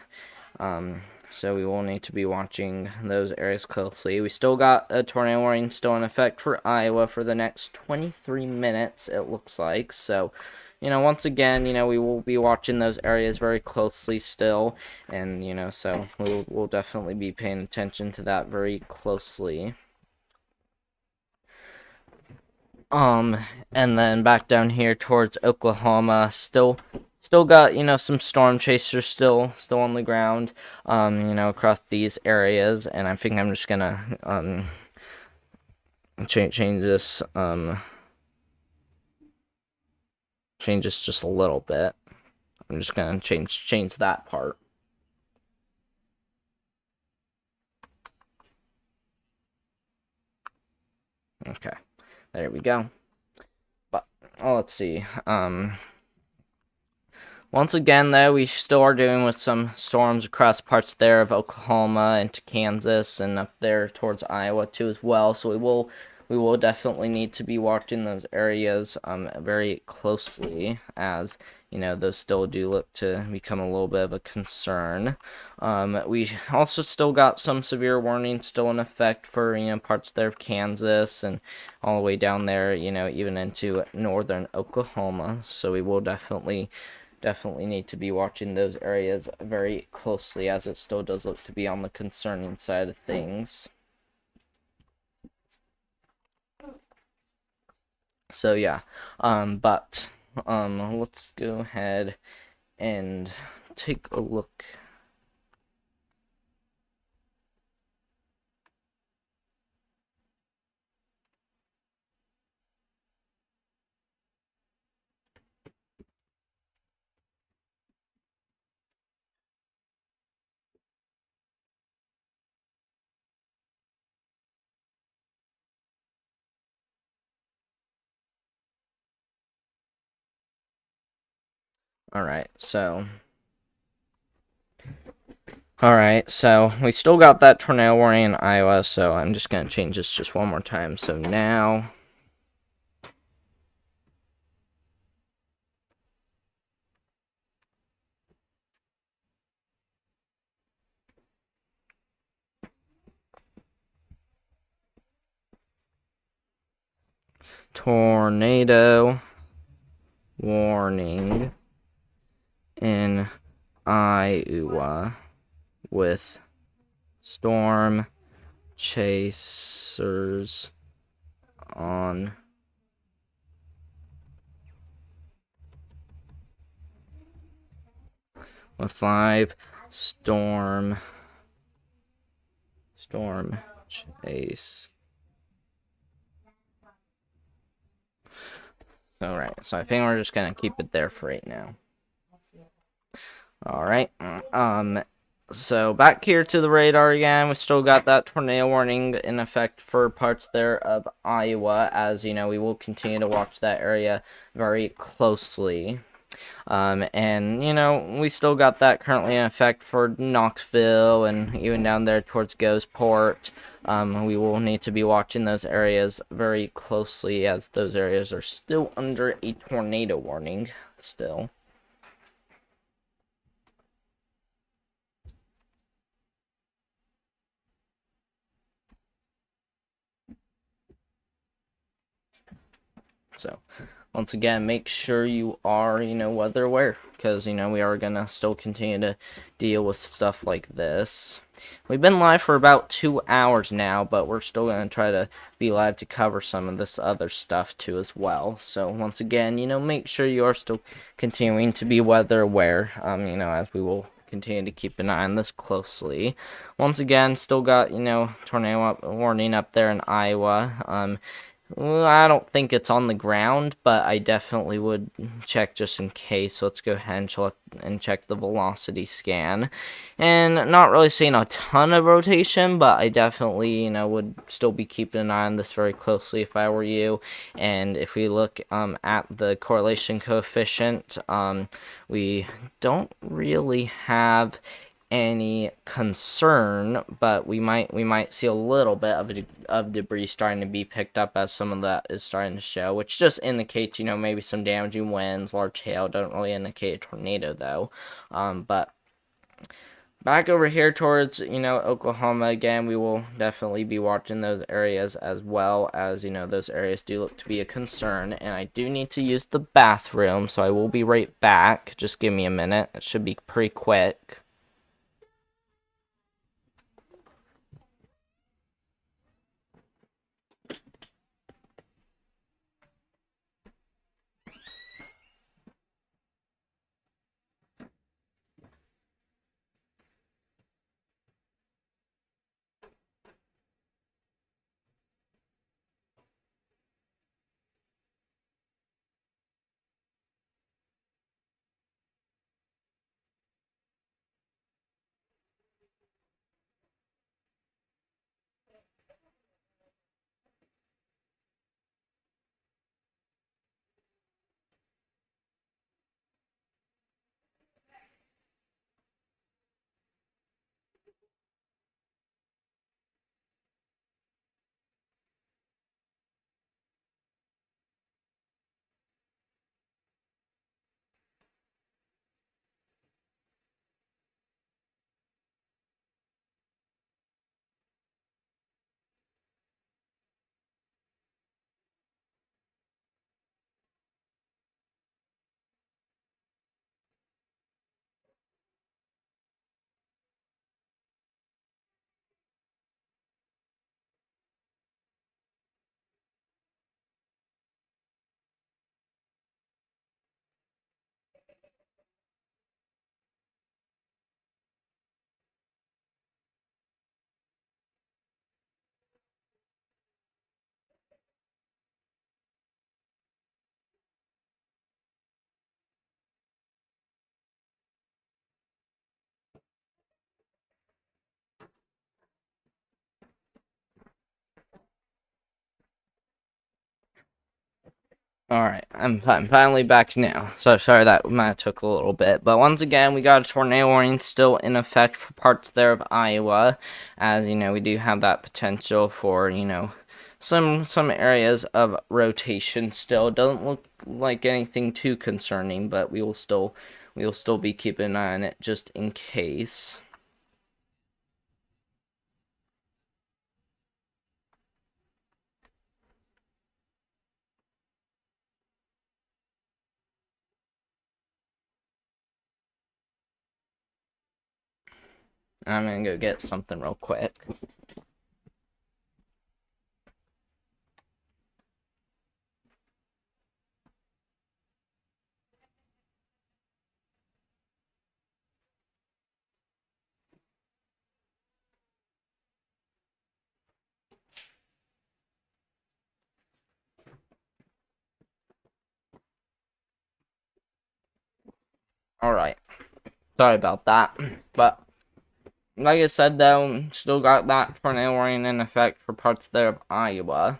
so we will need to be watching those areas closely. We still got a tornado warning still in effect for Iowa for the next 23 minutes, it looks like. So, once again, we will be watching those areas very closely still, and, so we'll definitely be paying attention to that very closely. And then back down here towards Oklahoma, still got, some storm chasers still on the ground, across these areas, and I think I'm just gonna, change this, change this just a little bit. I'm just gonna change that part. Okay, there we go. But, let's see, once again, though, we still are dealing with some storms across parts there of Oklahoma into Kansas and up there towards Iowa too as well. So we will definitely need to be watching those areas very closely, as those still do look to become a little bit of a concern. We also still got some severe warnings still in effect for parts there of Kansas and all the way down there, even into northern Oklahoma. So we will definitely need to be watching those areas very closely, as it still does look to be on the concerning side of things. So yeah, but let's go ahead and take a look. Alright, so we still got that tornado warning in Iowa, so I'm just going to change this just one more time. So now, tornado warning in Iowa with storm chasers on with 5 storm chase. Alright, so I think we're just gonna keep it there for right now. Alright, so back here to the radar again, we still got that tornado warning in effect for parts there of Iowa, as we will continue to watch that area very closely. And we still got that currently in effect for Knoxville and even down there towards Gosport. We will need to be watching those areas very closely, as those areas are still under a tornado warning still. So, once again, make sure you are, weather aware, because, we are going to still continue to deal with stuff like this. We've been live for about 2 hours now, but we're still going to try to be live to cover some of this other stuff too as well. So, once again, make sure you are still continuing to be weather aware, as we will continue to keep an eye on this closely. Once again, still got, tornado warning up there in Iowa. Well, I don't think it's on the ground, but I definitely would check just in case. So let's go ahead and check the velocity scan. And not really seeing a ton of rotation, but I definitely, would still be keeping an eye on this very closely if I were you. And if we look at the correlation coefficient, we don't really have any concern, but we might see a little bit of debris starting to be picked up, as some of that is starting to show, which just indicates maybe some damaging winds, large hail. Don't really indicate a tornado though, but back over here towards, Oklahoma again, we will definitely be watching those areas as well, as, those areas do look to be a concern. And I do need to use the bathroom, so I will be right back. Just give me a minute. It should be pretty quick. Alright, I'm finally back now. So sorry that might have took a little bit. But once again, we got a tornado warning still in effect for parts there of Iowa. As, we do have that potential for, some areas of rotation still. Doesn't look like anything too concerning, but we will still be keeping an eye on it just in case. I'm gonna go get something real quick. Alright. Sorry about that. But like I said, though, still got that tornado warning in effect for parts there of Iowa.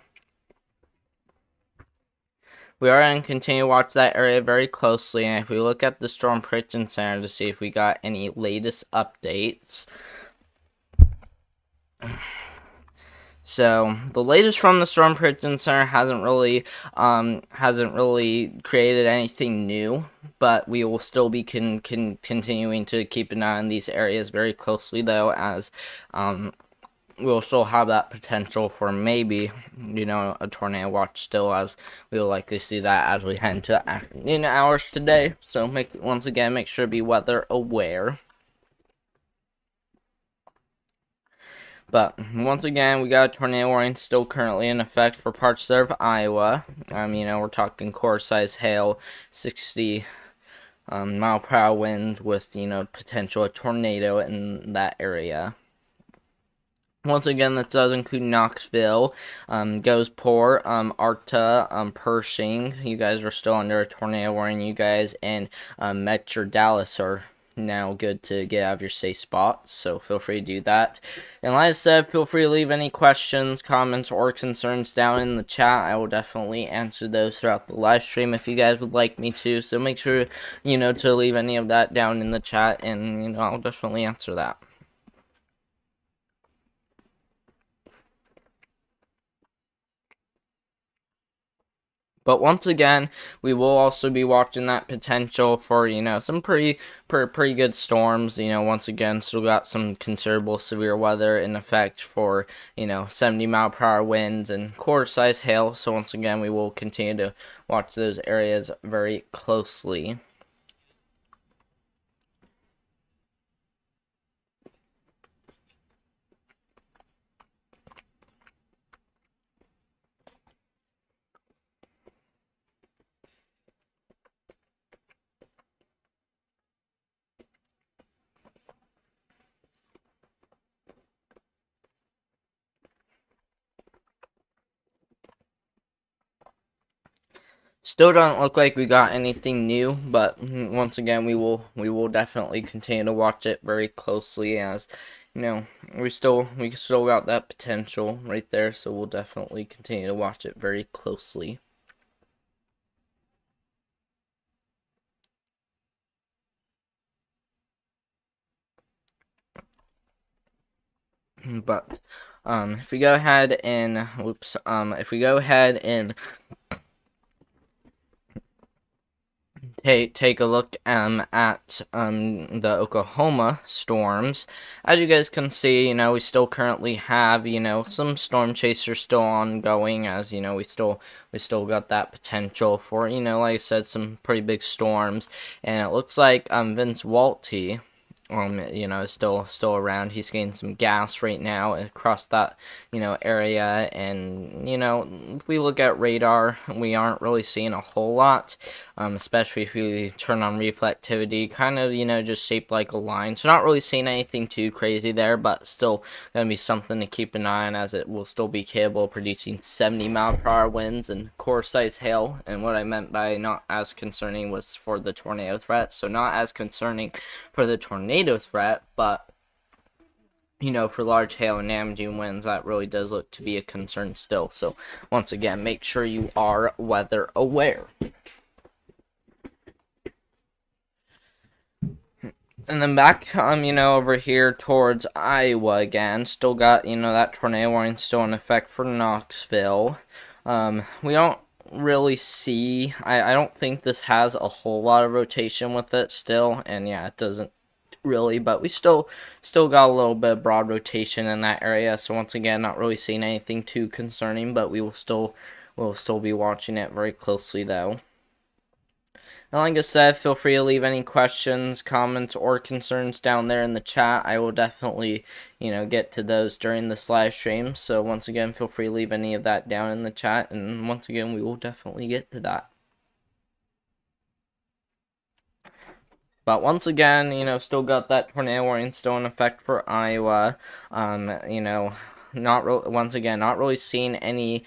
We are going to continue to watch that area very closely, and if we look at the Storm Prediction Center to see if we got any latest updates. So the latest from the Storm Prediction Center hasn't really created anything new, but we will still be continuing to keep an eye on these areas very closely, though, as we'll still have that potential for maybe, a tornado watch still, as we'll likely see that as we head into afternoon hours today. So once again, make sure to be weather aware. But once again, we got a tornado warning still currently in effect for parts there of Iowa. We're talking core size hail, 60 mile per hour wind with, potential a tornado in that area. Once again, this does include Knoxville, Goseport, Arta, Pershing. You guys are still under a tornado warning. You guys and Metro Dallas are now good to get out of your safe spots, so feel free to do that. And like I said, feel free to leave any questions, comments, or concerns down in the chat. I will definitely answer those throughout the live stream if you guys would like me to, so make sure, to leave any of that down in the chat, and, I'll definitely answer that. But once again, we will also be watching that potential for, some pretty good storms. Once again, still got some considerable severe weather in effect for, 70-mile-per-hour winds and quarter-size hail. So once again, we will continue to watch those areas very closely. Still don't look like we got anything new, but once again, we will definitely continue to watch it very closely, as we still got that potential right there, so we'll definitely continue to watch it very closely. But if we go ahead and if we go ahead and take a look at the Oklahoma storms. As you guys can see, we still currently have some storm chasers still ongoing, as we still got that potential for like I said, some pretty big storms. And it looks like Vince Walty is still around. He's getting some gas right now across that, area. And, if we look at radar, we aren't really seeing a whole lot, especially if we turn on reflectivity, kind of, just shaped like a line. So not really seeing anything too crazy there, but still going to be something to keep an eye on, as it will still be capable of producing 70-mile-per-hour winds and core-size hail. And what I meant by not as concerning was for the tornado threat. So not as concerning for the tornado threat, but for large hail and damaging winds, that really does look to be a concern still. So once again, make sure you are weather aware. And then back, over here towards Iowa again, still got, that tornado warning still in effect for Knoxville. We don't really see, I don't think this has a whole lot of rotation with it still, and yeah, it doesn't really, but we still got a little bit of broad rotation in that area. So once again, not really seeing anything too concerning, but we'll still be watching it very closely though. And like I said, feel free to leave any questions, comments, or concerns down there in the chat. I will definitely, get to those during this live stream. So once again, feel free to leave any of that down in the chat, and once again, we will definitely get to that. But once again, still got that tornado warning still in effect for Iowa. Once again, not really seeing any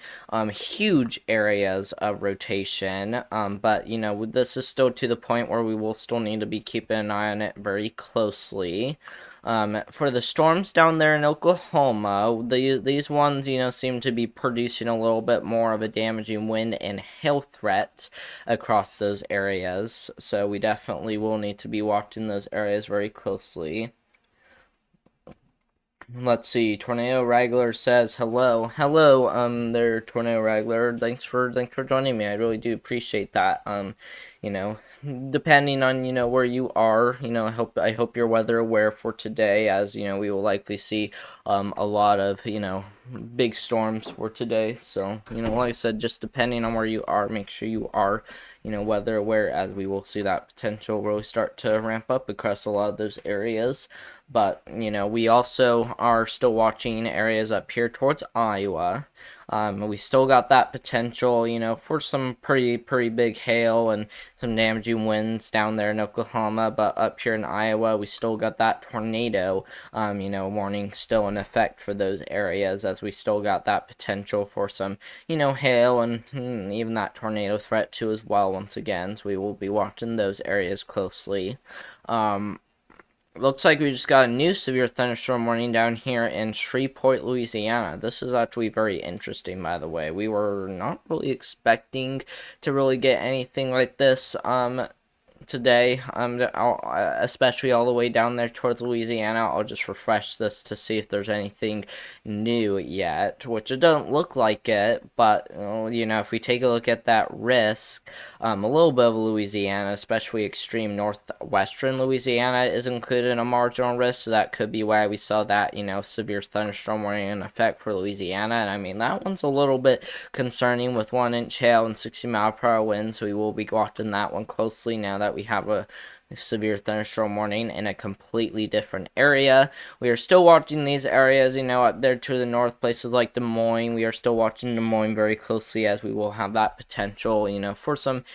huge areas of rotation. But this is still to the point where we will still need to be keeping an eye on it very closely. For the storms down there in Oklahoma, these ones, seem to be producing a little bit more of a damaging wind and hail threat across those areas. So we definitely will need to be watching those areas very closely. Let's see. Tornado Wrangler says hello. Hello, there, Tornado Wrangler. Thanks for joining me. I really do appreciate that. Depending on where you are, I hope you're weather aware for today, as we will likely see a lot of big storms for today. So like I said, just depending on where you are, make sure you are weather aware, as we will see that potential really start to ramp up across a lot of those areas. But we also are still watching areas up here towards Iowa. We still got that potential, for some pretty big hail and some damaging winds down there in Oklahoma. But up here in Iowa, we still got that tornado, warning still in effect for those areas, as we still got that potential for some, hail and even that tornado threat too as well. Once again, so we will be watching those areas closely. Looks like we just got a new severe thunderstorm warning down here in Shreveport, Louisiana. This is actually very interesting, by the way. We were not really expecting to really get anything like this, today, especially all the way down there towards Louisiana. I'll just refresh this to see if there's anything new yet, which it doesn't look like it, but, if we take a look at that risk, a little bit of Louisiana, especially extreme northwestern Louisiana, is included in a marginal risk, so that could be why we saw that, severe thunderstorm warning in effect for Louisiana, and I mean, that one's a little bit concerning with 1-inch hail and 60-mile-per-hour winds, so we will be watching that one closely now that we have a severe thunderstorm warning in a completely different area. We are still watching these areas, up there to the north, places like Des Moines. We are still watching Des Moines very closely, as we will have that potential, for the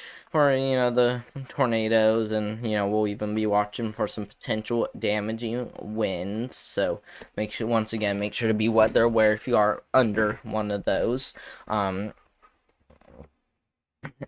tornadoes, and, we'll even be watching for some potential damaging winds. So make sure to be weather aware if you are under one of those.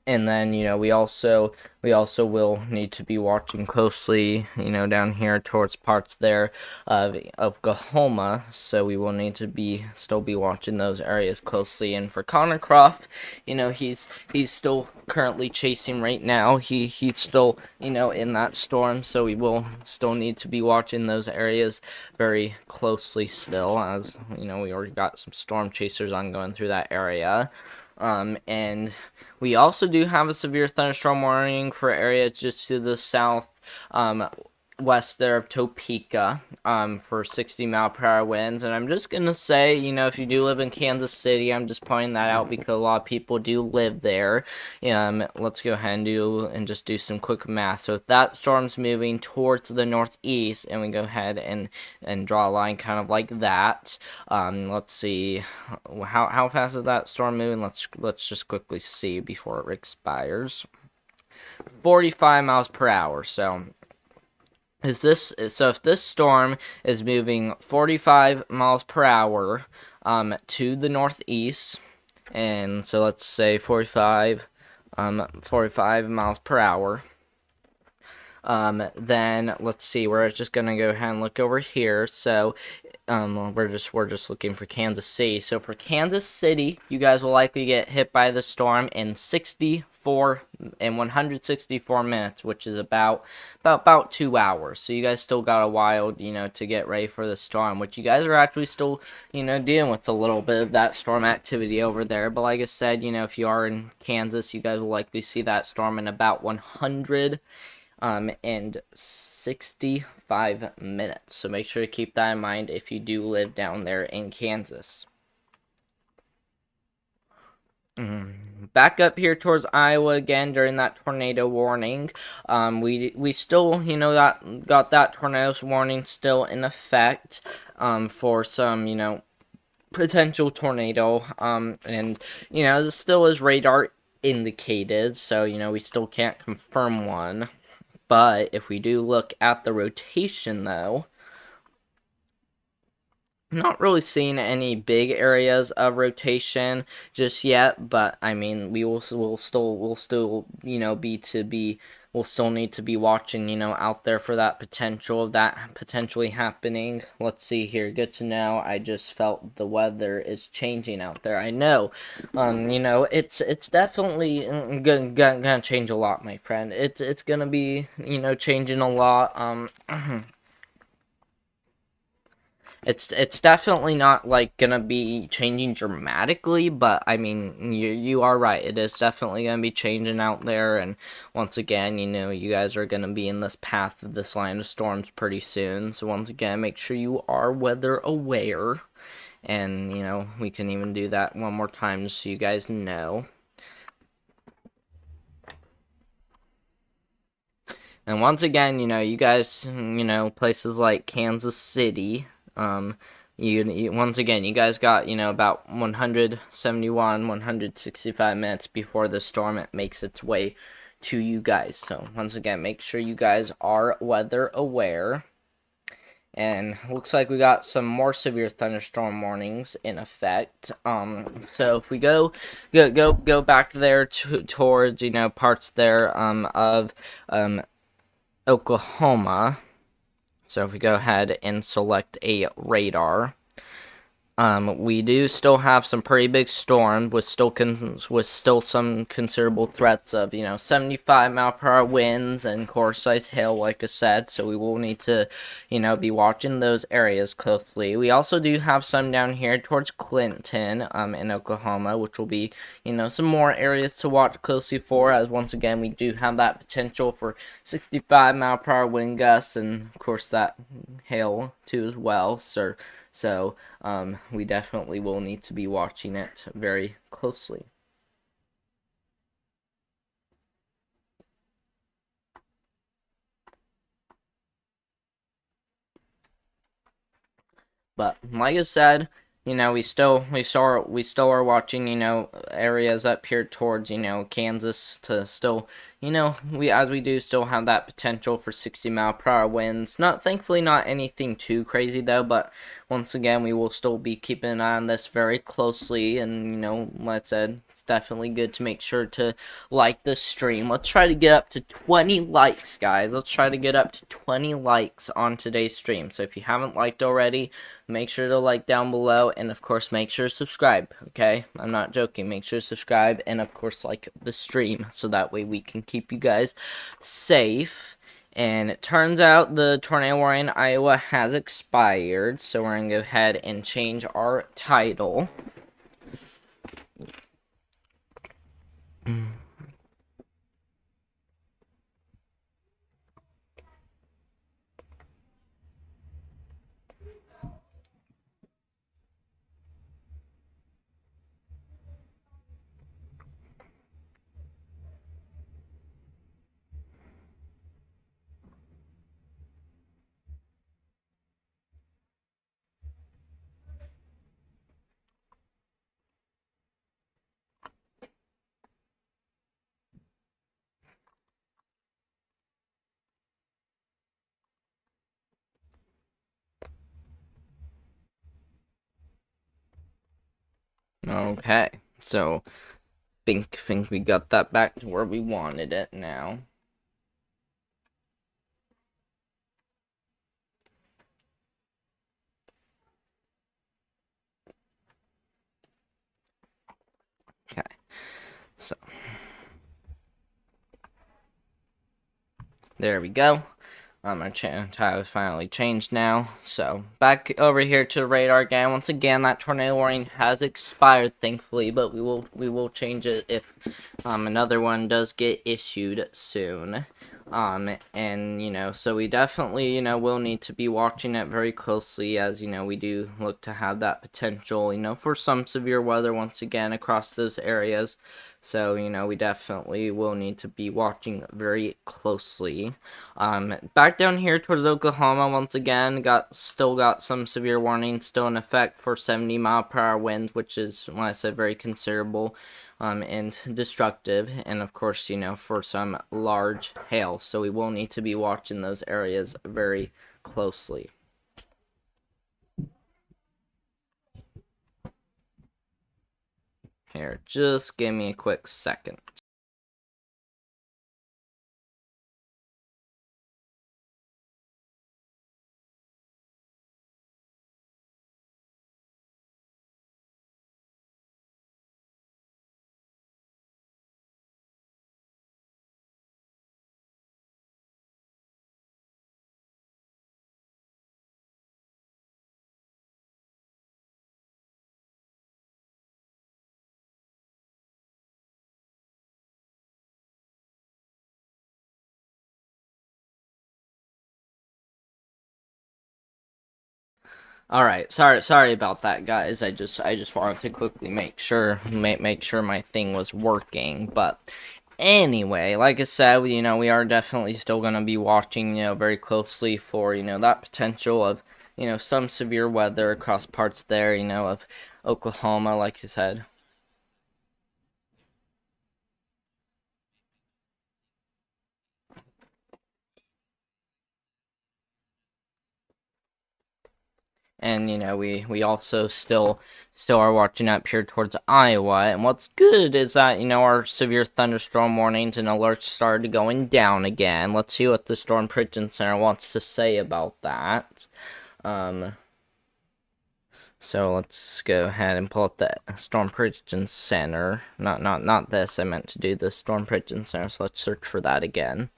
And then, we also will need to be watching closely, down here towards parts there of Oklahoma. So we will need to still be watching those areas closely. And for Connor Croft, he's still currently chasing right now. He's still, in that storm. So we will still need to be watching those areas very closely still, as, we already got some storm chasers on going through that area. And we also do have a severe thunderstorm warning for areas just to the south, west there of Topeka, for 60-mile-per-hour winds. And I'm just gonna say, if you do live in Kansas City, I'm just pointing that out because a lot of people do live there. Let's go ahead and just do some quick math. So if that storm's moving towards the northeast, and we go ahead and draw a line kind of like that, let's see, how fast is that storm moving? Let's just quickly see before it expires. 45 miles per hour. So if this storm is moving 45 miles per hour to the northeast, and so let's say 45 miles per hour, then let's see, we're just gonna go ahead and look over here. So we're just looking for Kansas City. So for Kansas City, you guys will likely get hit by the storm in 164 minutes, which is about 2 hours. So you guys still got a while, to get ready for the storm, which you guys are actually still, dealing with a little bit of that storm activity over there. But like I said, if you are in Kansas, you guys will likely see that storm in about 165 minutes. So make sure to keep that in mind if you do live down there in Kansas. Back up here towards Iowa again during that tornado warning. We still, got that tornado warning still in effect for some, potential tornado. And, it still is radar indicated, so, we still can't confirm one. But if we do look at the rotation, though, I'm not really seeing any big areas of rotation just yet. But I mean, we'll still we'll still need to be watching, out there for that potential of that potentially happening. Let's see here. Good to know. I just felt the weather is changing out there. I know, it's definitely gonna change a lot, my friend. It's gonna be, changing a lot. It's definitely not like gonna be changing dramatically, but I mean, you are right. It is definitely gonna be changing out there, and once again, you guys are gonna be in this path of this line of storms pretty soon. So once again, make sure you are weather aware, and we can even do that one more time just so you guys know. And once again, you guys, places like Kansas City. Once again, you guys got, about 165 minutes before the storm makes its way to you guys. So once again, make sure you guys are weather aware. And looks like we got some more severe thunderstorm warnings in effect. So if we go back there towards, parts there of Oklahoma. So if we go ahead and select a radar, We do still have some pretty big storm with still some considerable threats of 75-mile-per-hour winds and core-sized hail, like I said. So we will need to be watching those areas closely. We also do have some down here towards Clinton in Oklahoma, which will be some more areas to watch closely for, as once again we do have that potential for 65-mile-per-hour wind gusts, and of course that hail too as well, sir. So we definitely will need to be watching it very closely. But like I said, we still are watching, areas up here towards, Kansas to still, we do still have that potential for 60-mile-per-hour winds. Thankfully not anything too crazy though, but once again, we will still be keeping an eye on this very closely, and like I said, it's definitely good to make sure to like the stream. Let's try to get up to 20 likes, guys. Let's try to get up to 20 likes on today's stream. So if you haven't liked already, make sure to like down below, and of course make sure to subscribe, okay? I'm not joking. Make sure to subscribe, and of course like the stream, so that way we can keep you guys safe. And it turns out the tornado warning in Iowa has expired, so we're going to go ahead and change our title. Okay, so think we got that back to where we wanted it now. Okay, so there we go. My title is finally changed now. So back over here to radar again. Once again, that tornado warning has expired, thankfully, but we will change it if another one does get issued soon. And so we definitely will need to be watching it very closely, as we do look to have that potential for some severe weather once again across those areas. So, we definitely will need to be watching very closely. Back down here towards Oklahoma, once again, still got some severe warnings still in effect for 70-mile-per-hour winds, which is, like I said, very considerable and destructive. And, of course, for some large hail. So we will need to be watching those areas very closely. Here, just give me a quick second. All right, sorry about that, guys. I just wanted to quickly make sure my thing was working. But anyway, like I said, we are definitely still gonna be watching very closely for that potential of some severe weather across parts there of Oklahoma, like I said. And we also still are watching up here towards Iowa. And what's good is that our severe thunderstorm warnings and alerts started going down again. Let's see what the Storm Prediction Center wants to say about that. So let's go ahead and pull up the Storm Prediction Center. Not this. I meant to do the Storm Prediction Center. So let's search for that again.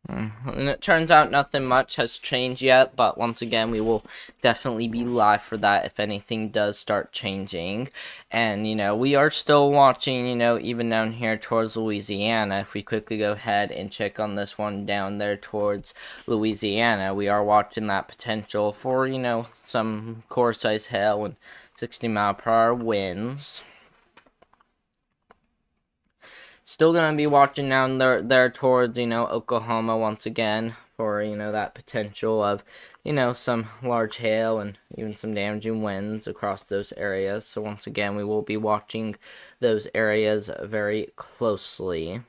And it turns out nothing much has changed yet, but once again, we will definitely be live for that if anything does start changing. And, we are still watching, even down here towards Louisiana. If we quickly go ahead and check on this one down there towards Louisiana, we are watching that potential for, some core-size hail and 60-mile-per-hour winds. Still gonna be watching down there towards, Oklahoma once again for, that potential of, some large hail and even some damaging winds across those areas. So once again, we will be watching those areas very closely.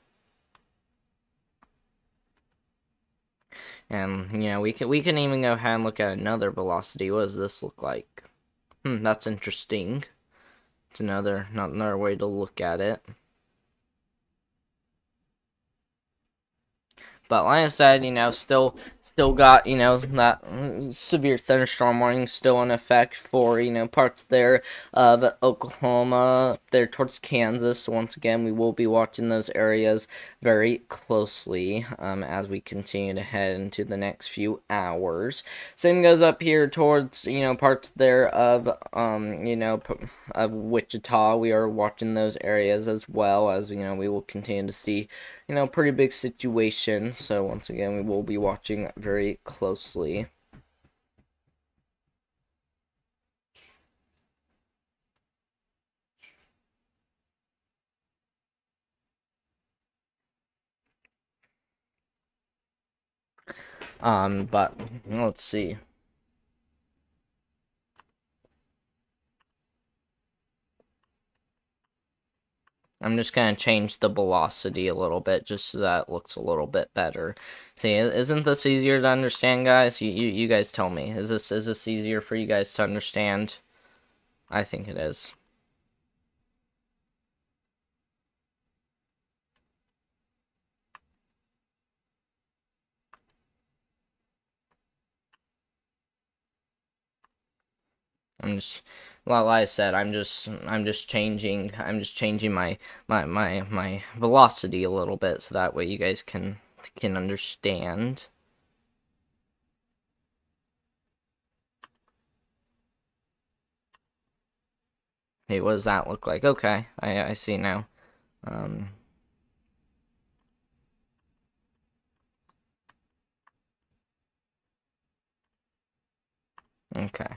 And, we can even go ahead and look at another velocity. What does this look like? That's interesting. It's another way to look at it. But like I said, still got, that severe thunderstorm warning still in effect for, parts there of Oklahoma, there towards Kansas. So once again, we will be watching those areas very closely as we continue to head into the next few hours. Same goes up here towards, parts there of, of Wichita. We are watching those areas as well as, we will continue to see, pretty big situation. So once again, we will be watching very closely. But let's see. I'm just going to change the velocity a little bit just so that it looks a little bit better. See, isn't this easier to understand, guys? You guys tell me. Is this easier for you guys to understand? I think it is. I'm just, like I said, I'm just changing my velocity a little bit so that way you guys can understand. Hey, what does that look like? Okay, I see now. Okay.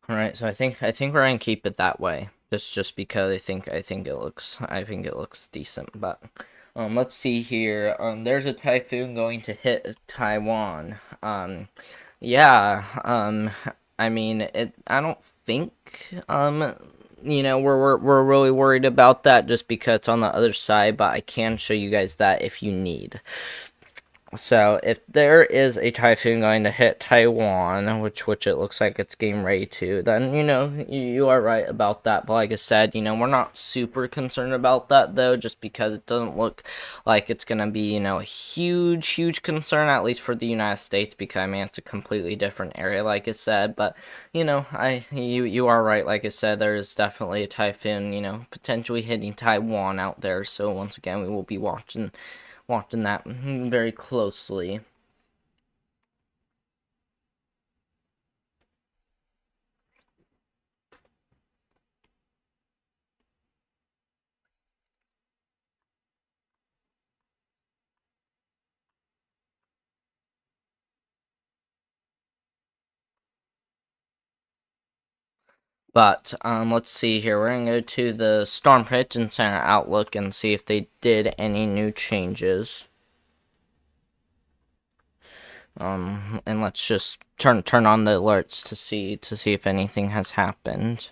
All right, so I think we're gonna keep it that way, just because I think it looks decent. But let's see here. There's a typhoon going to hit Taiwan. Yeah. I mean, I don't think we're really worried about that just because it's on the other side. But I can show you guys that if you need. So if there is a typhoon going to hit Taiwan, which it looks like it's getting ready to, then you are right about that. But like I said, we're not super concerned about that though, just because it doesn't look like it's gonna be a huge concern, at least for the United States, because I mean it's a completely different area, like I said. But you are right. Like I said, there is definitely a typhoon, potentially hitting Taiwan out there. So once again, we will be watching that very closely. But let's see here. We're gonna go to the Storm Prediction Center Outlook and see if they did any new changes. And let's just turn on the alerts to see if anything has happened.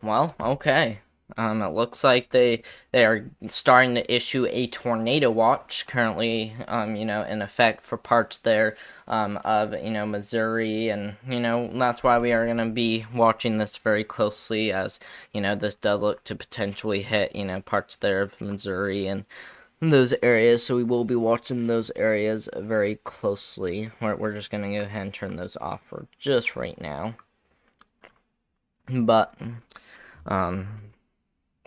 Well, okay. It looks like they are starting to issue a tornado watch currently, in effect for parts there, of, Missouri, and, that's why we are going to be watching this very closely as, this does look to potentially hit, parts there of Missouri and those areas, so we will be watching those areas very closely. We're just going to go ahead and turn those off for just right now. But,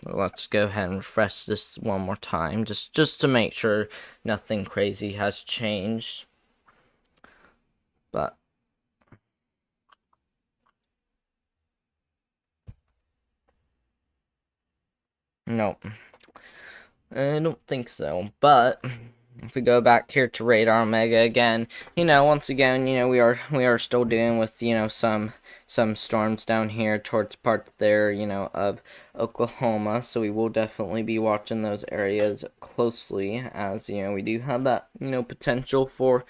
let's go ahead and refresh this one more time, just to make sure nothing crazy has changed. But nope, I don't think so. But if we go back here to Radar Omega again, once again, we are still dealing with, some storms down here towards parts there, of Oklahoma. So we will definitely be watching those areas closely as, we do have that, potential for,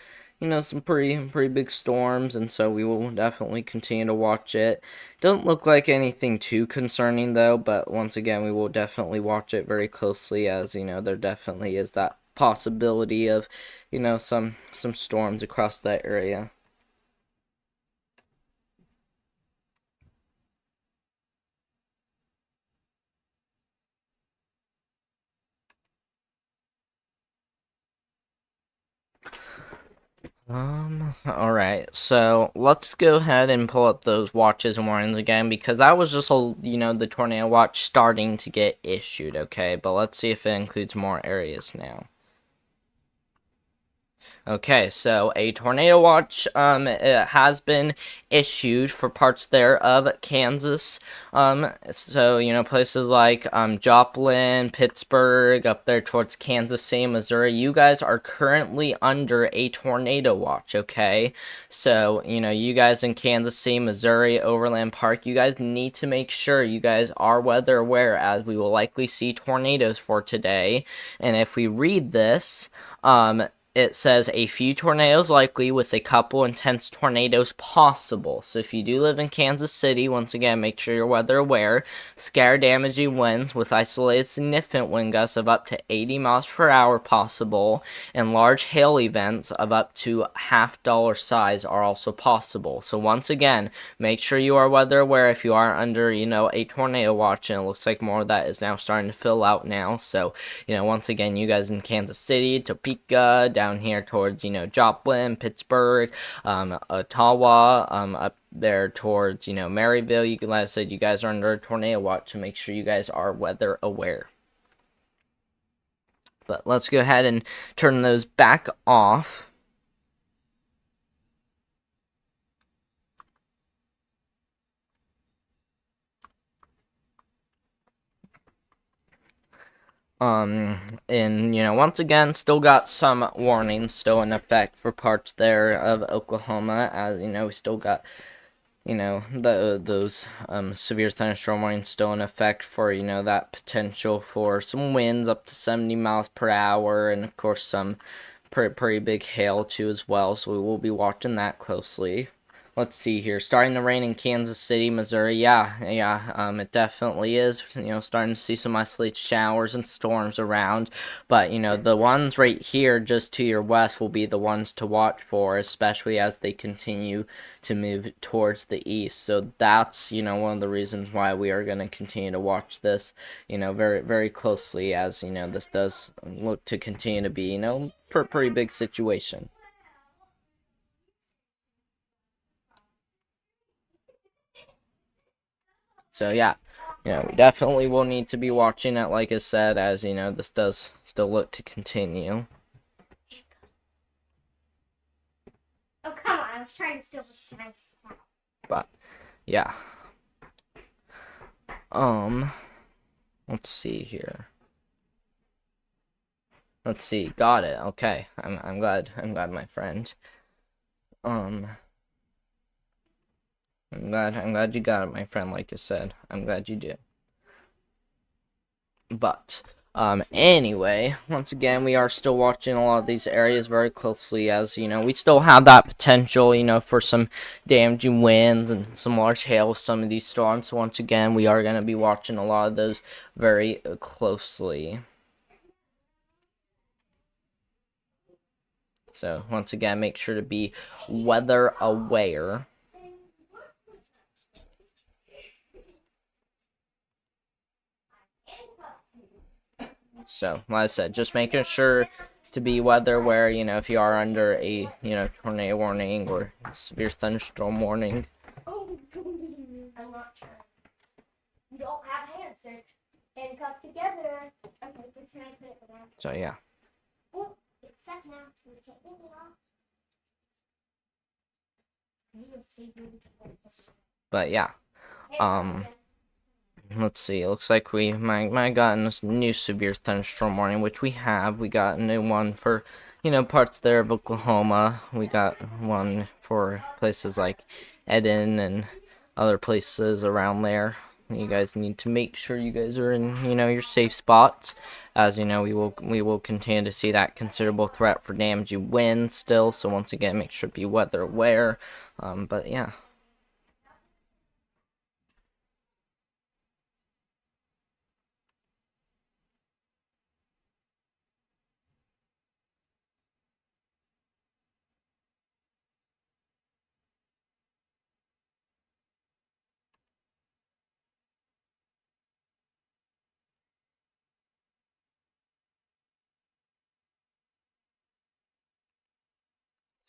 some pretty big storms, and so we will definitely continue to watch it. Don't look like anything too concerning though, but once again, we will definitely watch it very closely as, there definitely is that possibility of, some storms across that area. Alright, so let's go ahead and pull up those watches and warnings again, because that was just, the tornado watch starting to get issued, okay? But let's see if it includes more areas now. Okay, so a tornado watch it has been issued for parts there of Kansas. So places like Joplin, Pittsburgh, up there towards Kansas City, Missouri. You guys are currently under a tornado watch, okay? So, you guys in Kansas City, Missouri, Overland Park, you guys need to make sure you guys are weather aware, as we will likely see tornadoes for today. And if we read this, it says a few tornadoes likely with a couple intense tornadoes possible. So if you do live in Kansas City, once again, make sure you're weather aware. Scare damaging winds with isolated significant wind gusts of up to 80 miles per hour possible, and large hail events of up to $half size are also possible. So once again, make sure you are weather aware if you are under, a tornado watch, and it looks like more of that is now starting to fill out now. So, once again, you guys in Kansas City, Topeka, down here towards, Joplin, Pittsburgh, Ottawa, up there towards, Maryville. Like I said, you guys are under a tornado watch, so make sure you guys are weather aware. But let's go ahead and turn those back off. And, once again, still got some warnings still in effect for parts there of Oklahoma, as, we still got, those, severe thunderstorm warnings still in effect for, that potential for some winds up to 70 miles per hour, and, of course, some pretty big hail, too, as well, so we will be watching that closely. Let's see here. Starting to rain in Kansas City, Missouri. Yeah, it definitely is. Starting to see some isolated showers and storms around. But, the ones right here just to your west will be the ones to watch for, especially as they continue to move towards the east. So that's, one of the reasons why we are going to continue to watch this, very, very closely, as, this does look to continue to be, pretty big situation. So yeah, we definitely will need to be watching it, like I said, as, this does still look to continue. Oh, come on, I was trying to steal this nice spot. But, yeah. Let's see here. Let's see, got it, okay. I'm glad, my friend. I'm glad you got it, my friend, like you said. I'm glad you did. But, Anyway, once again, we are still watching a lot of these areas very closely as, we still have that potential, for some damaging winds and some large hail with some of these storms. So once again, we are going to be watching a lot of those very closely. So once again, make sure to be weather aware. So, like I said, just making sure to be weather aware, if you are under a, tornado warning or severe thunderstorm warning. Oh, I'm not sure. You don't have hands, they're handcuffed together. Okay, but can I put it down? So, yeah. Oh, it's set now, so we can't get it off. But, yeah. Let's see, it looks like we might have gotten this new severe thunderstorm warning, which we have. We got a new one for, parts there of Oklahoma. We got one for places like Eden and other places around there. You guys need to make sure you guys are in, your safe spots, as, we will continue to see that considerable threat for damaging winds still. So once again, make sure to be weather aware. But yeah.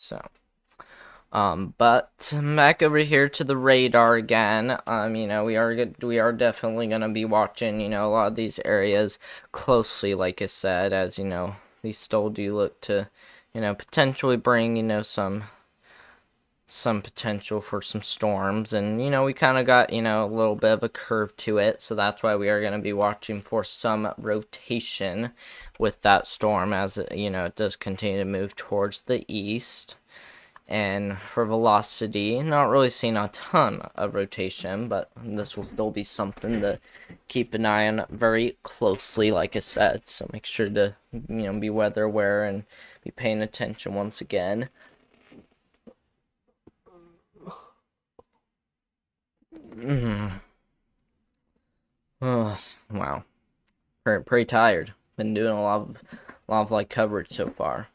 So, but back over here to the radar again. We are definitely gonna be watching, a lot of these areas closely, like I said, as these still do look to, potentially bring, some potential for some storms, and we kind of got a little bit of a curve to it, so that's why we are going to be watching for some rotation with that storm as it does continue to move towards the east. And for velocity, not really seeing a ton of rotation, but this will still be something to keep an eye on very closely, like I said. So make sure to be weather aware and be paying attention once again. Oh, wow. Pretty tired. Been doing a lot of like coverage so far.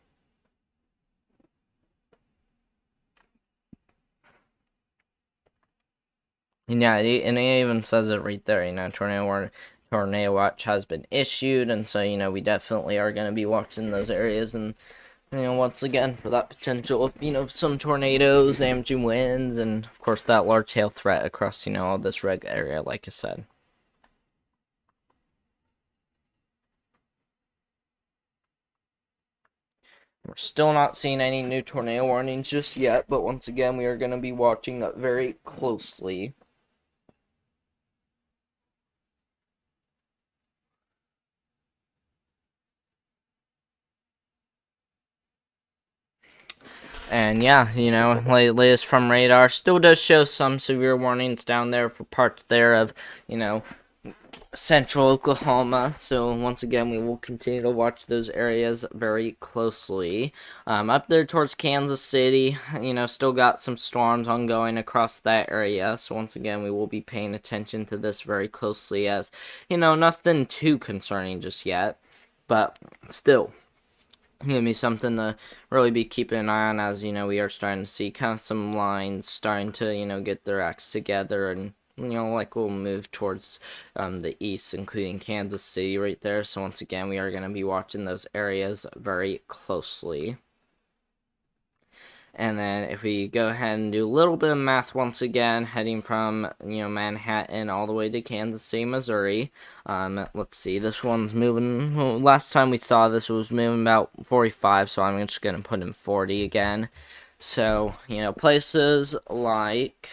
And yeah, and it even says it right there, tornado watch has been issued, and so, we definitely are going to be watching those areas, and, once again, for that potential of, some tornadoes, damaging winds, and, of course, that large hail threat across, all this red area, like I said. We're still not seeing any new tornado warnings just yet, but once again, we are going to be watching that very closely. And yeah, latest from radar still does show some severe warnings down there for parts there of, central Oklahoma. So once again, we will continue to watch those areas very closely. Up there towards Kansas City, still got some storms ongoing across that area. So once again, we will be paying attention to this very closely as, nothing too concerning just yet. But still, gonna be something to really be keeping an eye on as, we are starting to see kind of some lines starting to, get their acts together and, like we'll move towards the east, including Kansas City right there. So once again, we are going to be watching those areas very closely. And then if we go ahead and do a little bit of math once again, heading from, Manhattan all the way to Kansas City, Missouri. Let's see, this one's moving, well, last time we saw this was moving about 45, so I'm just going to put in 40 again. So, places like,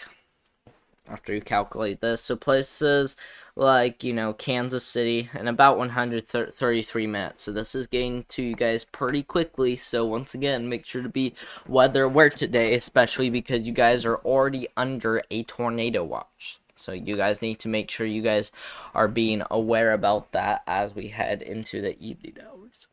after you calculate this, so places like, Kansas City in about 133 minutes. So this is getting to you guys pretty quickly. So once again, make sure to be weather aware today, especially because you guys are already under a tornado watch. So you guys need to make sure you guys are being aware about that as we head into the evening hours.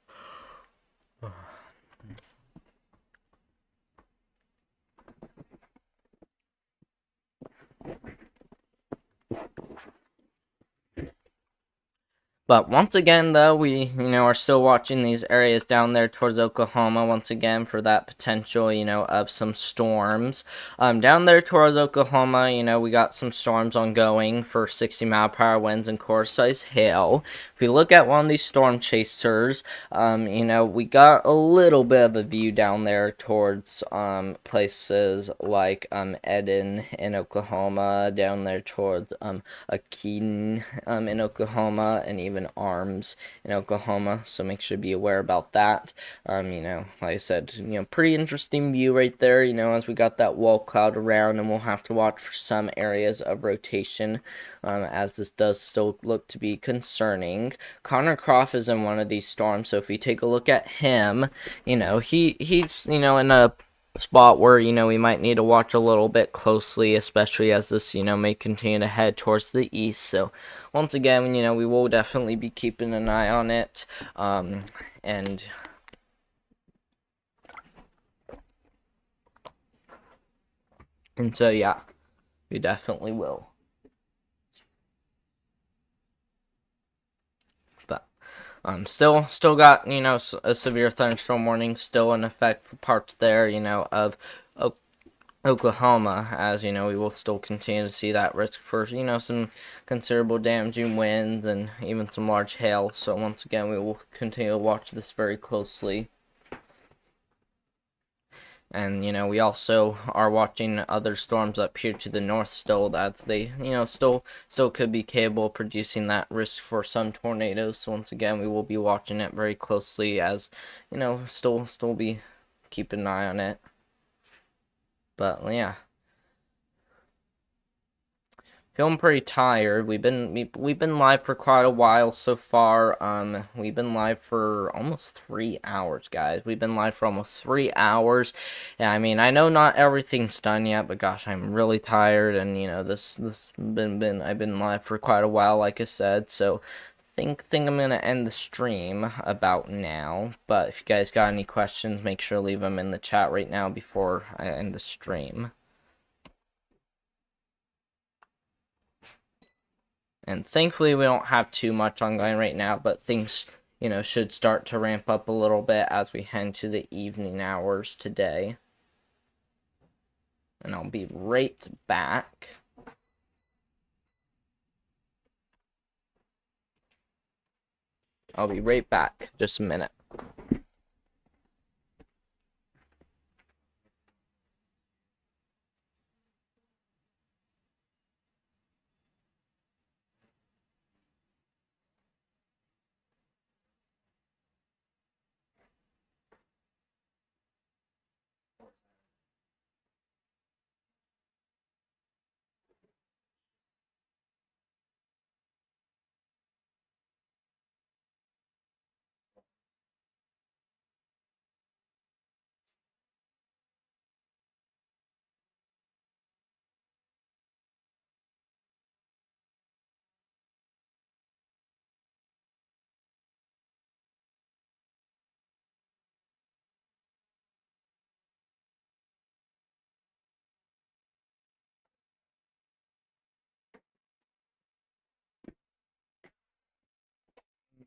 But once again, though, we, are still watching these areas down there towards Oklahoma once again for that potential, of some storms. Down there towards Oklahoma, we got some storms ongoing for 60-mile-per-hour winds and core-size hail. If we look at one of these storm chasers, we got a little bit of a view down there towards places like Eden in Oklahoma, down there towards Keaton in Oklahoma, and even Arms in Oklahoma, so make sure to be aware about that. Like I said, pretty interesting view right there, as we got that wall cloud around, and we'll have to watch for some areas of rotation, as this does still look to be concerning. Connor Croft is in one of these storms, so if we take a look at him, he's, in a spot where, we might need to watch a little bit closely, especially as this, may continue to head towards the east. So, once again, we will definitely be keeping an eye on it. And so, yeah, we definitely will. Still got, a severe thunderstorm warning still in effect for parts there, of Oklahoma, as, we will still continue to see that risk for, some considerable damaging winds and even some large hail. So once again, we will continue to watch this very closely. And, we also are watching other storms up here to the north still, that they, still could be capable of producing that risk for some tornadoes. So once again, we will be watching it very closely as, still be keeping an eye on it. But, yeah. Feeling pretty tired. We've been live for quite a while so far. We've been live for almost 3 hours, guys. We've been live for almost 3 hours. Yeah, I mean, I know not everything's done yet, but gosh, I'm really tired, and I've been live for quite a while, like I said. So think I'm gonna end the stream about now. But if you guys got any questions, make sure to leave them in the chat right now before I end the stream. And thankfully, we don't have too much ongoing right now, but things, should start to ramp up a little bit as we head to the evening hours today. And I'll be right back. I'll be right back. Just a minute.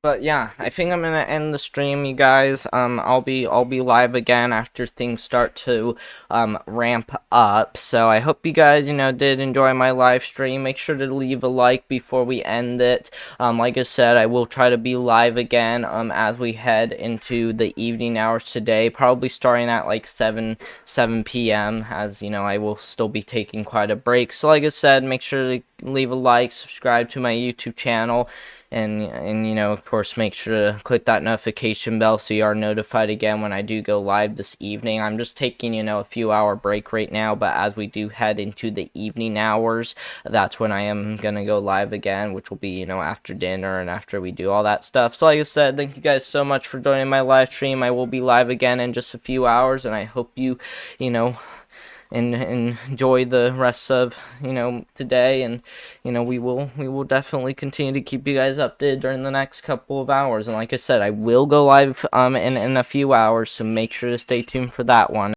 But yeah, I think I'm gonna end the stream, you guys. I'll be live again after things start to ramp up. So I hope you guys, did enjoy my live stream. Make sure to leave a like before we end it. Like I said, I will try to be live again as we head into the evening hours today, probably starting at like 7 p.m. as I will still be taking quite a break. So like I said, make sure to leave a like, subscribe to my YouTube channel, and of course, make sure to click that notification bell so you are notified again when I do go live this evening. I'm just taking, a few hour break right now, but as we do head into the evening hours, that's when I am going to go live again, which will be, after dinner and after we do all that stuff. So like I said, thank you guys so much for joining my live stream. I will be live again in just a few hours, and I hope you, and enjoy the rest of, today. And we will definitely continue to keep you guys updated during the next couple of hours. And like I said, I will go live in a few hours, so make sure to stay tuned for that one.